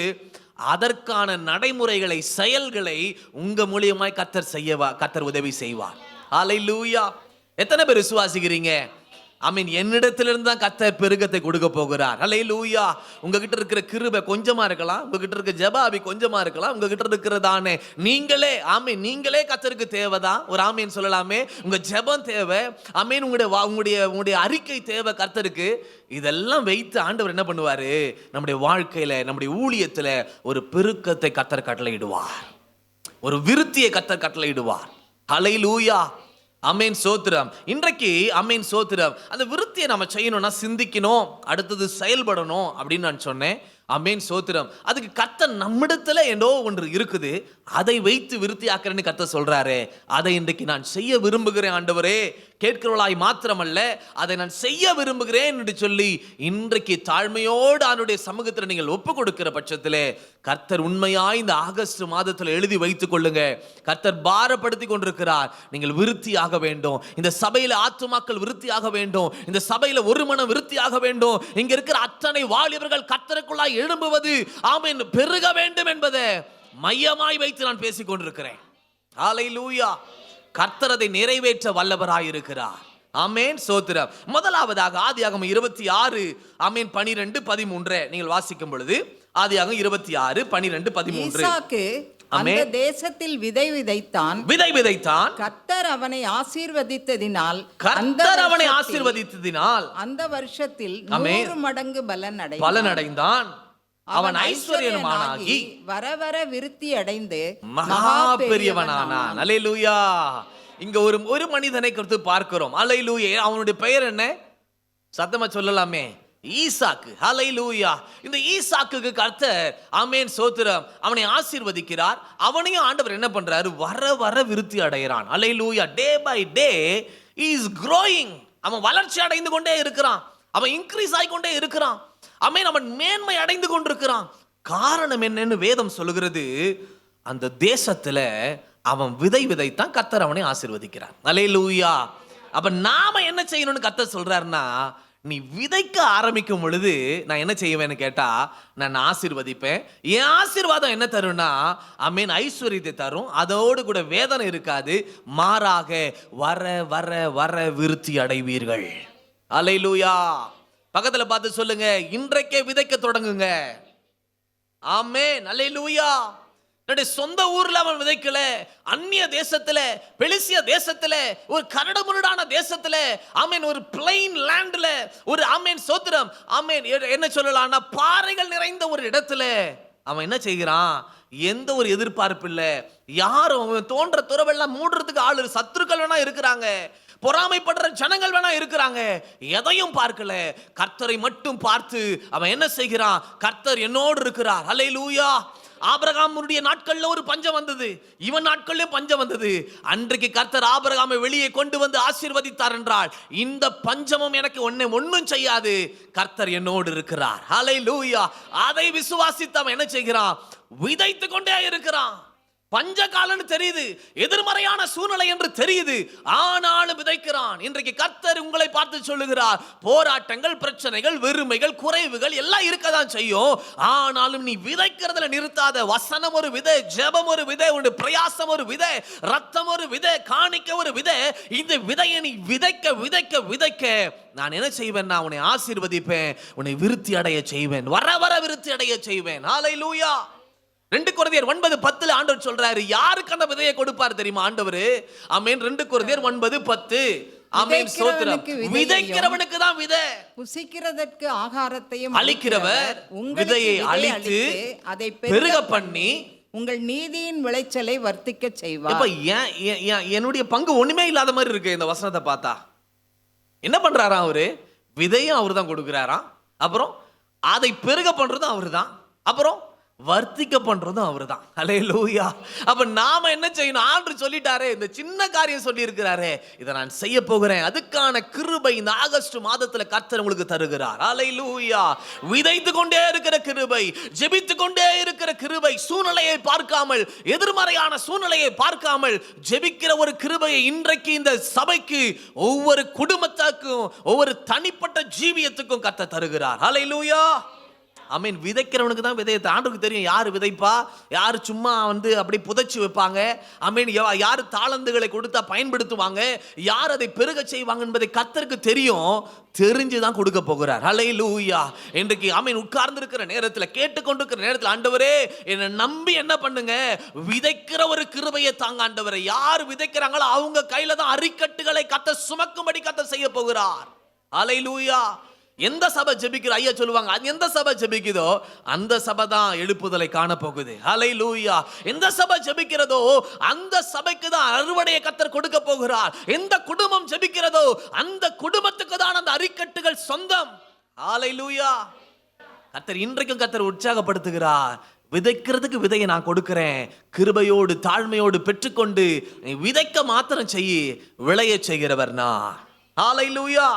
அதற்கான நடைமுறைகளை, செயல்களை உங்க மூலியமாய் கர்த்தர் உதவி செய்வார். ஹல்லேலூயா. எத்தனை பேர் விசுவாசிக்கிறீங்க? ஆமென். என்னிடத்திலிருந்து தான் கர்த்தர் பெருக்கத்தை கொடுக்க போகிறார். ஹல்லேலூயா. உங்ககிட்ட இருக்கிற கிருபை கொஞ்சமா இருக்கலாம், உங்ககிட்ட இருக்க ஜெபாபி கொஞ்சமா இருக்கலாம், உங்ககிட்ட இருக்கிறதானே நீங்களே, ஆமென் நீங்களே கர்த்தருக்கு தேவைதான். ஒரு ஆமென் சொல்லலாமே. உங்க ஜெபம் தேவை, ஆமென் உங்களுடைய அறிக்கை தேவை கர்த்தருக்கு. இதெல்லாம் வைத்து ஆண்டவர் என்ன பண்ணுவாரு, நம்முடைய வாழ்க்கையில, நம்முடைய ஊழியத்துல ஒரு பெருக்கத்தை கர்த்தர் கட்டளையிடுவார், ஒரு விருத்தியை கர்த்தர் கட்டளையிடுவார். ஹல்லேலூயா. அமேன் சோத்திரம். இன்றைக்கு அமேன் சோத்திரம், அந்த விருத்தியை நம்ம செய்யணும்னா சிந்திக்கணும், அடுத்தது செயல்படணும் அப்படின்னு நான் சொன்னேன். அமேன் சோத்திரம். அதுக்கு கர்த்தர் நம்மிடத்துல ஏதோ ஒன்று இருக்குது, அதை வைத்து விருத்தி ஆக்கிறேன்னு கர்த்தர் சொல்றாரு. அதை இன்றைக்கு நான் செய்ய விரும்புகிறேன் ஆண்டவரே. கேட்கிறவளாய் மாத்திரமல்ல, அதை நான் செய்ய விரும்புகிறேன் என்று சொல்லி இன்றைக்கு தாழ்மையோடு அவருடைய சமூகத்தில் நீங்கள் ஒப்பு கொடுக்கிற பட்சத்திலே கர்த்தர் உண்மையாய் இந்த ஆகஸ்ட் மாதத்தில் எழுதி வைத்துக் கொள்ளுங்க. கர்த்தர் பாரப்படுத்தி கொண்டிருக்கிறார். நீங்கள் விருத்தியாக வேண்டும். இந்த சபையில ஆத்துமாக்கள் விருத்தியாக வேண்டும். இந்த சபையில ஒரு மனம் விருத்தியாக வேண்டும். இங்க இருக்கிற அத்தனை வாலிபர்கள் கர்த்தருக்குள்ளாய் எழும்புவது ஆமென் பெருக வேண்டும் என்பதை மையமாய் வைத்து நான் பேசிக் கொண்டிருக்கிறேன். ஹல்லேலூயா. கர்த்தர் அதை நிறைவேற்ற வல்லவராய் இருக்கிறார். ஆமென் சோத்திரம். முதலாவதாக ஆதியாகமம் 26 ஆமென் 12-13 நீங்கள் வாசிக்கும் பொழுது, ஆதியாகமம் 26:12-13 ஈசாக்கு அந்த தேசத்தில் விதை விதைத்தான். கர்த்தர் அவனை ஆசீர்வதித்ததினால் அந்த வருஷத்தில் 100 மடங்கு பலன் அடைந்தான். அவன் ஐஸ்வர்யமானாகி வர வர விருத்தி அடைந்து மகா பெரியவனானான். அல்லேலூயா. இங்க ஒரு மனிதனை குறித்து பார்க்கிறோம். அல்லேலூயா. அவனுடைய பெயர் என்ன? சத்தமா சொல்லலாமே, ஈசாக்கு. ஹல்லேலூயா. இந்த ஈசாக்குக்கு கர்த்தர் ஆமென் சோத்திரம் அவனை ஆசீர்வதிக்கிறார். அவனையும் ஆண்டவர் என்ன பண்றாரு, வர வர விருத்தி அடைகிறான். Hallelujah. Day by day he is growing. அவன் வளர்ச்சி அடைந்து கொண்டே இருக்கிறான். அவன் இன்க்ரீஸ் ஆகிக்கொண்டே இருக்கிறான். ஆமென். அவன் மேன்மை அடைந்து கொண்டிருக்கிறான். காரணம் என்னன்னு வேதம் சொல்லுகிறது, அந்த தேசத்துல அவன் விதைத்தான், கர்த்தர் அவனை ஆசீர்வதிக்கிறார். அல்லேலூயா. அப்ப நாம என்ன செய்யணும்னு கர்த்தர் சொல்றாருன்னா, நீ விதைக்க ஆரம்பிக்கும் பொழுது நான் என்ன செய்வேன்னு கேட்டா, நான் ஆசீர்வதிப்பேன். என் ஆசீர்வாதம் என்ன தரும்னா, ஆமென் ஐஸ்வர்யத்தை தரும். அதோடு கூட வேதனை இருக்காது. மாறாக வர வர வர விருத்தி அடைவீர்கள். அல்லேலூயா. பக்கத்துல பார்த்து சொல்லுங்க, இன்றைக்கே விதைக்க தொடங்குங்க. ஆமென். அல்லேலூயா. சொந்த ஊர்ல அவன் விதைக்கல, அந்நிய தேசத்துல, பெலிசிய தேசத்துல, ஒரு கரடுமுரடான தேசத்துல, ஆமென் ஒரு பிளைன் லேண்ட்ல, ஒரு ஆமென் சோத்திரம் ஆமென் என்ன சொல்லலாம்னா பாறைகள் நிறைந்த ஒரு இடத்துல அவன் என்ன செய்கிறான், எந்த ஒரு எதிர்பார்ப்பு இல்ல. யாரும் தோன்ற துறவெல்லாம் மூடுறதுக்கு ஆளு, சத்துருக்கள் வேணா இருக்கிறாங்க, பொறாமைப்படுற ஜனங்கள் வேணா இருக்கிறாங்க, எதையும் பார்க்கல, கர்த்தரை மட்டும் பார்த்து அவன் என்ன செய்கிறான், கர்த்தர் என்னோடு இருக்கிறார். அல்லேலூயா. ஆபிரகாமுடைய நாட்கள்ல ஒரு பஞ்சம் வந்தது, இவன் நாட்களிலும் பஞ்சம் வந்தது. அன்றைக்கு கர்த்தர் ஆபிரகாமை வெளியே கொண்டு வந்து ஆசீர்வதித்தார் என்றால், இந்த பஞ்சமும் எனக்கு ஒன்னும் செய்யாது, கர்த்தர் என்னோடு இருக்கிறார். ஹல்லேலூயா. அதை விசுவாசித்து அவன் என்ன செய்கிறான், விதைத்து கொண்டே இருக்கிறான். பஞ்ச காலம்னு தெரியுது, எதிர்மறையான சூழ்நிலை என்று தெரியுது, ஆனாலும் விதைக்கிறான். இன்றைக்கு கர்த்தர் உங்களை பார்த்து சொல்லுகிறார், போராட்டங்கள், பிரச்சனைகள், வெறுமைகள், குறைவுகள் எல்லாம் இருக்கதான் செய்யும், ஆனாலும் நீ விதைக்கிறதுல நிறுத்தாத. வசனம் ஒரு விதை, ஜெபம் ஒரு விதை, உன்னுடைய பிரயாசம் ஒரு விதை, ரத்தம் ஒரு விதை, காணிக்க ஒரு விதை. இந்த விதையை நீ விதைக்க விதைக்க விதைக்க நான் என்ன செய்வேன்? நான் உன்னை ஆசீர்வதிப்பேன், உன்னை விருத்தி அடைய செய்வேன், வர வர விருத்தி அடைய செய்வேன். ஹல்லேலூயா. 2 கொரிந்தியர் 9:10 ஆண்டவர் சொல்றாரு, யாருக்கு அந்த விதையை கொடுப்பார் தெரியுமா ஆண்டவர்? ஆமென். 2 கொரிந்தியர் 9:10. ஆமென். ஸ்தோத்திரம். விதைக்கிறவனுக்கு தான் விதை, புசிக்கிறதற்கு ஆகாரத்தையும் அளிக்கிறவர் விதையை அழித்து அதை பெருக பண்ணி உங்கள் நீதியின் விளைச்சலை வர்த்திக்க செய்வார். இப்ப என்னுடைய பங்கு ஒண்ணுமே இல்லாத மாதிரி இருக்கு இந்த வசனத்தை பார்த்தா. என்ன பண்றாராம் அவரு? விதையும் அவரு தான் கொடுக்கிறாராம், அப்புறம் அதை பெருக பண்றதும் அவரு தான், அப்புறம் வர்த்திக்க பண்றதும் அவருதான். ஹல்லேலூயா. அப்ப நாம என்ன செய்யணும்? ஆண்டவர் சொல்லிட்டாரே, இந்த சின்ன காரியம் சொல்லி இருக்கிறாரே, இதை நான் செய்ய போகிறேன், அதுக்கான கிருபை இந்த ஆகஸ்ட் மாதத்துல கர்த்தர் உங்களுக்கு தருகிறார். ஹல்லேலூயா. விதைத்து கொண்டே இருக்கிற கிருபை, ஜெபித்து கொண்டே இருக்கிற கிருபை, சூழ்நிலையை பார்க்காமல், எதிர்மறையான சூழ்நிலையை பார்க்காமல் ஜெபிக்கிற ஒரு கிருபையை இன்றைக்கு இந்த சபைக்கு, ஒவ்வொரு குடும்பத்துக்கும், ஒவ்வொரு தனிப்பட்ட ஜீவியத்துக்கும் கர்த்தர் தருகிறார். ஹல்லேலூயா. ஆமென். விதைக்கிறவனுக்கு தான் விதையை ஆண்டவருக்கு தெரியும், யார் விதைப்பா, யார் சும்மா அப்படி புதைச்சி வைப்பாங்க. ஆமென். யார் தாளந்துகளை கொடுத்தா பயன்படுத்துவாங்க, யார் அதை பெருக செய்வாங்க என்பதை கர்த்தருக்கு தெரியும். தெரிஞ்சுதான் கொடுக்க போகிறார். ஹல்லேலூயா. இன்றைக்கு ஆமென் உட்கார்ந்து இருக்கிற நேரத்தில், கேட்டுக்கொண்டிருக்கிற நேரத்தில், ஆண்டவரே என்னை நம்பி என்ன பண்ணுங்க, விதைக்கிற ஒரு கிருபையை தாங்க ஆண்டவரே. யார் விதைக்கிறாங்களோ அவங்க கையில தான் அரிக்கட்டுகளை கர்த்தர் சுமக்கும்படி கர்த்தர் செய்ய போகிறார். ஹல்லேலூயா. எந்த சபை ஜெபிக்கிற ஐயா சொல்லுவாங்க, எந்த சபை ஜெபிக்குதோ அந்த சபை தான் எழுப்புதலை காண போகுது. ஹல்லேலூயா. எந்த சபை ஜெபிக்கிறதோ அந்த சபைக்கு தான் அறுவடையை கர்த்தர் கொடுக்க போகிறார். எந்த குடும்பம் ஜெபிக்கிறதோ அந்த குடும்பத்துக்கு தான் அந்த அரிக்கட்டுகள் சொந்தம். ஹல்லேலூயா. கர்த்தர் இன்றைக்கும் கர்த்தர் உற்சாகப்படுத்துகிறார். விதைக்கிறதுக்கு விதையை நான் கொடுக்கிறேன், கிருபையோடு தாழ்மையோடு பெற்றுக்கொண்டு விதைக்க மாத்திரம் செய்யி, விளைய செய்கிறவர் நான். ஹல்லேலூயா.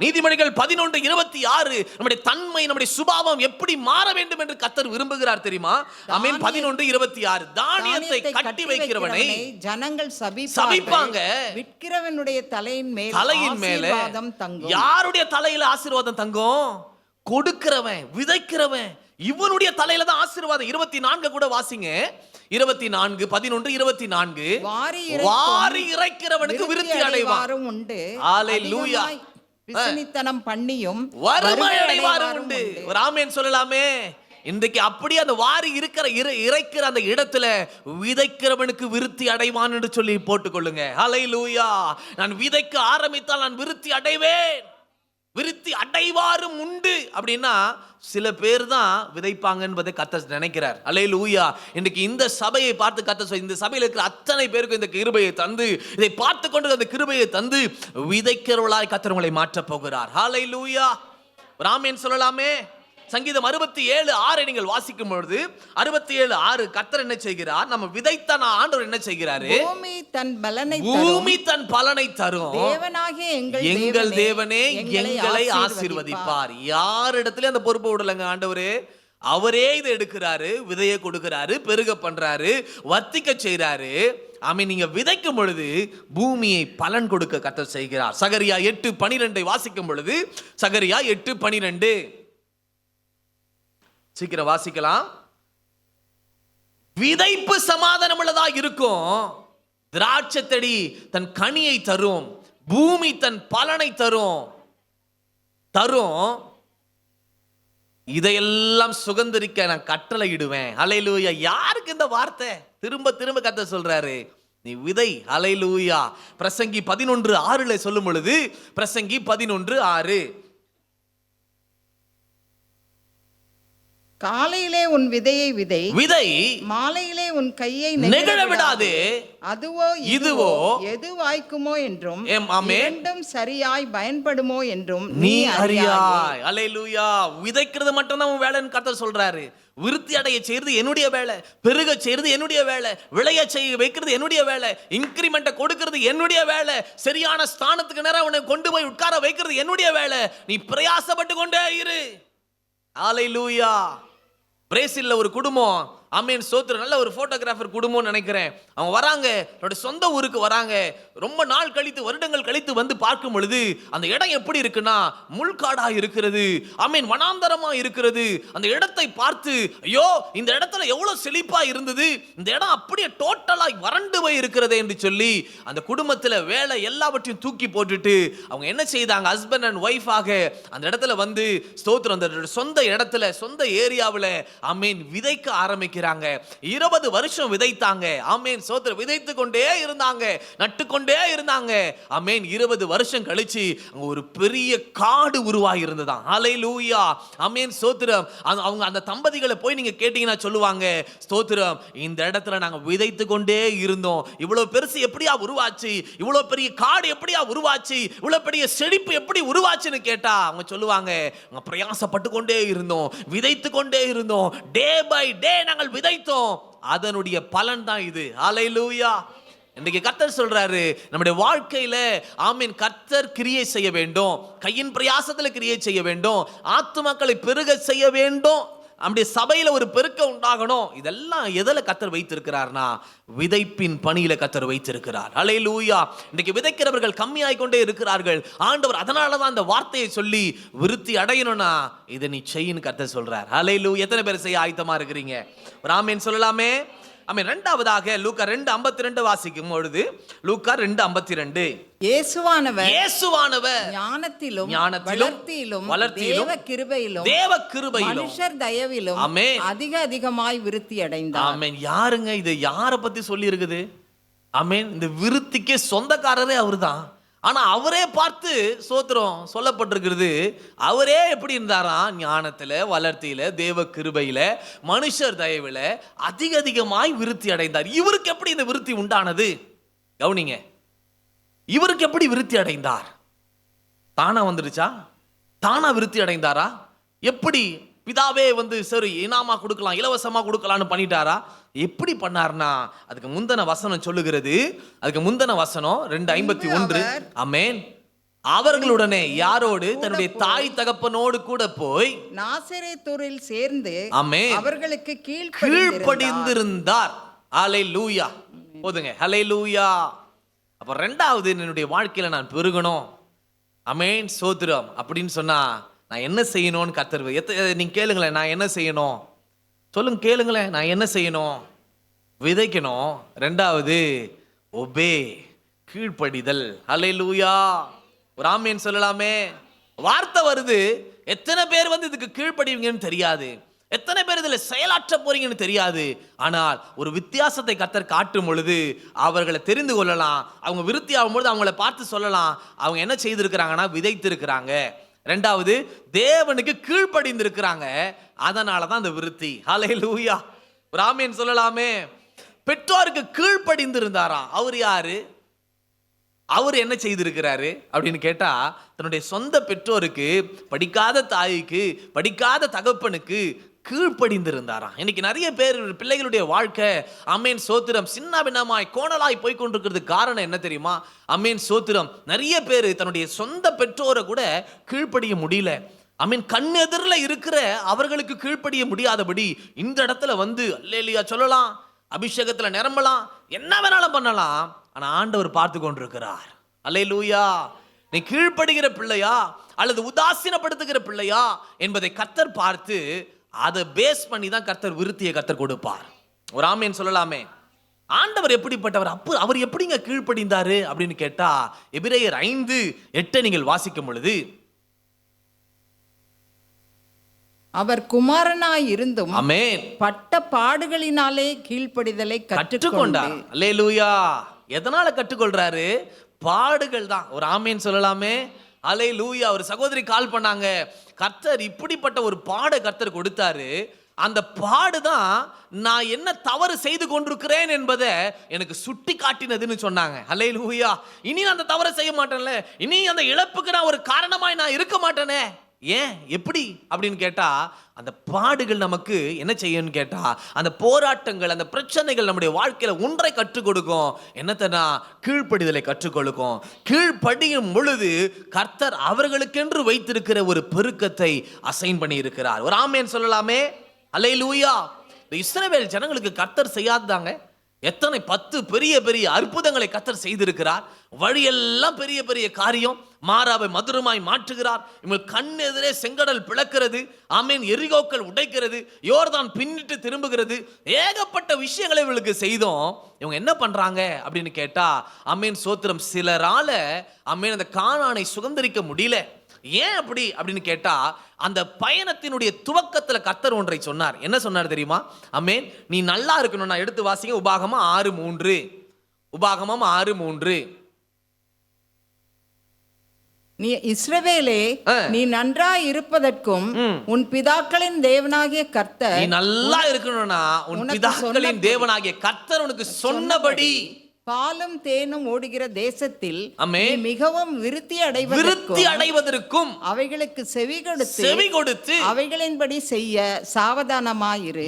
நீதிமொழிகள் 11:26 நம்முடைய தன்மை, நம்முடைய சுபாவம் எப்படி மாற வேண்டும் என்று கர்த்தர் விரும்புகிறார் தெரியுமா? ஆமென். 11:26 தானியத்தை கட்டி வைக்கிறவனை ஜனங்கள் சபிப்பாங்க, விற்கிறவனுடைய தலையின் மேல் ஆசீர்வாதம் தங்கும். யாருடைய தலையில ஆசீர்வாதம் தங்கும்? கொடுக்கிறவன், விதைக்கிறவன், இவனுடைய தலையில தான் ஆசீர்வாதம். 24 கூட வாசிங்க. 24, 11, 24. வாரி இறைக்கிறவனுக்கு விருத்தி அடைவார் உண்டு. ஹல்லேலூயா. விசனித்தனம் பண்ணியும் வறுமை அடைவாரும் உண்டு. ஒரு ஆமென் சொல்லலாமே. இன்றைக்கு அப்படியே அந்த வாரி இறைக்கிற அந்த இடத்துல விதைக்கிறவனுக்கு விருத்தி அடைவான் என்று சொல்லி போட்டுக்கொள்ளுங்க. ஹல்லேலூயா. நான் விதைக்க ஆரம்பித்தால் நான் விருத்தி அடைவேன், விருத்தி அடைவாரும் உண்டு. அப்படின்னா சில பேர் தான் விதைப்பாங்க என்பதை கர்த்தர் நினைக்கிறார். ஹல்லேலூயா. இன்னைக்கு இந்த சபையை பார்த்து கர்த்தர், இந்த சபையில் இருக்கிற அத்தனை பேருக்கு இந்த கிருபையை தந்து, இதை பார்த்து கொண்டு அந்த கிருபையை தந்து விதைக்கிறவர்களாய் கர்த்தர் உங்களை மாற்ற போகிறார். ஹல்லேலூயா. ஆமென் சொல்லலாமே. சங்கீதம் 67:6 நீங்கள் வாசிக்கும் பொழுது 67:6 கர்த்தர் என்ன செய்கிறார்? நம்ம விதைத்த ஆண்டவர் என்ன செய்கிறாரு? பூமி தன் பலனை தரும். தேவனாகிய எங்கள் தேவனே எங்களை ஆசீர்வதிப்பார். யாரிடத்துல அந்த பொறுப்பை விடலங்க ஆண்டவரே. அவரே இதை எடுக்கிறாரு, விதையை கொடுக்கிறாரு, பெருக பண்றாரு, வர்த்திக்க செய்யறாரு. ஆமென். நீங்க விதைக்கும் பொழுது பூமியை பலன் கொடுக்க கர்த்தர் செய்கிறார். சகரியா 8:12 வாசிக்கும் பொழுது, சகரியா 8:12 சீக்கிரம் வாசிக்கலாம். விதைப்பு சமாதானம் உள்ளதா இருக்கும், திராட்சை செடி தன் கனியை தரும், பூமி தன் பலனை தரும். இதையெல்லாம் சுகந்தரிக்க நான் கட்டளையிடுவேன். ஹல்லேலூயா. யாருக்கு இந்த வார்த்தை? திரும்ப திரும்ப கர்த்தர் சொல்றாரு, நீ விதை. ஹல்லேலூயா. பிரசங்கி 11:6 சொல்லும் பொழுது, பிரசங்கி 11:6 காலையிலே உன் விதையை விதை, மாலையிலே உன் கையை நெகிழ விடாதே. அதுவோ இதுவோ எது வாய்க்குமோ என்றும் இரண்டும் சரியாய் பயன்படுமோ என்றும் நீ அறியாய். ஹல்லேலூயா. விதைக்கிறது மட்டும் தான் உன் வேலைன்னு கர்த்தர் சொல்றாரு. விருத்தி அடைய செய்யறது என்னுடைய வேலை, பெருக செய்யறது என்னுடைய வேலை, விளைய செய்ய வைக்கிறது என்னுடைய வேலை, இன்கிரிமெண்ட்டை கொடுக்கிறது என்னுடைய வேலை, சரியான ஸ்தானத்துக்கு நேரா உன்னை கொண்டு போய் உட்கார வைக்கிறது என்னுடைய வேலை. நீ பிரயாசப்பட்டு கொண்டே இரு. ஹல்லேலூயா. பிரேசில்ல ஒரு குடும்பம் ஆமேன் சோத்திரம். நல்ல ஒரு போட்டோகிராஃபர் குடும்பம்னு நினைக்கிறேன். அவங்க வராங்க, என்னோட சொந்த ஊருக்கு வராங்க. ரொம்ப நாள் கழித்து, வருடங்கள் கழித்து வந்து பார்க்கும் பொழுது அந்த இடம் எப்படி இருக்குன்னா முள்காடா இருக்கிறது, ஆமேன் வனாந்தரமா இருக்கிறது. அந்த இடத்தை பார்த்து, ஐயோ இந்த இடத்துல எவ்வளவு செழிப்பா இருந்தது, இந்த இடம் அப்படியே டோட்டலா வறண்டு போய் இருக்கிறது என்று சொல்லி அந்த குடும்பத்துல வேலை எல்லாவற்றையும் தூக்கி போட்டுட்டு அவங்க என்ன செய்தாங்க, ஹஸ்பண்ட் அண்ட் ஒய்ஃப் ஆக அந்த இடத்துல வந்து ஸ்தோத்திரம், அந்த சொந்த இடத்துல சொந்த ஏரியாவுல ஆமேன் விதைக்க ஆரம்பிக்கிறாங்க. 20 வருஷம் விதைத்தாங்க. ஆமேன் ஸ்தோத்திரம். விதைத்து கொண்டே இருந்தாங்க, நட்டுக்கொண்டே இருந்தாங்க. ஆமேன் 20 வருஷம் கழிச்சு அங்க ஒரு பெரிய காடு உருவாகி இருந்ததாம். ஹல்லேலூயா. ஆமேன் ஸ்தோத்திரம். அவங்க அந்த தம்பதிகளை போய் நீங்க கேட்டீங்கன்னா சொல்லுவாங்க, ஸ்தோத்திரம், இந்த இடத்துல நாங்க விதைத்து கொண்டே இருந்தோம். இவ்வளவு பெருசு எப்படியா உருவாச்சு, இவ்வளவு பெரிய காடு எப்படியா உருவாச்சு, இவ்வளவு பெரிய செழிப்பு எப்படி உருவாச்சுன்னு கேட்டா அவங்க சொல்லுவாங்க, நாங்க பிரயாசப்பட்டு கொண்டே இருந்தோம், விதைத்து கொண்டே இருந்தோம், டே பை டே நாங்கள் விதைத்தோம், அதனுடைய பலன் தான் இது. ஹல்லேலூயா. இன்னைக்கு கர்த்தர் சொல்றாரு, நம்முடைய வாழ்க்கையில ஆமீன் கர்த்தர் கிரியை செய்ய வேண்டும், கையின் பிரயாசத்துல கிரியை செய்ய வேண்டும், ஆத்துமாக்களை பெருக செய்ய வேண்டும், நம்முடைய சபையில ஒரு பெருக்க உண்டாகணும். இதெல்லாம் எதில் கர்த்தர் வைத்திருக்கிறார்னா விதைப்பின் பணியில கர்த்தர் வைத்திருக்கிறார். ஹல்லேலூயா. இன்னைக்கு விதைக்கிறவர்கள் கம்மியாய் கொண்டே இருக்கிறார்கள். ஆண்டவர் அதனாலதான் அந்த வார்த்தையை சொல்லி விருத்தி அடையணும்னா இதை நீ செய்யின்னு கர்த்தர் சொல்றார். ஹல்லேலூயா. எத்தனை பேர் செய்ய ஆயத்தமா இருக்கிறீங்க? ஒரு ஆமேன் சொல்லலாமே. ஆமென். இரண்டாவதாக லூக்கா 2:52 வாசிக்கும் பொழுது, லூக்கா 2:52, இயேசுவானவர் ஞானத்திலும் வளர்த்தியிலும் தேவ கிருபையிலும் மனுஷர் தயவிலும் அதிகமாய் விருத்தி அடைந்தார். ஆமென். யாருங்க இது? யாரை பத்தி சொல்லி இருக்குது? ஆமென். இந்த விருத்திக்கு சொந்தக்காரரே அவர்தான். ஆனா அவரே பார்த்து சோத்திரம் சொல்லப்பட்டிருக்கிறது, அவரே எப்படி இருந்தாராம்? ஞானத்துல வளர்த்தியில தேவ கிருபையில மனுஷர் தயவுல அதிகமாய் விருத்தி அடைந்தார். இவருக்கு எப்படி இந்த விருத்தி உண்டானது? கவனிங்க, இவருக்கு எப்படி விருத்தி அடைந்தார்? தானா வந்துருச்சா? தானா விருத்தி அடைந்தாரா? எப்படி? பிதாவே வந்து சரி இனாமா கொடுக்கலாம், இலவசமா கொடுக்கலான்னு பண்ணிட்டாரா? எப்படி பண்ணார்னா அதுக்கு முந்தன வசனம் சொல்லுகிறது. அதுக்கு முந்தன வசனம் 2:51, ஆமென். அவர்களுடனே யாரோடு? தன்னுடைய தாய் தகப்பனோடு கூட போய் நாசரேத்தூரில் சேர்ந்து ஆமென் அவர்களுக்கு கீழ்ப்படிந்திருந்தார். ஹல்லேலூயா. போதுங்க. ஹல்லேலூயா. அப்ப ரெண்டாவது, என்னுடைய வாழ்க்கையில நான் பெருகணும், ஆமென் சோத்திரம் அப்படின்னு சொன்னா நான் என்ன செய்யணும்னு கர்த்தர் நீங்க கேளுங்களேன். நான் என்ன செய்யணும் சொல்லுங்க, கேளுங்களேன். நான் என்ன செய்யணும்? விதைக்கணும். ரெண்டாவது ஒபே, கீழ்ப்படிதல். ஹல்லேலூயா. ஒரு ஆமென் சொல்லலாமே. வார்த்தை வருது, எத்தனை பேர் வந்து இதுக்கு கீழ்ப்படிவீங்கன்னு தெரியாது, எத்தனை பேர் இதில் செயலாற்ற போறீங்கன்னு தெரியாது. ஆனால் ஒரு வித்தியாசத்தை கர்த்தர் காட்டும் பொழுது அவர்களை தெரிந்து கொள்ளலாம். அவங்க விருத்தி ஆகும் பொழுது அவங்கள பார்த்து சொல்லலாம், அவங்க என்ன செய்திருக்கிறாங்கன்னா விதைத்து இருக்கிறாங்க. ரெண்டாவது தேவனுக்கு கீழ்ப்படிந்திருக்கிறாங்க, அதனால தான் அந்த விருத்தி. ஹல்லேலூயா. ஒரு ஆமென் சொல்லலாமே. பெற்றோருக்கு கீழ்ப்படிந்திருந்தாரா? அவர் யாரு? அவர் என்ன செய்திருக்கிறாரு அப்படின்னு கேட்டா, தன்னுடைய சொந்த பெற்றோருக்கு, படிக்காத தாய்க்கு, படிக்காத தகப்பனுக்கு கீழ்ப்படிந்திருந்தாராம். இன்னைக்கு நிறைய பேர் பிள்ளைகளுடைய வாழ்க்கை அமேன் சோத்திரம் சின்ன பின்னமாய் கோணலாய் போய் கொண்டிருக்கிறது. காரணம் என்ன தெரியுமா? அமேன் சோத்திரம் நிறைய பேர் தன்னுடைய சொந்த பெற்றோரை கூட கீழ்ப்படிய முடியல. அமீன் கண்ணெதிரில் இருக்கிற அவர்களுக்கு கீழ்ப்படிய முடியாதபடி இந்த இடத்துல வந்து அல்லேலூயா சொல்லலாம், அபிஷேகத்தில் நிரம்பலாம், என்ன வேணாலும் பண்ணலாம். ஆனால் ஆண்டவர் பார்த்து கொண்டிருக்கிறார். அல்லேலூயா. நீ கீழ்ப்படுகிற பிள்ளையா அல்லது உதாசீனப்படுத்துகிற பிள்ளையா என்பதை கர்த்தர் பார்த்து அதை பேஸ் பண்ணி தான் கர்த்தர் விருத்தியை கர்த்தர் கொடுப்பார். ஒரு ஆமேன் சொல்லலாமே. ஆண்டவர் எப்படிப்பட்டவர்? அவர் எப்படிங்க கீழ்ப்படிந்தாரு அப்படின்னு கேட்டா, எபிரேயர் 5:8 நீங்கள் வாசிக்கும் பொழுது, அவர் குமாரனாய் இருந்தும் ஆமென் பட்ட பாடுகளினாலே கீழ்ப்படிதலை கற்றுக்கொண்டார். அல்லேலூயா. எதனால கற்றுக்கொள்றாரு? பாடுகள் தான். ஒரு ஆமேன் சொல்லலாமே. அல்லேலூயா. ஒரு சகோதரி கால் பண்ணாங்க, கர்த்தர் இப்படிப்பட்ட ஒரு பாட கர்த்தர் கொடுத்தாரு, அந்த பாடுதான் நான் என்ன தவறு செய்து கொண்டிருக்கிறேன் என்பதை எனக்கு சுட்டி காட்டினதுன்னு சொன்னாங்க. அல்லேலூயா. இனி அந்த தவறை செய்ய மாட்டேன்ல, இனி அந்த இழப்புக்கு நான் ஒரு காரணமாய் நான் இருக்க மாட்டேனே. ஏன் எப்படி அப்படின்னு கேட்டா, அந்த பாடுகள் நமக்கு என்ன செய்யும்னு கேட்டா, அந்த போராட்டங்கள் அந்த பிரச்சனைகள் நம்முடைய வாழ்க்கையில ஒன்றை கற்றுக் கொடுக்கும். என்னத்தனா? கீழ்ப்படிதலை கற்றுக் கொடுக்கும். கீழ்ப்படியும் பொழுது கர்த்தர் அவர்களுக்கென்று வைத்திருக்கிற ஒரு பெருக்கத்தை அசைன் பண்ணி இருக்கிறார். ஒரு ஆமேன் சொல்லலாமே. அல்லேலூயா. இந்த இஸ்ரவேல் ஜனங்களுக்கு கர்த்தர் செய்யாதாங்க எத்தனை 10 பெரிய பெரிய அற்புதங்களை கர்த்தர் செய்திருக்கிறார். வழியெல்லாம் பெரிய பெரிய காரியம். மாறாவை மதுரமாய் மாற்றுகிறார். இவங்க கண் எதிரே செங்கடல் பிளக்கிறது. ஆமேன். எரிகோக்கள் உடைக்கிறது. யோர்தான் பின்னிட்டு திரும்புகிறது. ஏகப்பட்ட விஷயங்களை இவங்களுக்கு செய்தோம். இவங்க என்ன பண்றாங்க அப்படின்னு கேட்டா, ஆமேன் சோத்திரம், சிலரால ஆமேன் அந்த கானானை சுதந்திரிக்க முடியல. ஏன் அப்படி அப்படின்னு கேட்டா, அந்த பயணத்தினுடைய துவக்கத்துல கர்த்தர் ஒன்றை சொன்னார். என்ன சொன்னார் தெரியுமா? ஆமென். நீ நல்லா இருக்கணும். நான் எடுத்து வாசிங்க. உபாகமம் 6:3. உபாகமம் 6:3. நீ இஸ்ரவேலே, நீ நன்றாய் இருப்பதற்கும் உன் பிதாக்களின் தேவனாகிய கர்த்தர், நீ நல்லா இருக்கணும்னா உன் பிதாக்களின் தேவனாகிய கர்த்தர் உனக்கு சொன்னபடி பாலும் தேனும் ஓடுகிற தேசத்தில் நீ மிகவும் விருத்தி அடைவதற்கும் அவைகளுக்கு செவி கொடுத்து அவைகளின்படி செய்ய சாவதானமாயிரு.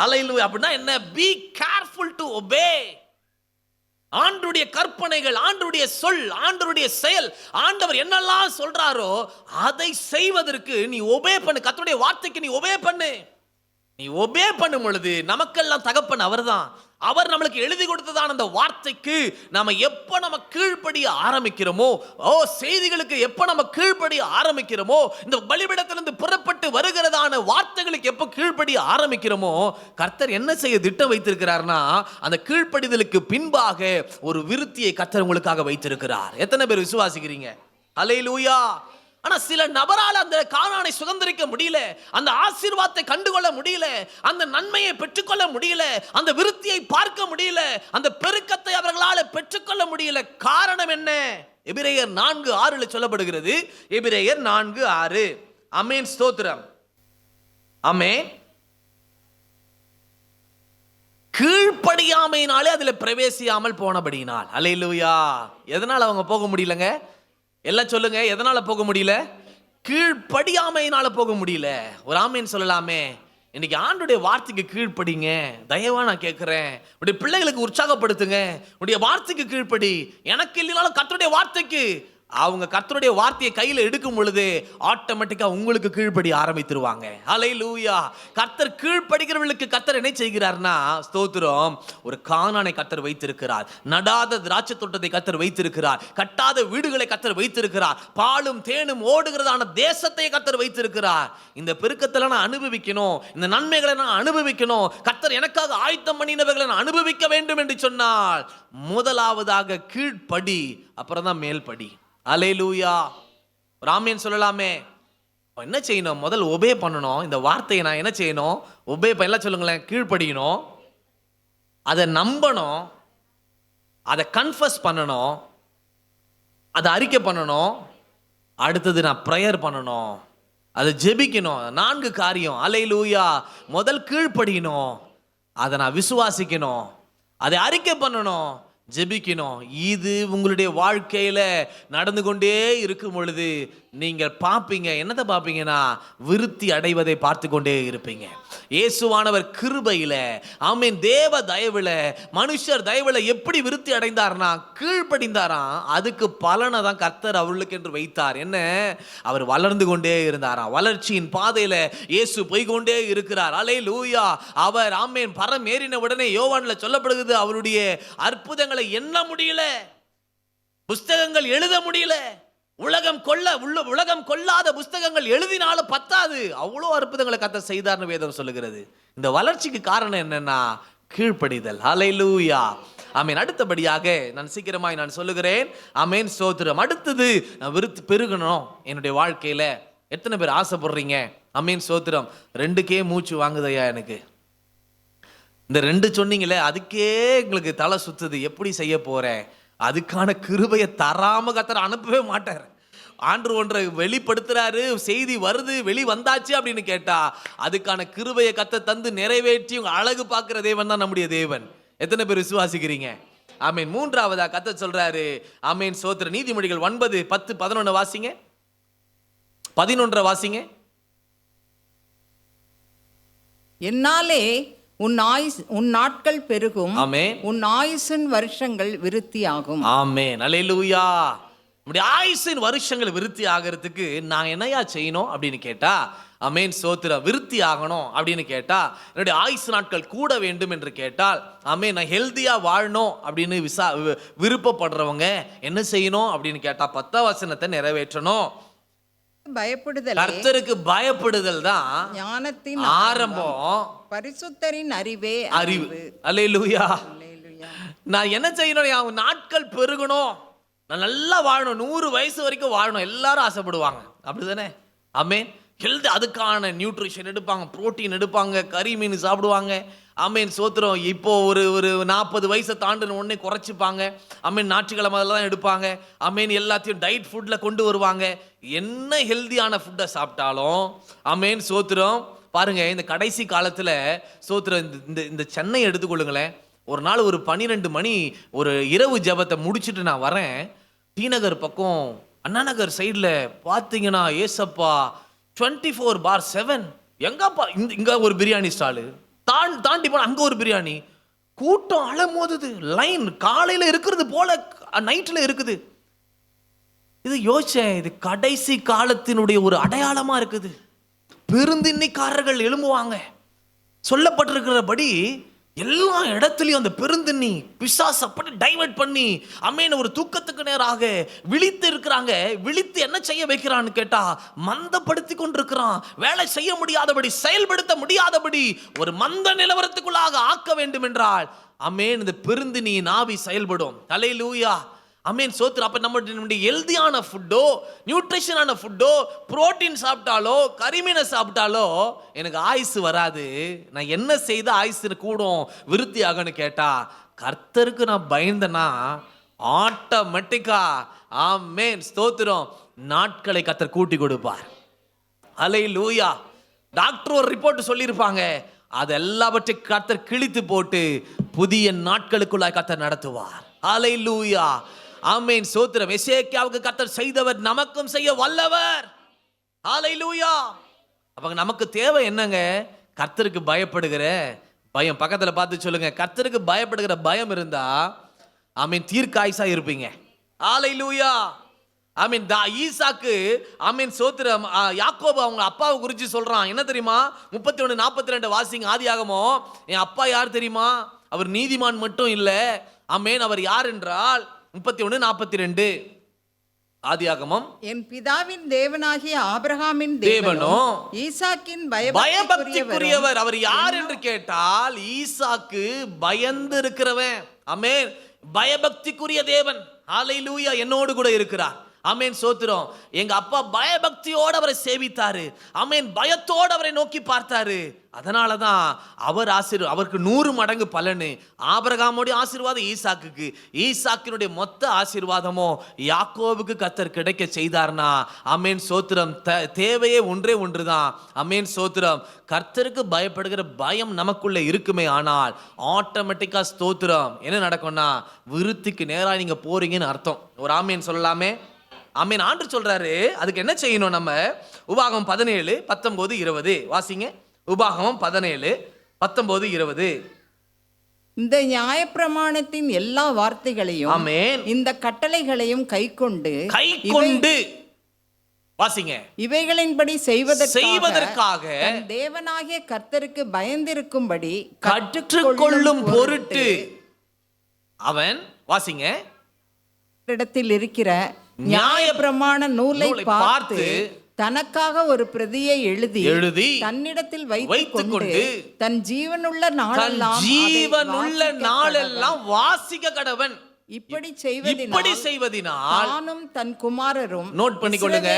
ஹல்லேலூயா. அப்படின்னா என்ன? Be careful to obey. ஆண்டவருடைய கற்பனைகள், ஆண்டவருடைய சொல், ஆண்டவருடைய செயல், ஆண்டவர் என்னெல்லாம் சொல்றாரோ அதை செய்வதற்கு நீ ஒபே பண்ணு. கர்த்தருடைய வார்த்தைக்கு நீ ஒபே பண்ணு. நீ ஒபே பண்ணும் பொழுது நமக்கெல்லாம் தகப்பன் அவர்தான். அவர் நம்மளுக்கு எழுதி கொடுத்ததான அந்த வார்த்தைக்கு நாம எப்ப நம்ம கீழ்ப்படிய ஆரம்பிக்கிறோமோ, செய்திகளுக்கு எப்ப நம்ம கீழ்ப்படிய ஆரம்பிக்கிறோமோ, இந்த பலிபீடத்திலிருந்து புறப்பட்டு வருகிறதான வார்த்தைகளுக்கு எப்ப கீழ்ப்படிய ஆரம்பிக்கிறோமோ, கர்த்தர் என்ன செய்ய திட்டம் வைத்திருக்கிறார்னா, அந்த கீழ்ப்படிதலுக்கு பின்பாக ஒரு விருத்தியை கர்த்தர் உங்களுக்காக வைத்திருக்கிறார். எத்தனை பேர் விசுவாசிக்கிறீங்க? அல்லேலூயா. ஆனா சில நபரால் அந்த கானானை சுதந்திரிக்க முடியல, அந்த ஆசீர்வாதத்தை கண்டுகொள்ள முடியல, அந்த நன்மையை பெற்றுக்கொள்ள முடியல, அந்த விருத்தியை பார்க்க முடியல, அந்த பெருக்கத்தை அவர்களால் பெற்றுக்கொள்ள முடியல. காரணம் என்ன? எபிரேயர் 4:6 சொல்லப்படுகிறது. எபிரேயர் 4:6. ஆமென் ஸ்தோத்திரம். ஆமென். கீழ்ப்படியாமையினாலே அதுல பிரவேசியாமல் போனபடியினால். அல்லேலூயா. எதனால அவங்க போக முடியலங்க? எல்லாம் சொல்லுங்க. எதனால போக முடியல? கீழ்ப்படியாமையினால போக முடியல. ஒரு ஆமேன் சொல்லலாமே. இன்னைக்கு ஆண்டுடைய வார்த்தைக்கு கீழ்ப்படிங்க. தயவா நான் கேட்கிறேன். உடைய பிள்ளைகளுக்கு உற்சாகப்படுத்துங்க. உடைய வார்த்தைக்கு கீழ்ப்படி. எனக்கு இல்லைனாலும் கர்த்தருடைய வார்த்தைக்கு. அவங்க கர்த்தருடைய வார்த்தையை கையில எடுக்கும் பொழுது ஆட்டோமேட்டிக்கா உங்களுக்கு கீழ்ப்படி ஆரம்பித்துருவாங்க. ஹல்லேலூயா. கர்த்தர் கீழ்ப்படிக்கிறவர்களுக்கு கர்த்தர் என்ன செய்கிறார்னா, ஸ்தோத்திரம், ஒரு கானானை கர்த்தர் வைத்திருக்கிறார். நடாத திராட்சை தோட்டத்தை கர்த்தர் வைத்திருக்கிறார். கட்டாத வீடுகளை கர்த்தர் வைத்திருக்கிறார். பாலும் தேனும் ஓடுகிறதான தேசத்தை கர்த்தர் வைத்திருக்கிறார். இந்த பெருக்கத்தில் நான் அனுபவிக்கணும், இந்த நன்மைகளை நான் அனுபவிக்கணும், கர்த்தர் எனக்காக ஆயத்தம் பண்ணினவைகளை நான் அனுபவிக்க வேண்டும் என்று சொன்னால் முதலாவதாக கீழ்ப்படி, அப்புறம் தான் மேல்படி. அல்லேலூயா. ராமேன் சொல்லலாமே. என்ன செய்யணும்? முதல் ஒபே பண்ணணும். இந்த வார்த்தையை நான் என்ன செய்யணும்? ஒபே எல்லாம் சொல்லுங்களேன். கீழ்ப்படியணும், அதை நம்பணும், அதை கன்ஃபஸ் பண்ணணும், அதை அறிக்கை பண்ணணும். அடுத்தது நான் ப்ரேயர் பண்ணணும், அதை ஜெபிக்கணும். 4 காரியம். அல்லேலூயா. முதல் கீழ்ப்படியணும், அதை நான் விசுவாசிக்கணும், அதை அறிக்கை பண்ணணும், ஜெபிக்கணும். இது உங்களுடைய வாழ்க்கையில நடந்து கொண்டே இருக்கும் பொழுது நீங்கள் பார்ப்பீங்க. என்னதை பார்ப்பீங்கன்னா, விருத்தி அடைவதை பார்த்து கொண்டே இருப்பீங்க. இயேசுவானவர் கிருபையில, ஆமென், தேவ தயவுல, மனுஷர் தயவுல எப்படி விருத்தி அடைந்தார்னா, கீழ்ப்படிந்தாராம். அதுக்கு பலனை தான் கர்த்தர் அவர்களுக்கு என்று வைத்தார். என்ன? அவர் வளர்ந்து கொண்டே இருந்தாராம். வளர்ச்சியின் பாதையில இயேசு போய் கொண்டே இருக்கிறார். அல்லேலூயா. அவர் ஆமென் பரம் ஏறின உடனே யோவான்ல சொல்லப்படுகிறது, அவருடைய அற்புதங்களை எண்ண முடியல, புஸ்தகங்கள் எழுத முடியல. உலகம் கொள்ளாத புஸ்தகங்கள் எழுதினாலும் பத்தாது, அவ்வளோ அற்புதங்களை கர்த்தர் செய்தார்னு வேதம் சொல்லுகிறது. இந்த வளர்ச்சிக்கு காரணம் என்னன்னா, கீழ்ப்படிதல். ஹல்லேலூயா. ஆமென். அடுத்தபடியாக நான் சீக்கிரமாய் நான் சொல்லுகிறேன். ஆமென் ஸ்தோத்திரம். அடுத்தது, நான் விருத்தி பெருகணும் என்னுடைய வாழ்க்கையில. எத்தனை பேர் ஆசைப்படுறீங்க? ஆமென் ஸ்தோத்திரம். 2கே மூச்சு வாங்குதையா எனக்கு. இந்த 2 சொன்னீங்களே, அதுக்கே எங்களுக்கு தலை சுத்துது. எப்படி செய்ய போறேன்? அதுக்கான கிருபையை தராம கர்த்தர் அனுப்பவே மாட்டார். ஆண்டு ஒன்றை வெளிப்படுத்துறாரு, செய்தி வருது, வெளி வந்தாச்சு அப்படின்னு கேட்டா அதுக்கான கிருபையை கர்த்தர் தந்து நிறைவேற்றி உங்க அழகு பார்க்கிற தேவன் தான் நம்முடைய தேவன். எத்தனை பேர் விசுவாசிக்கிறீங்க? ஆமென். 3வதா கர்த்தர் சொல்றாரு. ஆமென் ஸ்தோத்திர. நீதிமொழிகள் 9, 10, 11 வாசிங்க. 11 வாசிங்க. என்னாலே உன் நாட்கள் பெருகும். ஆமென். உன் ஆயுசின் வருஷங்கள் விருத்தியாகும். ஆமென். அல்லேலூயா. நம்முடைய ஆயுசின் வருஷங்கள் விருத்தி ஆகிறதுக்கு நான் என்னையா செய்யணும் அப்படின்னு கேட்டா, அமேன் சோத்திரம், விருத்தி ஆகணும் அப்படின்னு கேட்டா, என்னுடைய ஆயுசு நாட்கள் கூட வேண்டும் என்று கேட்டால், அமேன் நான் ஹெல்தியா வாழணும் அப்படின்னு விருப்பப்படுறவங்க என்ன செய்யணும் அப்படின்னு கேட்டா 10ஆம் வசனத்தை நிறைவேற்றணும். பயப்படுதல், கர்த்தருக்கு பயப்படுதல் தான் ஞானத்தின் ஆரம்பம். பரிசுத்தரின் அறிவே அறிவு. அல்லேலூயா. நான் என்ன செய்யணும்? என் நாட்கள் பெருகணும், நான் நல்லா வாழணும், 100 வயசு வரைக்கும் வாழணும், எல்லாரும் ஆசைப்படுவாங்க, அப்படிதானே? ஆமென். ஹெல்த், அதுக்கான நியூட்ரிஷன் எடுப்பாங்க, புரோட்டீன் எடுப்பாங்க, கறி மீன் சாப்பிடுவாங்க. ஆமென் சோத்திரம். இப்போ ஒரு 40 வயசை தாண்டின உடனே குறைச்சிப்பாங்க. ஆமென். ஞாயிற்றுக்கிழமை தான் எடுப்பாங்க. ஆமென். எல்லாத்தையும் டயட் ஃபுட்டில் கொண்டு வருவாங்க. என்ன ஹெல்தியான ஃபுட்டை சாப்பிட்டாலும் ஆமென் சோத்திரம். பாருங்க, இந்த கடைசி காலத்தில் சோத்திரம், இந்த சென்னை எடுத்துக்கொள்ளுங்களேன். ஒரு நாள் ஒரு 12 மணி ஒரு இரவு ஜபத்தை முடிச்சுட்டு நான் வரேன். டி நகர் பக்கம் அண்ணா நகர் சைடில் பார்த்தீங்கன்னா ஏசப்பா 24/7 எங்கப்பா இங்க ஒரு பிரியாணி ஸ்டாலு தாண்டி போன அங்க ஒரு பிரியாணி, கூட்டம் அலமோதுது, லைன் காலையில இருக்கிறது போல நைட்ல இருக்குது. இது யோசிச்சேன், இது கடைசி காலத்தினுடைய ஒரு அடையாளமா இருக்குது. பெருந்தின்னிக்காரர்கள் எழும்புவாங்க. சொல்லப்பட்டிருக்கிறபடி எல்லா இடத்துலையும் அந்த பெருந்தின்னி பிசாசு அப்படி டைவர்ட் பண்ணி அமேன் ஒரு தூக்கத்துக்கு நேராக விழித்து இருக்கிறாங்க. விழித்து என்ன செய்ய வைக்கிறான்னு கேட்டா, மந்தப்படுத்தி கொண்டிருக்கிறான். வேலை செய்ய முடியாதபடி, செயல்படுத்த முடியாதபடி ஒரு மந்த நிலவரத்துக்குள்ளாக ஆக்க வேண்டும் என்றால் அமேன் இந்த பெருந்தினியின் ஆவி செயல்படும். அல்லேலூயா. அமேன் சோத்திரம். அப்ப நம்முடைய ஹெல்தியான ஃபுட்டோ, நியூட்ரிஷனான ஃபுட்டோ, புரோட்டீன் சாப்பிட்டாலோ, கரிமீனை சாப்பிட்டாலோ எனக்கு ஆயுசு வராது. நான் என்ன செய்த ஆயுசு கூடும், விருத்தி ஆகன்னு கேட்டா, கர்த்தருக்கு நான் பயந்தனா ஆட்டோமேட்டிக்கா ஆமென் ஸ்தோத்திரம் நாட்களை கர்த்தர் கூட்டி கொடுப்பார். அல்லேலூயா. டாக்டர் ஒரு ரிப்போர்ட் சொல்லியிருப்பாங்க, அது எல்லாவற்றையும் கர்த்தர் கிழித்து போட்டு புதிய நாட்களுக்குள்ளாய் கர்த்தர் நடத்துவார். அல்லேலூயா. ஆமென் சோத்திரம். எசேக்கியாவுக்கு கர்த்தர் செய்தவர் நமக்கும் செய்ய வல்லவர். ஹல்லேலூயா. அப்ப நமக்கு தேவை என்னங்க? கர்த்தருக்கு பயப்படுகிற பயம். பக்கத்துல பார்த்து சொல்லுங்க, கர்த்தருக்கு பயப்படுகிற பயம் இருந்தா ஆமென் தீர்க்காயுசா இருப்பீங்க. ஹல்லேலூயா. ஆமென். ஈசாக்கு ஆமென் சோத்திரம் யாக்கோபு அவங்க அப்பாவை குறித்து சொல்றான். என்ன தெரியுமா? 31:42 வாசிங்க ஆதியாகமம். என் அப்பா யார் தெரியுமா? அவர் நீதிமான் மட்டும் இல்ல, ஆமென், அவர் யார் என்றால் 31:42 ஆதியாகமம். என் பிதாவின் தேவனாகிய ஆபிரகாமின் தேவனோ ஈசாக்கின் பயபக்திக்குரியவர். அவர் யார் என்று கேட்டால் ஈசாக்கு பயந்து இருக்கிறவன். ஆமென். பயபக்திக்குரிய தேவன். ஹல்லேலூயா. என்னோடு கூட இருக்கிறார். ஆமென் சோத்திரம். எங்க அப்பா பயபக்தியோடு அவரை சேவித்தாரு. ஆமென். பயத்தோடு அவரை நோக்கி பார்த்தாரு. அதனாலதான் அவர் அவருக்கு 100 மடங்கு பலனு. ஆபிரகாமுடைய ஆசீர்வாதம் ஈசாக்குக்கு, ஈசாக்கினுடைய மொத்த ஆசீர்வாதமோ யாக்கோபுக்கு கர்த்தர் கிடைக்க செய்தார்னா ஆமென் சோத்திரம். தேவையே ஒன்றே ஒன்றுதான். ஆமென் சோத்திரம். கர்த்தருக்கு பயப்படுகிற பயம் நமக்குள்ள இருக்குமே, ஆனால் ஆட்டோமேட்டிக்கா ஸ்தோத்திரம் என்ன நடக்கும்னா விருத்திக்கு நேரா நீங்க போறீங்கன்னு அர்த்தம். ஒரு ஆமேன் சொல்லலாமே? ஆமேன். ஆண்டு சொல்றாரு, அதுக்கு என்ன செய்யணும்? நம்ம உபாகமம் 17:19-20 வாசிங்க. உபாகமம் 17:19-20. இந்த நியாயப்பிரமாணத்தின் எல்லா வார்த்தைகளையும் ஆமென் இந்த கட்டளைகளையும் கைக்கொண்டு வாசிங்க. இவைகளின்படி செய்வதற்காக தன் தேவனாகிய கர்த்தருக்கு பயந்திருக்கும்படி கற்றுக்கொள்ளும் பொருட்டு அவன் வாசிங்க இடத்தில் இருக்கிற நியாயப்பிரமாண நூலை பார்த்து தனக்காக ஒரு பிரதியை எழுதி தன்னிடத்தில் வைத்துக் கொண்டு தன் ஜீவனுள்ள நாளெல்லாம் வாசிக்க கடவன். இப்படி செய்வதினால் தானும் தன் குமாரரும், நோட் பண்ணிக்கொள்ளுங்க,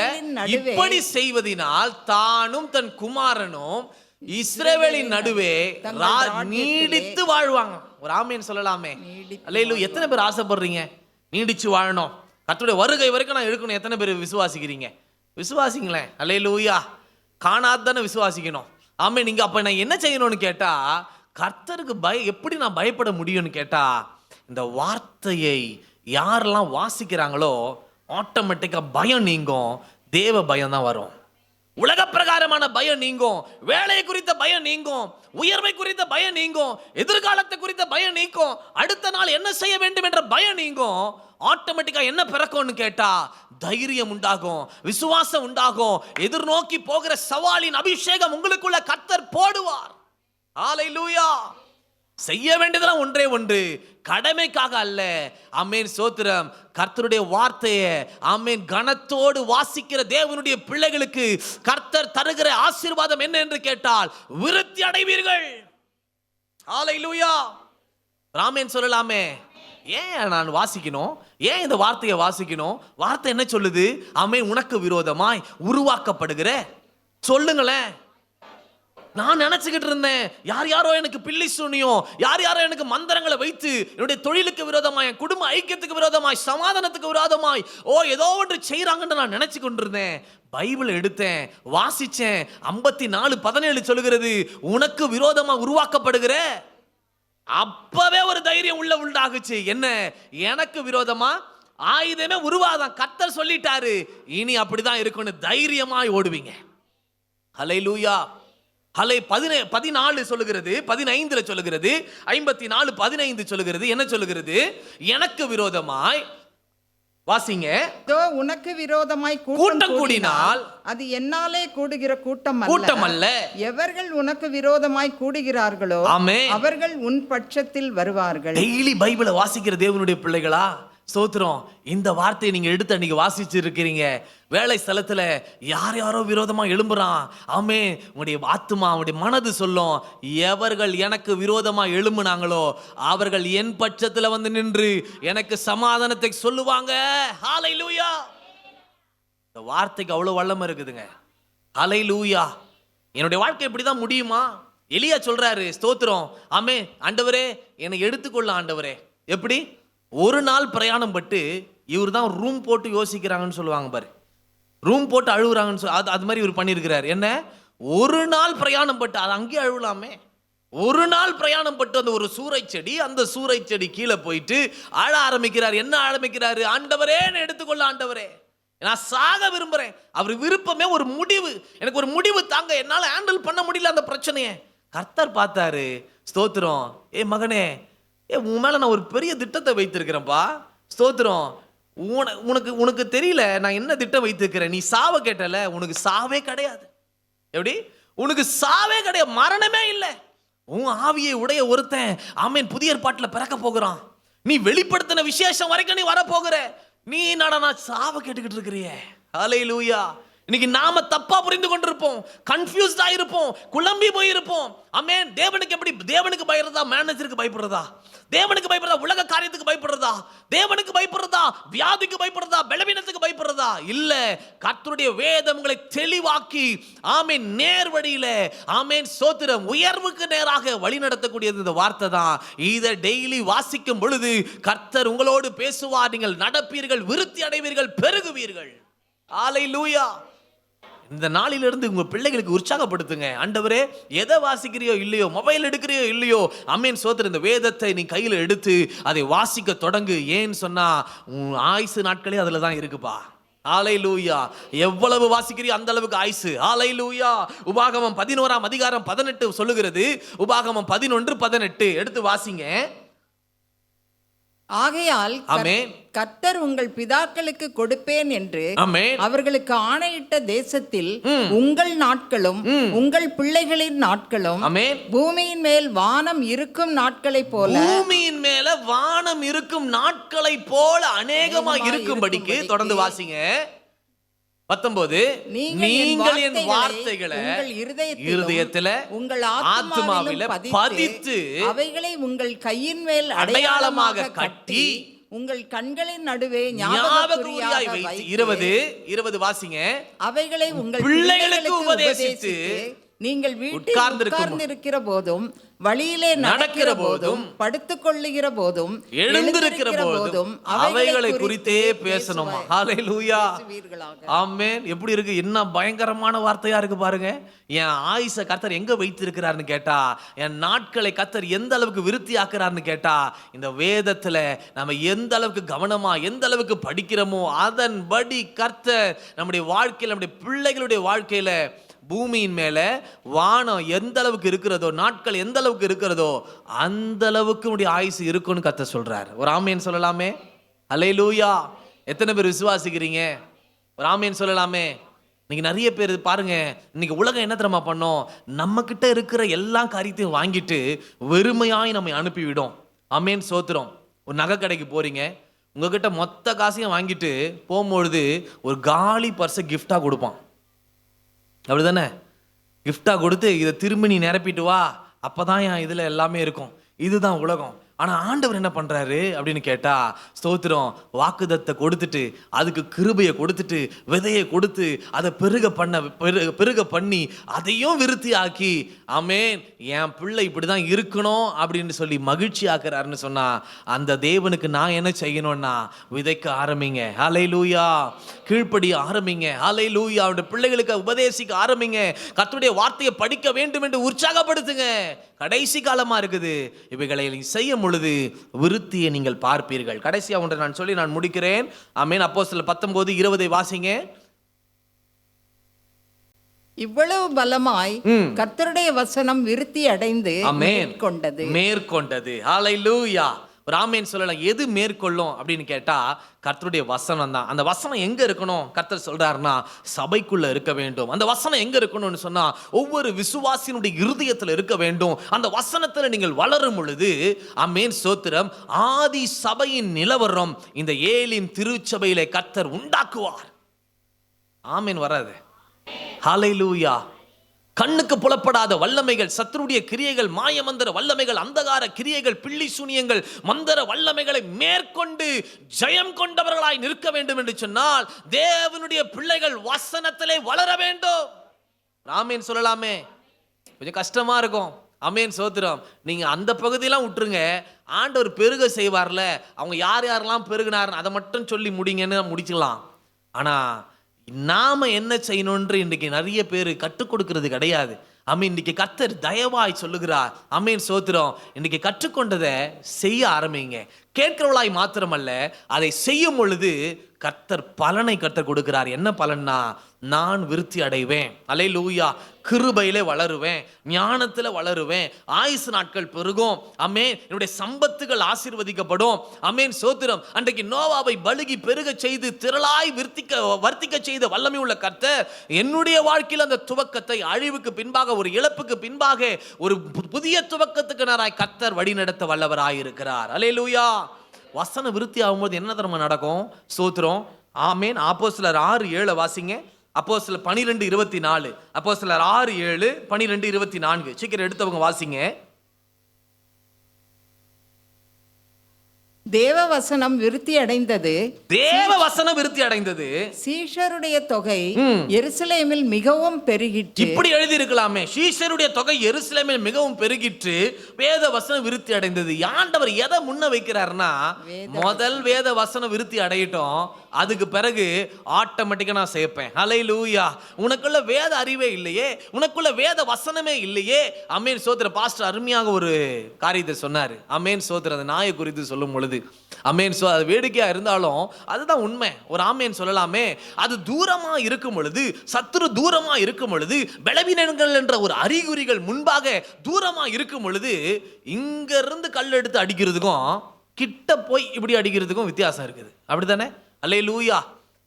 இப்படி செய்வதினால் தானும் தன் குமாரனும் இஸ்ரவேலின் நடுவே நீடித்து வாழ்வாங்க. ஒரு ஆமேன் சொல்லலாமே? அல்லேலூயா. எத்தனை பேர் ஆசைப்படுறீங்க நீடிச்சு வாழணும், கர்த்தருடைய வருகை வரைக்கும் நான் இருக்கணும்? எத்தனை பேர் விசுவாசிக்கிறீங்க? விசுவாசிங்களேன். அல்லேலூயா. காணாதானே விசுவாசிக்கணும். ஆமே. நீங்க அப்ப நான் என்ன செய்யணும்னு கேட்டா, கர்த்தருக்கு எப்படி நான் பயப்பட முடியும்னு கேட்டா, இந்த வார்த்தையை யாரெல்லாம் வாசிக்கிறாங்களோ ஆட்டோமேட்டிக்கா பயம் நீங்கும். தேவ பயம் தான் வரும். உலக பிரகாரமான பயம் நீங்கும், வேலை குறித்த பயம் நீங்கும், உயர்வை குறித்த பயம் நீங்கும், எதிர்காலத்தை குறித்த பயம் நீங்கும், அடுத்த நாள் என்ன செய்ய வேண்டும் என்ற பயம் நீங்கும். ஆட்டோமேட்டிக்கா என்ன பிறக்கும்னு கேட்டா தைரியம் உண்டாகும், விசுவாசம் உண்டாகும். எதிர்நோக்கி போகிற சவாலின் அபிஷேகம் உங்களுக்குள்ள கர்த்தர் போடுவார். ஹல்லேலூயா. செய்ய வேண்டியதெல்லாம் ஒன்றே ஒன்று, கடமைக்காக அல்ல. ஆமென், சோத்திரம். கர்த்தருடைய வார்த்தையை ஆமென் கனத்தோடு வாசிக்கிற தேவனுடைய பிள்ளைகளுக்கு கர்த்தர் தருகிற ஆசீர்வாதம் என்ன என்று கேட்டால் விருத்தி அடைவீர்கள். ஹல்லேலூயா. ராமேன் சொல்லலாமே, ஏன் நான் வாசிக்கணும், ஏன் இந்த வார்த்தையை வாசிக்கணும்? வார்த்தை என்ன சொல்லுது? ஆமென், உனக்கு விரோதமாய் உருவாக்கப்படுகிற சொல்லுங்களேன். நான் நினைச்சுக்கிட்டு இருந்தேன், யார் யாரோ எனக்கு பில்லி சூனியம், யார் யாரோ எனக்கு மந்திரங்களை வைத்து என்னுடைய தொழிலுக்கு விரோதமாய், குடும்ப ஐக்கியத்துக்கு விரோதமாய், சமாதானத்துக்கு விரோதமாய் ஏதோ ஒன்று செய்யறாங்கன்னு நான் நினைச்சு கொண்டிருந்தேன். பைபிள் எடுத்தேன், வாசிச்சேன். 54:17 சொல்லுகிறது, உனக்கு விரோதமா உருவாக்கப்படுகிற. அப்பவே ஒரு தைரியம் உண்டாகுச்சு. என்ன? எனக்கு விரோதமா ஆயுதமே உருவாதான். கர்த்தர் சொல்லிட்டாரு, இனி அப்படிதான் இருக்கும்னு தைரியமாய் ஓடுவீங்க. ஹல்லேலூயா. 14 சொல்லுகிறது, 15 சொல்லுகிறது, 54:15 சொல்லுகிறது. என்ன சொல்லுகிறது? எனக்கு விரோதமாய், வாசிங்க, உனக்கு விரோதமாய் கூட்டம் கூடினால் அது என்னாலே கூடுகிற கூட்டம் அல்ல. எவர்கள் உனக்கு விரோதமாய் கூடுகிறார்களோ ஆமென், அவர்கள் உன் பட்சத்தில் வருவார்கள். டெய்லி பைபிளை வாசிக்கிற தேவனுடைய பிள்ளைகளா, ஸ்தோத்திரம். இந்த வார்த்தையை நீங்க எடுத்து அன்னைக்கு வாசிச்சு இருக்கிறீங்க. வேலை ஸ்தலத்துல யார் யாரோ விரோதமா எழும்புறான். ஆமே, உங்களுடைய ஆத்துமா, உங்களுடைய மனது சொல்லும், எவர்கள் எனக்கு விரோதமா எழும்புனாங்களோ அவர்கள் என் பட்சத்துல வந்து நின்று எனக்கு சமாதானத்தை சொல்லுவாங்க. ஹல்லேலூயா. இந்த வார்த்தைக்கு அவ்வளவு வல்லமை இருக்குதுங்க. ஹல்லேலூயா. என்னுடைய வாழ்க்கை இப்படிதான் முடியுமா? எலியா சொல்றாரு, ஸ்தோத்திரம். ஆமே, ஆண்டவரே என்னை எடுத்துக்கொள்ள ஆண்டவரே. எப்படி? ஒரு நாள் பிரயாணம் பட்டு, இவர் தான் ரூம் போட்டு யோசிக்கிறாங்கன்னு சொல்லுவாங்க பாரு, ரூம் போட்டு அழுகுறாங்கன்னு அது மாதிரி இவர் பண்ணியிருக்கிறார். என்ன? ஒரு நாள் பிரயாணம் பட்டு, அது அங்கேயே அழுவலாமே. ஒரு நாள் பிரயாணம் பட்டு அந்த ஒரு சூறை செடி, அந்த சூறை செடி கீழே போயிட்டு அழ ஆரம்பிக்கிறார். என்ன ஆரம்பிக்கிறாரு? ஆண்டவரே என்னை எடுத்துக்கொள்ள ஆண்டவரே, நான் சாக விரும்புறேன். அவர் விருப்பமே ஒரு முடிவு, எனக்கு ஒரு முடிவு தாங்க, என்னால் ஹேண்டில் பண்ண முடியல அந்த பிரச்சனையை. கர்த்தர் பார்த்தாரு, ஸ்தோத்திரம். மகனே, உன் மேல நான் ஒரு பெரிய திட்டத்தை வைத்திருக்கிறேன்ப்பா. ஸ்தோத்திரம். உனக்கு தெரியல நான் என்ன திட்டம் வைத்திருக்கிறேன். நீ சாவ கேட்டல, உனக்கு சாவே கிடையாது. எப்படி? உனக்கு சாவே கிடையாது, மரணமே இல்லை. உன் ஆவியை உடைய ஒருத்தன் ஆமென் புதிய ஏற்பாட்டில் பிறக்க போகிறான். நீ வெளிப்படுத்தின விசேஷம் வரைக்கும் நீ வரப்போகிற. நீ என்னடா சாவ கேட்டுக்கிட்டு இருக்கிறியே? ஹல்லேலூயா. இன்னைக்கு நாம தப்பா புரிந்து கொண்டிருப்போம், கன்ஃபியூஸ்டா இருப்போம், குழம்பி போயிருப்போம். ஆமென். தேவனுக்கு எப்படி? தேவனுக்கு பயப்படுறதா, மேனேஜருக்கு பயப்படுறதா? தேவனுக்கு பயப்படுறதா, உலக காரியத்துக்கு பயப்படுறதா? தேவனுக்கு பயப்படுறதா, வியாதிக்கு பயப்படுறதா, பலவீனத்துக்கு பயப்படுறதா? இல்ல, கர்த்தருடைய வேதம் உங்களை தெளிவாக்கி ஆமென் நேர் வழியில ஆமென் சோத்திரம் உயர்வுக்கு நேராக வழி நடத்தக்கூடியது இந்த வார்த்தை தான். இதை டெய்லி வாசிக்கும் பொழுது கர்த்தர் உங்களோடு பேசுவார். நீங்கள் நடப்பீர்கள், விருத்தி அடைவீர்கள், பெருகுவீர்கள். ஹல்லேலூயா. இந்த நாளிலிருந்து உங்க பிள்ளைகளுக்கு உற்சாகப்படுத்துங்க. ஆண்டவரே, எதை வாசிக்கிறியோ இல்லையோ, மொபைல் எடுக்கிறியோ இல்லையோ, ஆமென் சோத்திரம், இந்த வேதத்தை நீ கையில் எடுத்து அதை வாசிக்க தொடங்கு. ஏன்னு சொன்னா உன் ஆயுசு நாட்களே அதுல தான் இருக்குப்பா. ஹல்லேலூயா. எவ்வளவு வாசிக்கிறியோ அந்த அளவுக்கு ஆயுசு. ஹல்லேலூயா. உபாகமம் 11:18 சொல்லுகிறது. உபாகமம் 11:18 எடுத்து வாசிங்க. ஆகையால் கர்த்தர் உங்கள் பிதாக்களுக்கு கொடுப்பேன் என்று அவர்களுக்கு ஆணையிட்ட தேசத்தில் உங்கள் நாட்களும் உங்கள் பிள்ளைகளின் நாட்களும் பூமியின் மேல் வானம் இருக்கும் நாட்களை போல, பூமியின் மேல வானம் இருக்கும் நாட்களை போல அநேகமா இருக்கும்படிக்கு. தொடர்ந்து வாசிங்க. 19 நீங்கள் என் வார்த்தைகளை இருதயத்திலே உங்கள் ஆத்துமாவிலே பதித்து அவைகளை உங்கள் கையின் மேல் அடையாளமாக கட்டி உங்கள் கண்களின் நடுவே ஞாபகக்குறியாய் வைத்து. 20 வாசிங்க. அவைகளை உங்கள் பிள்ளைகளுக்கு உபதேசித்து நீங்கள் வீட்டில் உட்கார்ந்திருக்கிற போதும், வழியிலே நடக்கிற போதும், படுத்துக் கொள்ளுகிற போதும், எழுந்திருக்கிற போதும் அவைகளை குறித்தே பேசணும். ஹல்லேலூயா. ஆமென். எப்படி இருக்கு? என்ன பயங்கரமான வார்த்தையா இருக்கு பாருங்க. என் ஆயுச கர்த்தர் எங்க வைத்திருக்கிறார்னு கேட்டா, என் நாட்களை கர்த்தர் எந்த அளவுக்கு விருத்தி ஆக்குறாருன்னு கேட்டா, இந்த வேதத்துல நம்ம எந்த அளவுக்கு கவனமா எந்த அளவுக்கு படிக்கிறோமோ அதன்படி கர்த்தர் நம்முடைய வாழ்க்கையில, நம்முடைய பிள்ளைகளுடைய வாழ்க்கையில பூமியின் மேல வானம் எந்த அளவுக்கு இருக்கிறதோ, நாட்கள் எந்த அளவுக்கு இருக்கிறதோ அந்த அளவுக்கு உடைய ஆயுசு இருக்குன்னு கர்த்தர் சொல்றார். ஒரு ஆமேன் சொல்லலாமே. அல்லேலூயா. எத்தனை பேர் விசுவாசிக்கிறீங்க? ஒரு ஆமேன் சொல்லலாமே. இன்னைக்கு நிறைய பேர் பாருங்க, இன்னைக்கு உலகம் என்ன தெரியுமா பண்ணோம்? நம்ம கிட்ட இருக்கிற எல்லா காரியத்தையும் வாங்கிட்டு வெறுமையாய் நம்மை அனுப்பிவிடும். ஆமேன் சோத்திரம். ஒரு நகை கடைக்கு போறீங்க, உங்ககிட்ட மொத்த காசையும் வாங்கிட்டு போகும்பொழுது ஒரு காலி பர்ஸை கிஃப்டா கொடுப்பான். அப்படிதானே? கிஃப்டா கொடுத்து இதை திரும்பி நீ நிரப்பிட்டு வா, அப்பதான் என் இதுல எல்லாமே இருக்கும். இதுதான் உலகம். ஆனா ஆண்டவர் என்ன பண்றாரு அப்படின்னு கேட்டா, ஸ்தோத்திரம், வாக்குதத்தை கொடுத்துட்டு அதுக்கு கிருபையை கொடுத்துட்டு விதையை கொடுத்து அதை பெருக பண்ணி அதையும் விருத்தி ஆக்கி, ஆமேன், என் பிள்ளை இப்படிதான் இருக்கணும் அப்படின்னு சொல்லி மகிழ்ச்சி ஆக்குறாருன்னு சொன்னா, அந்த தேவனுக்கு நான் என்ன செய்யணும்னா விதைக்க ஆரம்பிங்க. ஹல்லேலூயா. கீழ்ப்படிய ஆரம்பிங்க. ஹல்லேலூயா. அவருடைய பிள்ளைகளுக்கு உபதேசிக்க ஆரம்பிங்க. கர்த்தருடைய வார்த்தையை படிக்க வேண்டும் என்று உற்சாகப்படுத்துங்க. கடைசி காலமா இருக்குது. இவைகளை செய்ய பொழுது விருத்தியை நீங்கள் பார்ப்பீர்கள். கடைசியா ஒன்றை நான் சொல்லி நான் முடிக்கிறேன். ஆமென். அப்போஸ்தலர் 19:20 வாசிங்க. இவ்வளவு பலமாய் கர்த்தருடைய வசனம் விருத்தி அடைந்து மேற்கொண்டது. ஹல்லேலூயா. ஒரு ஆமேன் சொல்லலாம். எது மேற்கொள்ளும் அப்படின்னு கேட்டா கர்த்தருடைய வசனம் தான். அந்த வசனம் எங்க இருக்கணும்? கர்த்தர் சொல்றாருன்னா சபைக்குள்ள இருக்க வேண்டும். அந்த வசனம் எங்க இருக்கணும்னு சொன்னா ஒவ்வொரு விசுவாசியினுடைய இருதயத்துல இருக்க வேண்டும். அந்த வசனத்துல நீங்கள் வளரும் பொழுது, ஆமென் சோத்திரம், ஆதி சபையின் நிலவரம் இந்த ஏலிம் திருச்சபையிலே கர்த்தர் உண்டாக்குவார். ஆமென். வராது. ஹல்லேலூயா. கண்ணுக்கு புலப்படாத வல்லமைகள், சத்துருடைய கிரியைகள், மாயமந்திர வல்லமைகள், அந்தகார கிரியைகள், பில்லி சூனியங்கள், மந்திர வல்லமைகளை மேற்கொண்டு ஜெயம் கொண்டவர்களாய் நிற்க வேண்டும் என்று சொன்னால் தேவனுடைய பிள்ளைகள் வசனத்திலே வளர வேண்டும். ஆமென் சொல்லலாமே. கொஞ்சம் கஷ்டமா இருக்கும். ஆமென் சோத்திரம். நீங்க அந்த பகுதியெல்லாம் விட்டுருங்க. ஆண்டவர் பெருக செய்வார்ல, அவங்க யார் யாரெல்லாம் பெருகினார் அதை மட்டும் சொல்லி முடிங்கன்னு முடிச்சுக்கலாம். ஆனா நாம என்ன செய்யணும்ன்று இன்றைக்கு நிறைய பேர் கற்றுக் கொடுக்கிறது கிடையாது. ஆமீன். இன்னைக்கு கர்த்தர் தயவாய் சொல்லுகிறார். ஆமீன் சோத்திரம். இன்னைக்கு கற்றுக்கொண்டதை செய்ய ஆரம்பிங்க. கேட்கிறவளாய் மாத்திரமல்ல, அதை செய்யும் பொழுது கர்த்தர் பலனை கர்த்தர் கொடுக்கிறார். என்ன பலன்னா, நான் விருத்தி அடைவேன். அல்லேலூயா. கிருபையிலே வளருவேன், ஞானத்தில் வளருவேன், ஆயுசு நாட்கள் பெருகும். ஆமென். என்னுடைய சம்பத்துகள் ஆசீர்வதிக்கப்படும். ஆமென் சோத்திரம். அன்றைக்கு நோவாவை பலுகி பெருக செய்து திரளாய் வர்த்திக்க செய்த வல்லமை உள்ள கர்த்தர் என்னுடைய வாழ்க்கையில் அந்த துவக்கத்தை அழிவுக்கு பின்பாக, ஒரு இழப்புக்கு பின்பாக ஒரு புதிய துவக்கத்துக்கு நேராய் கர்த்தர் வழி நடத்த வல்லவராய் இருக்கிறார். அல்லேலூயா. வசன விருத்தி ஆகும்போது என்ன தர்மம் நடக்கும்? ஸ்தோத்திரம். ஆமென். அப்போஸ்தலர் 6:7 வாசிங்க. அப்போஸ்தலர் 12:24. அப்போஸ்தலர் 6:7, 12:24. சீக்கிரம் எடுத்தவங்க வாசிங்க. தேவ வசனம் விருத்தி அடைந்தது. தேவ வசனம் விருத்தி அடைந்தது. சீஷருடைய தொகை எருசலேமில் மிகவும் பெருகிற்று. இப்படி எழுதி இருக்கலாமே, சீஷருடைய தொகை எருசலேமில் மிகவும் பெருகிற்று, வேத வசனம் விருத்தி அடைந்தது. ஆண்டவர் எதை முன்ன வைக்கிறார்னா, முதல் வேத வசனம் விருத்தி அடையட்டும், அதுக்கு பிறகு ஆட்டோமேட்டிக்கா நான் சேர்ப்பேன். ஹல்லேலூயா. உனக்குள்ள வேத அறிவே இல்லையே, உனக்குள்ள வேத வசனமே இல்லையே. ஆமென் சோத்திர. பாஸ்டர் அருமையாக ஒரு காரியத்தை சொன்னார். ஆமென் சோத்திர. அந்த நாயை குறித்து சொல்லும் பொழுது, ஆமென் சோ, அது வேடிக்கையா இருந்தாலும் அதுதான் உண்மை. ஒரு ஆமென் சொல்லலாமே. அது தூரமா இருக்கும் பொழுது, சத்துரு தூரமா இருக்கும் பொழுது, பலவீனங்கள் என்ற ஒரு அறிகுறிகள் முன்பாக தூரமா இருக்கும் பொழுது, இங்க இருந்து கல் எடுத்து அடிக்கிறதுக்கும் கிட்ட போய் இப்படி அடிக்கிறதுக்கும் வித்தியாசம் இருக்குது. அப்படித்தானே? அல்லேலூயா.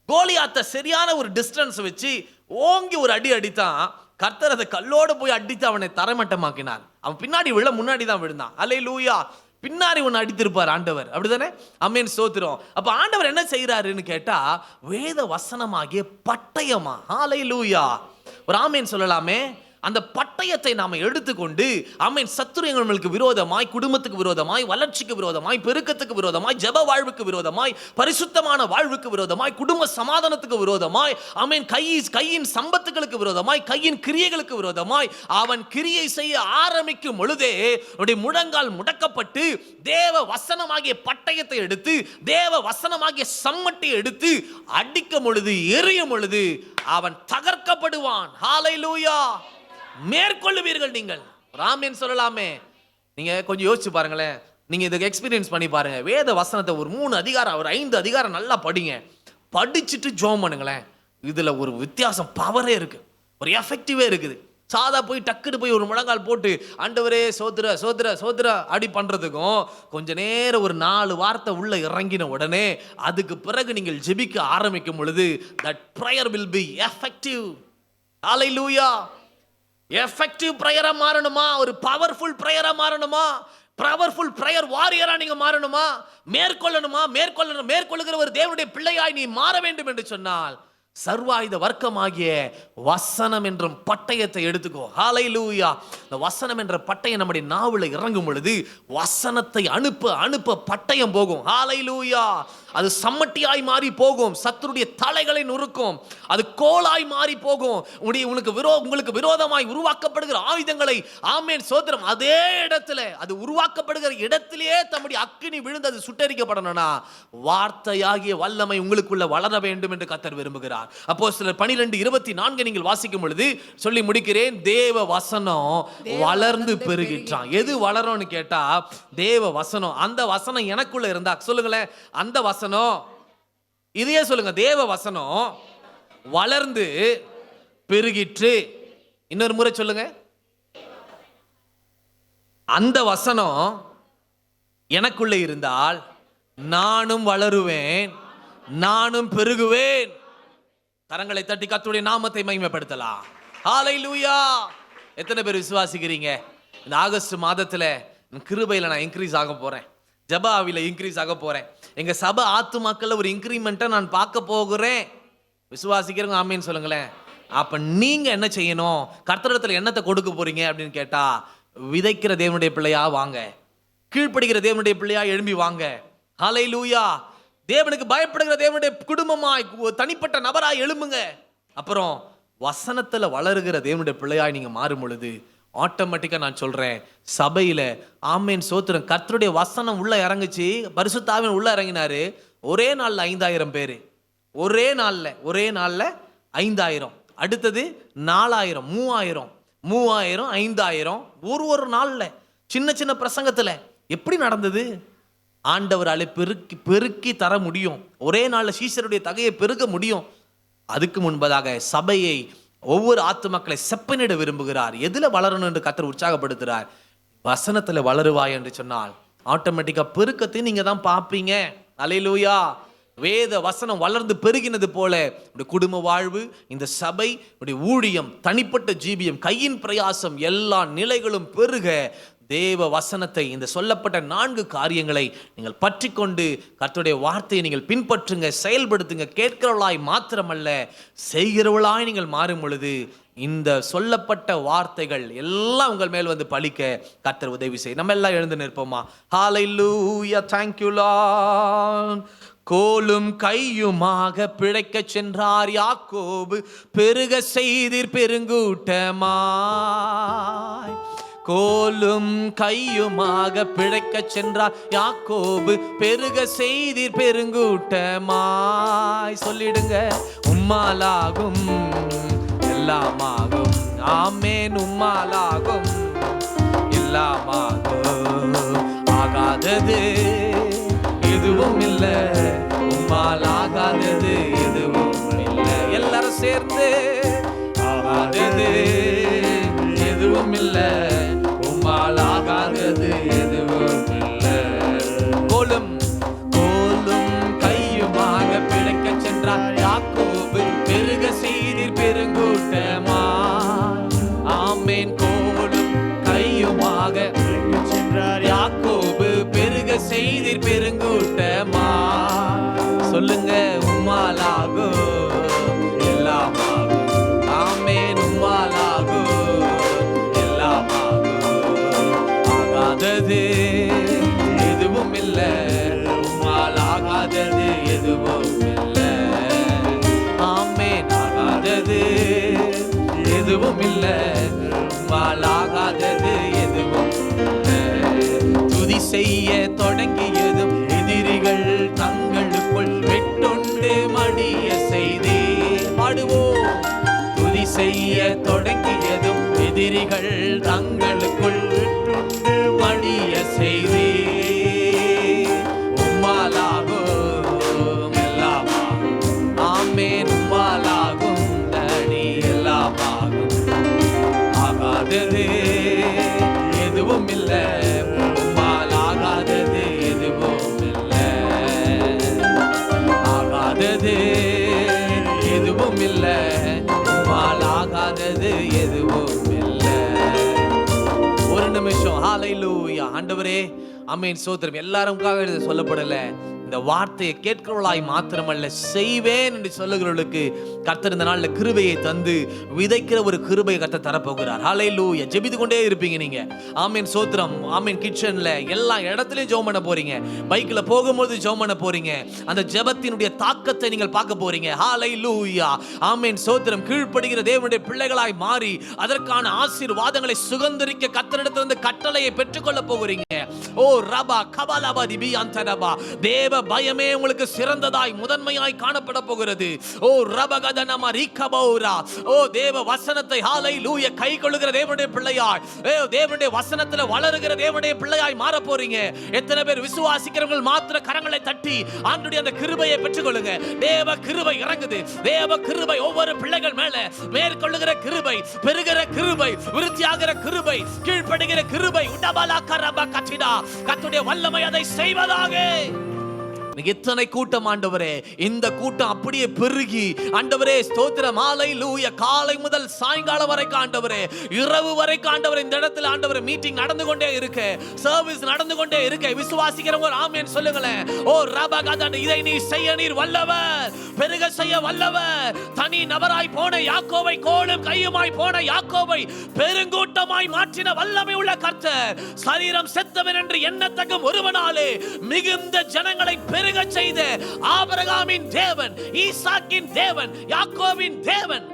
கோலியாத்தை சரியான ஒரு டிஸ்டன்ஸ் வச்சு ஓங்கி ஒரு அடி அடித்தான். கர்த்தர் அதை கல்லோடு போய் அடித்து அவனை தரைமட்டமாக்கினார். அவன் பின்னாடி விழ, முன்னாடி தான் விழுந்தான். அல்லேலூயா. பின்னாடி ஒன்று அடித்திருப்பார் ஆண்டவர். அப்படிதானே? ஆமென் சோத்திரம். அப்ப ஆண்டவர் என்ன செய்யறாருன்னு கேட்டா, வேத வசனமாகிய பட்டயமா. ஹல்லேலூயா. ஒரு ஆமென் சொல்லலாமே. அந்த பட்டயத்தை நாம எடுத்துக்கொண்டு, ஆமென், சத்துருங்களுக்கு விரோதமாய், குடும்பத்துக்கு விரோதமாய், வளர்ச்சிக்கு விரோதமாய், பெருக்கத்துக்கு விரோதமாய், ஜெப வாழ்வுக்கு விரோதமாய், பரிசுத்தமான வாழ்வுக்கு விரோதமாய், குடும்ப சமாதானத்துக்கு விரோதமாய், ஆமென், கையின் சம்பத்துகளுக்கு விரோதமாய், கையின் கிரியைகளுக்கு விரோதமாய் அவன் கிரியை செய்ய ஆரம்பிக்கும் பொழுதே அவனுடைய முழங்கால் முடக்கப்பட்டு, தேவ வசனமாகிய பட்டயத்தை எடுத்து, தேவ வசனமாகிய சம்மட்டை எடுத்து அடிக்கும் பொழுது, எரியும் பொழுது அவன் தகர்க்கப்படுவான். ஹல்லேலூயா. மேற்கொள்ளுவீர்கள் நீங்கள். ஆமென் சொல்லலாமே. நீங்க கொஞ்சம் யோசிச்சு பாருங்களேன். நீங்க இதை எக்ஸ்பீரியன்ஸ் பண்ணி பாருங்க. வேத வசனத்தை ஒரு 3 அதிகாரம், ஒரு 5 அதிகாரம் நல்லா படிங்க. படிச்சுட்டு ஜெபம் பண்ணுங்களேன். இதுல ஒரு வித்தியாசம், பவரே இருக்கு, ஒரு எஃபெக்டிவே இருக்குது. சாதா போய் டக்குன்னு போய் ஒரு முழங்கால் போட்டு ஆண்டவரே சோத்திர சோத்திர சோத்திர அப்படி பண்றதுக்கும் கொஞ்ச நேரம் ஒரு 4 வார்த்தை உள்ள இறங்கின உடனே அதுக்கு பிறகு நீங்கள் ஜெபிக்க ஆரம்பிக்கும் பொழுது that prayer will be effective. Hallelujah. Effective பிரேயரா மாறணுமா, ஒரு பவர்ஃபுல் பிரேயரா மாறணுமா, பவர்ஃபுல் பிரேயர் வாரியரா நீங்க மாறணுமா, மேற்கொள்ளுகிற ஒரு தேவனுடைய பிள்ளையாய் நீ மாற வேண்டும் என்று சொன்னால் சர்வாயுத வர்க்கமாகிய வசனம் என்றும் பட்டயத்தை எடுத்துக்கோ. ஹல்லேலூயா. இந்த வசனம் என்ற பட்டயம் நம்முடைய நாவுல இறங்கும் பொழுது வசனத்தை அனுப்ப அனுப்ப பட்டயம் போகும். ஹல்லேலூயா. அது சம்மட்டியாய் மாறி போகும், சத்துருடைய தலைகளை நுறுக்கும், அது கோலாய் மாறி போகும். உங்களுக்கு விரோதமாய் உருவாக்கப்படுகிற ஆயுதங்களை ஆமென் சோத்திரம் அதே இடத்துல அது உருவாக்கப்படுகிற இடத்திலேயே தம்முடைய அக்கினி விழுந்து அது சுட்டரிக்கப்படணும்னா வார்த்தையாகிய வல்லமை உங்களுக்குள்ள வளர வேண்டும் என்று கர்த்தர் விரும்புகிறார். அப்போஸ்தலர் 12:24 நீங்கள் வாசிக்கும் பொழுது சொல்லி முடிக்கிறேன். தேவ வசனம் வளர்ந்து பெருகிற்றான். எது வளரும்னு கேட்டா தேவ வசனம். அந்த வசனம் எனக்குள்ள இருந்தா சொல்லுங்களேன், அந்த வசனம் இதையே சொல்லுங்க, தேவ வசனம் வளர்ந்து பெருகிற்று. இன்னொரு முறை சொல்லுங்க, அந்த வசனம் எனக்குள்ள இருந்தால் நானும் வளருவேன், நானும் பெருகுவேன். கரங்களை தட்டி கர்த்தருடைய நாமத்தை மகிமைப்படுத்தலாம். ஹல்லேலூயா. எத்தனை பேர் விசுவாசிக்கிறீங்க? இந்த ஆகஸ்ட் மாதத்துல கிருபையில நான் இன்க்ரீஸ் ஆக போறேன், ஜெபாவில இன்க்ரீஸ் ஆக போறேன், எங்க சபை ஆத்துமாக்கள்ல ஒரு இன்க்ரிமெண்ட்டை நான் பார்க்க போகிறேன். விசுவாசிக்கிறவங்க ஆமேன்னு சொல்லுங்களேன். அப்ப நீங்க என்ன செய்யணும்? கர்த்தரிடத்துல என்னத்தை கொடுக்க போறீங்க அப்படின்னு கேட்டா, விதைக்கிற தேவனுடைய பிள்ளையா வாங்க, கீழ்ப்படுகிற தேவனுடைய பிள்ளையா எழும்பி வாங்க. ஹல்லேலூயா. தேவனுக்கு பயப்படுகிற தேவனுடைய குடும்பமாய் தனிப்பட்ட நபராய் எழும்புங்க. அப்புறம் வசனத்துல வளருகிற தேவனுடைய பிள்ளையாய் நீங்க மாறும் பொழுது ஆட்டோமேட்டிக்கா நான் சொல்றேன், சபையில ஆமென் சோத்திரம் கர்த்தருடைய வசனம் உள்ள இறங்குச்சு, பரிசுத்த ஆவியானவர் உள்ள இறங்கினாரு. ஒரே நாள்ல 5000 பேரு, ஒரே நாள்ல 5000, அடுத்தது 4000, 3000, 5000, ஒரு நாள்ல சின்ன சின்ன பிரசங்கத்துல. எப்படி நடந்தது? ஆண்டவராலே பெருக்கி தர முடியும். ஒரே நாள்ல சீஷருடைய தகையை பெருக்க முடியும். அதுக்கு முன்பதாக சபையை ஒவ்வொரு ஆத்துமக்களை செப்பனிட விரும்புகிறார். எதுல வளரணும் என்று கர்த்தர் உற்சாகப்படுத்துறார். வசனத்துல வளருவாய் என்று சொன்னால் ஆட்டோமேட்டிக்கா பெருக்கத்தை நீங்க தான் பார்ப்பீங்க. அல்லேலூயா. வேத வசனம் வளர்ந்து பெருகினது போல குடும்ப வாழ்வு, இந்த சபை, ஊழியம், தனிப்பட்ட ஜீவியம், கையின் பிரயாசம் எல்லா நிலைகளும் பெருக தேவ வசனத்தை, இந்த சொல்லப்பட்ட 4 காரியங்களை நீங்கள் பற்றி கொண்டு கர்த்தருடைய வார்த்தையை நீங்கள் பின்பற்றுங்க, செயல்படுத்துங்க. கேட்கிறவளாய் மாத்திரமல்ல செய்கிறவளாய் நீங்கள் மாறும் பொழுது இந்த சொல்லப்பட்ட வார்த்தைகள் எல்லாம் உங்கள் மேல் வந்து பலிக்க கர்த்தர் உதவி செய்ய. நம்ம எல்லாம் எழுந்து நிற்போமா? ஹல்லேலூயா. Thank you Lord. கோலும் கையுமாக பிழைக்க சென்றார் யாக்கோபு, பெருக செய்தீர் பெருங்கூட்டமாய். கோலும் கையுமாக பிழைக்க சென்றார் யாக்கோபு, பெருக செய்தீர் பெருங்கூட்டமாய். சொல்லிடுங்க, உம்மாலாகும் எல்லாமாகும், ஆமென். உம்மாலாகும் எல்லாமாகும், ஆகாதது எதுவும் இல்லை, உம்மால் ஆகாதது எதுவும் இல்லை. எல்லாரும் சேர்ந்து ஆகாதது எதுவும் இல்லை, உம்மால் ஆகாதது எதுவும் இல்லை. கோலும் கையுமாக பிழைக்க சென்றார் யாக்கோபு, பெருக செய்தீர் பெருங்கூட்டமாய். ஆமென். கோலும் கையுமாக சென்றார் யாக்கோபு, பெருக செய்தீர் பெருங்கூட்டமாய். சொல்லுங்க, உம்மாலாகும் எல்லாமாகும், ஆமென். உம்மாலாகும் எல்லாமாகும், ஆகாதது எதுவும் இல்லை, உம்மால் ஆகாதது எதுவும் இல்லை, ஆமென். ஆகாதது எதுவும் இல்லை, உம்மால் ஆகாதது எதுவும் இல்லை. துதி செய்ய தொடங்கியதும் எதிரிகள் தங்களுக்குள் வெட்டுண்டு மடிய செய்தே. பாடுவோம். துதி செய்ய தொடங்கியதும் எதிரிகள் தங்களுக்குள் வெட்டுண்டு மடிய செய்தே. உம்மாலாகும் எல்லாமாகும், ஆமென். உம்மாலாகும் தனி எல்லாமாகும், இல்லை, உம்மால் ஆகாதது எதுவும் இல்லை, ஆகாதது எதுவும் இல்லை, உம்மால் ஆகாதது எதுவும் இல்லை. ஒரு நிமிஷம். ஹல்லேலூயா. ஆண்டவரே ஆமென் ஸ்தோத்திரம். எல்லாருக்காக இது சொல்லப்படல, இந்த வார்த்தையை கேட்கிறவர்களாய் மாத்திரமல்ல செய்வேன் என்று சொல்லுகிறவர்களுக்கு கர்த்தர் இந்த நாளில் கிருபையை தந்து விதைக்கிற ஒரு கிருபையை கர்த்தர் தரப்போகிறார். ஹல்லேலூயா. ஜெபித்து கொண்டே இருப்பீங்க நீங்க. ஆமென் ஸ்தோத்திரம். ஆமென். கிச்சன்ல எல்லா இடத்துலயும் ஜெபம் பண்ண போறீங்க, பைக்ல போகும்போது ஜெபம் பண்ண போறீங்க. அந்த ஜெபத்தினுடைய தாக்கத்தை நீங்கள் பார்க்க போறீங்க. ஹல்லேலூயா. ஆமென் ஸ்தோத்திரம். கீழ்ப்படுகிற தேவனுடைய பிள்ளைகளாய் மாறி அதற்கான ஆசீர்வாதங்களை சுகந்தரிக்க கர்த்தரிடத்திலிருந்து கட்டளையை பெற்றுக்கொள்ள போகிறீங்க. ஓ ரபா கபலபா திபி அந்தரபா. தேவ பயமே உங்களுக்கு சிறந்ததாய் முதன்மையாய் காணப்பட போகிறது. ஓ ரபகதனமா ரிகபௌரா. ஓ தேவ வசனத்தை ஹல்லேலூயா கைக்கொள்ளுகிற தேவனுடைய பிள்ளையாய், தேவனுடைய வசனத்துல வளருகிற தேவனுடைய பிள்ளையாய் மாற போறீங்க. எத்தனை பேர் விசுவாசிக்கிறவர்கள் மாத்திர கரங்களை தட்டி ஆண்டவருடைய அந்த கிருபையை பெற்றுக்கொள்ளுங்க. தேவ கிருபை இறங்குது. தேவ கிருபை ஒவ்வொரு பிள்ளைகள் மேல மேற்கொள்ளுகிற கிருபை, பெருகிற கிருபை, விருத்தியாகிற கிருபை, கீழ்ப்படுகிற கிருபை. உடபலா கரபா கட்டிடா. கர்த்தருடைய வல்லமை அதை செய்வதாக. எத்தனை கூட்டம் ஆண்டவரே, இந்த கூட்டம் அப்படியே பெருகி ஆண்டவரே ஸ்தோத்திரம். ஹல்லேலூயா. காலை முதல் சாயங்காலம் வரைக்கும் ஆண்டவரே, இரவு வரைக்கும் ஆண்டவரே இந்த இடத்துல ஆண்டவரே மீட்டிங் நடந்து கொண்டே இருக்கு, சர்வீஸ் நடந்து கொண்டே இருக்கு. விசுவாசிக்கிறவங்க ஆமென் சொல்லுங்களேன். ஓ ரபகதன இதை நீ செய்ய நீர் வல்லவர், பெருக செய்ய வல்லவர். தனி நபராய் போன யாக்கோபை, கோலும் கையுமாய் போன யாக்கோபை பெருங்கூட்டமாய் மாற்றின வல்லமை உள்ள கர்த்தர், சரீரம் செத்தவன் என்று எண்ணத்தகும் ஒருவனாலே மிகுந்த ஜனங்களை பெருக செய்த ஆபிரகாமின் தேவன், ஈசாக்கின் தேவன், யாக்கோபின் தேவன்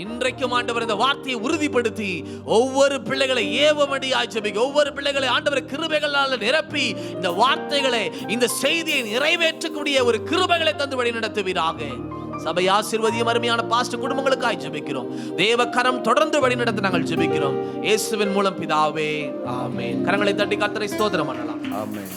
இன்றைக்கும் ஆண்டவர் இந்த வார்த்தையை உறுதிப்படுத்தி ஒவ்வொரு பிள்ளைகளை ஏவமடியாய் ஜெபிக்க, ஒவ்வொரு பிள்ளைகளை ஆண்டவர் கிருபைகளால் நிரப்பி இந்த வார்த்தைகளை, இந்த செய்தியை நிறைவேற்றக்கூடிய ஒரு கிருபைகளை தந்து வழி நடத்துவீராக. சபை ஆசீர்வதியும். அருமையான பாஸ்டர் குடும்பங்களுக்காய் ஜெபிக்கிறோம். தேவ கரம் தொடர்ந்து வழி நடத்த நாங்கள் ஜெபிக்கிறோம். இயேசுவின் மூலம் பிதாவே, ஆமென். கரங்களை தட்டி கர்த்தரை ஸ்தோத்திரம் பண்ணலாம். ஆமென்.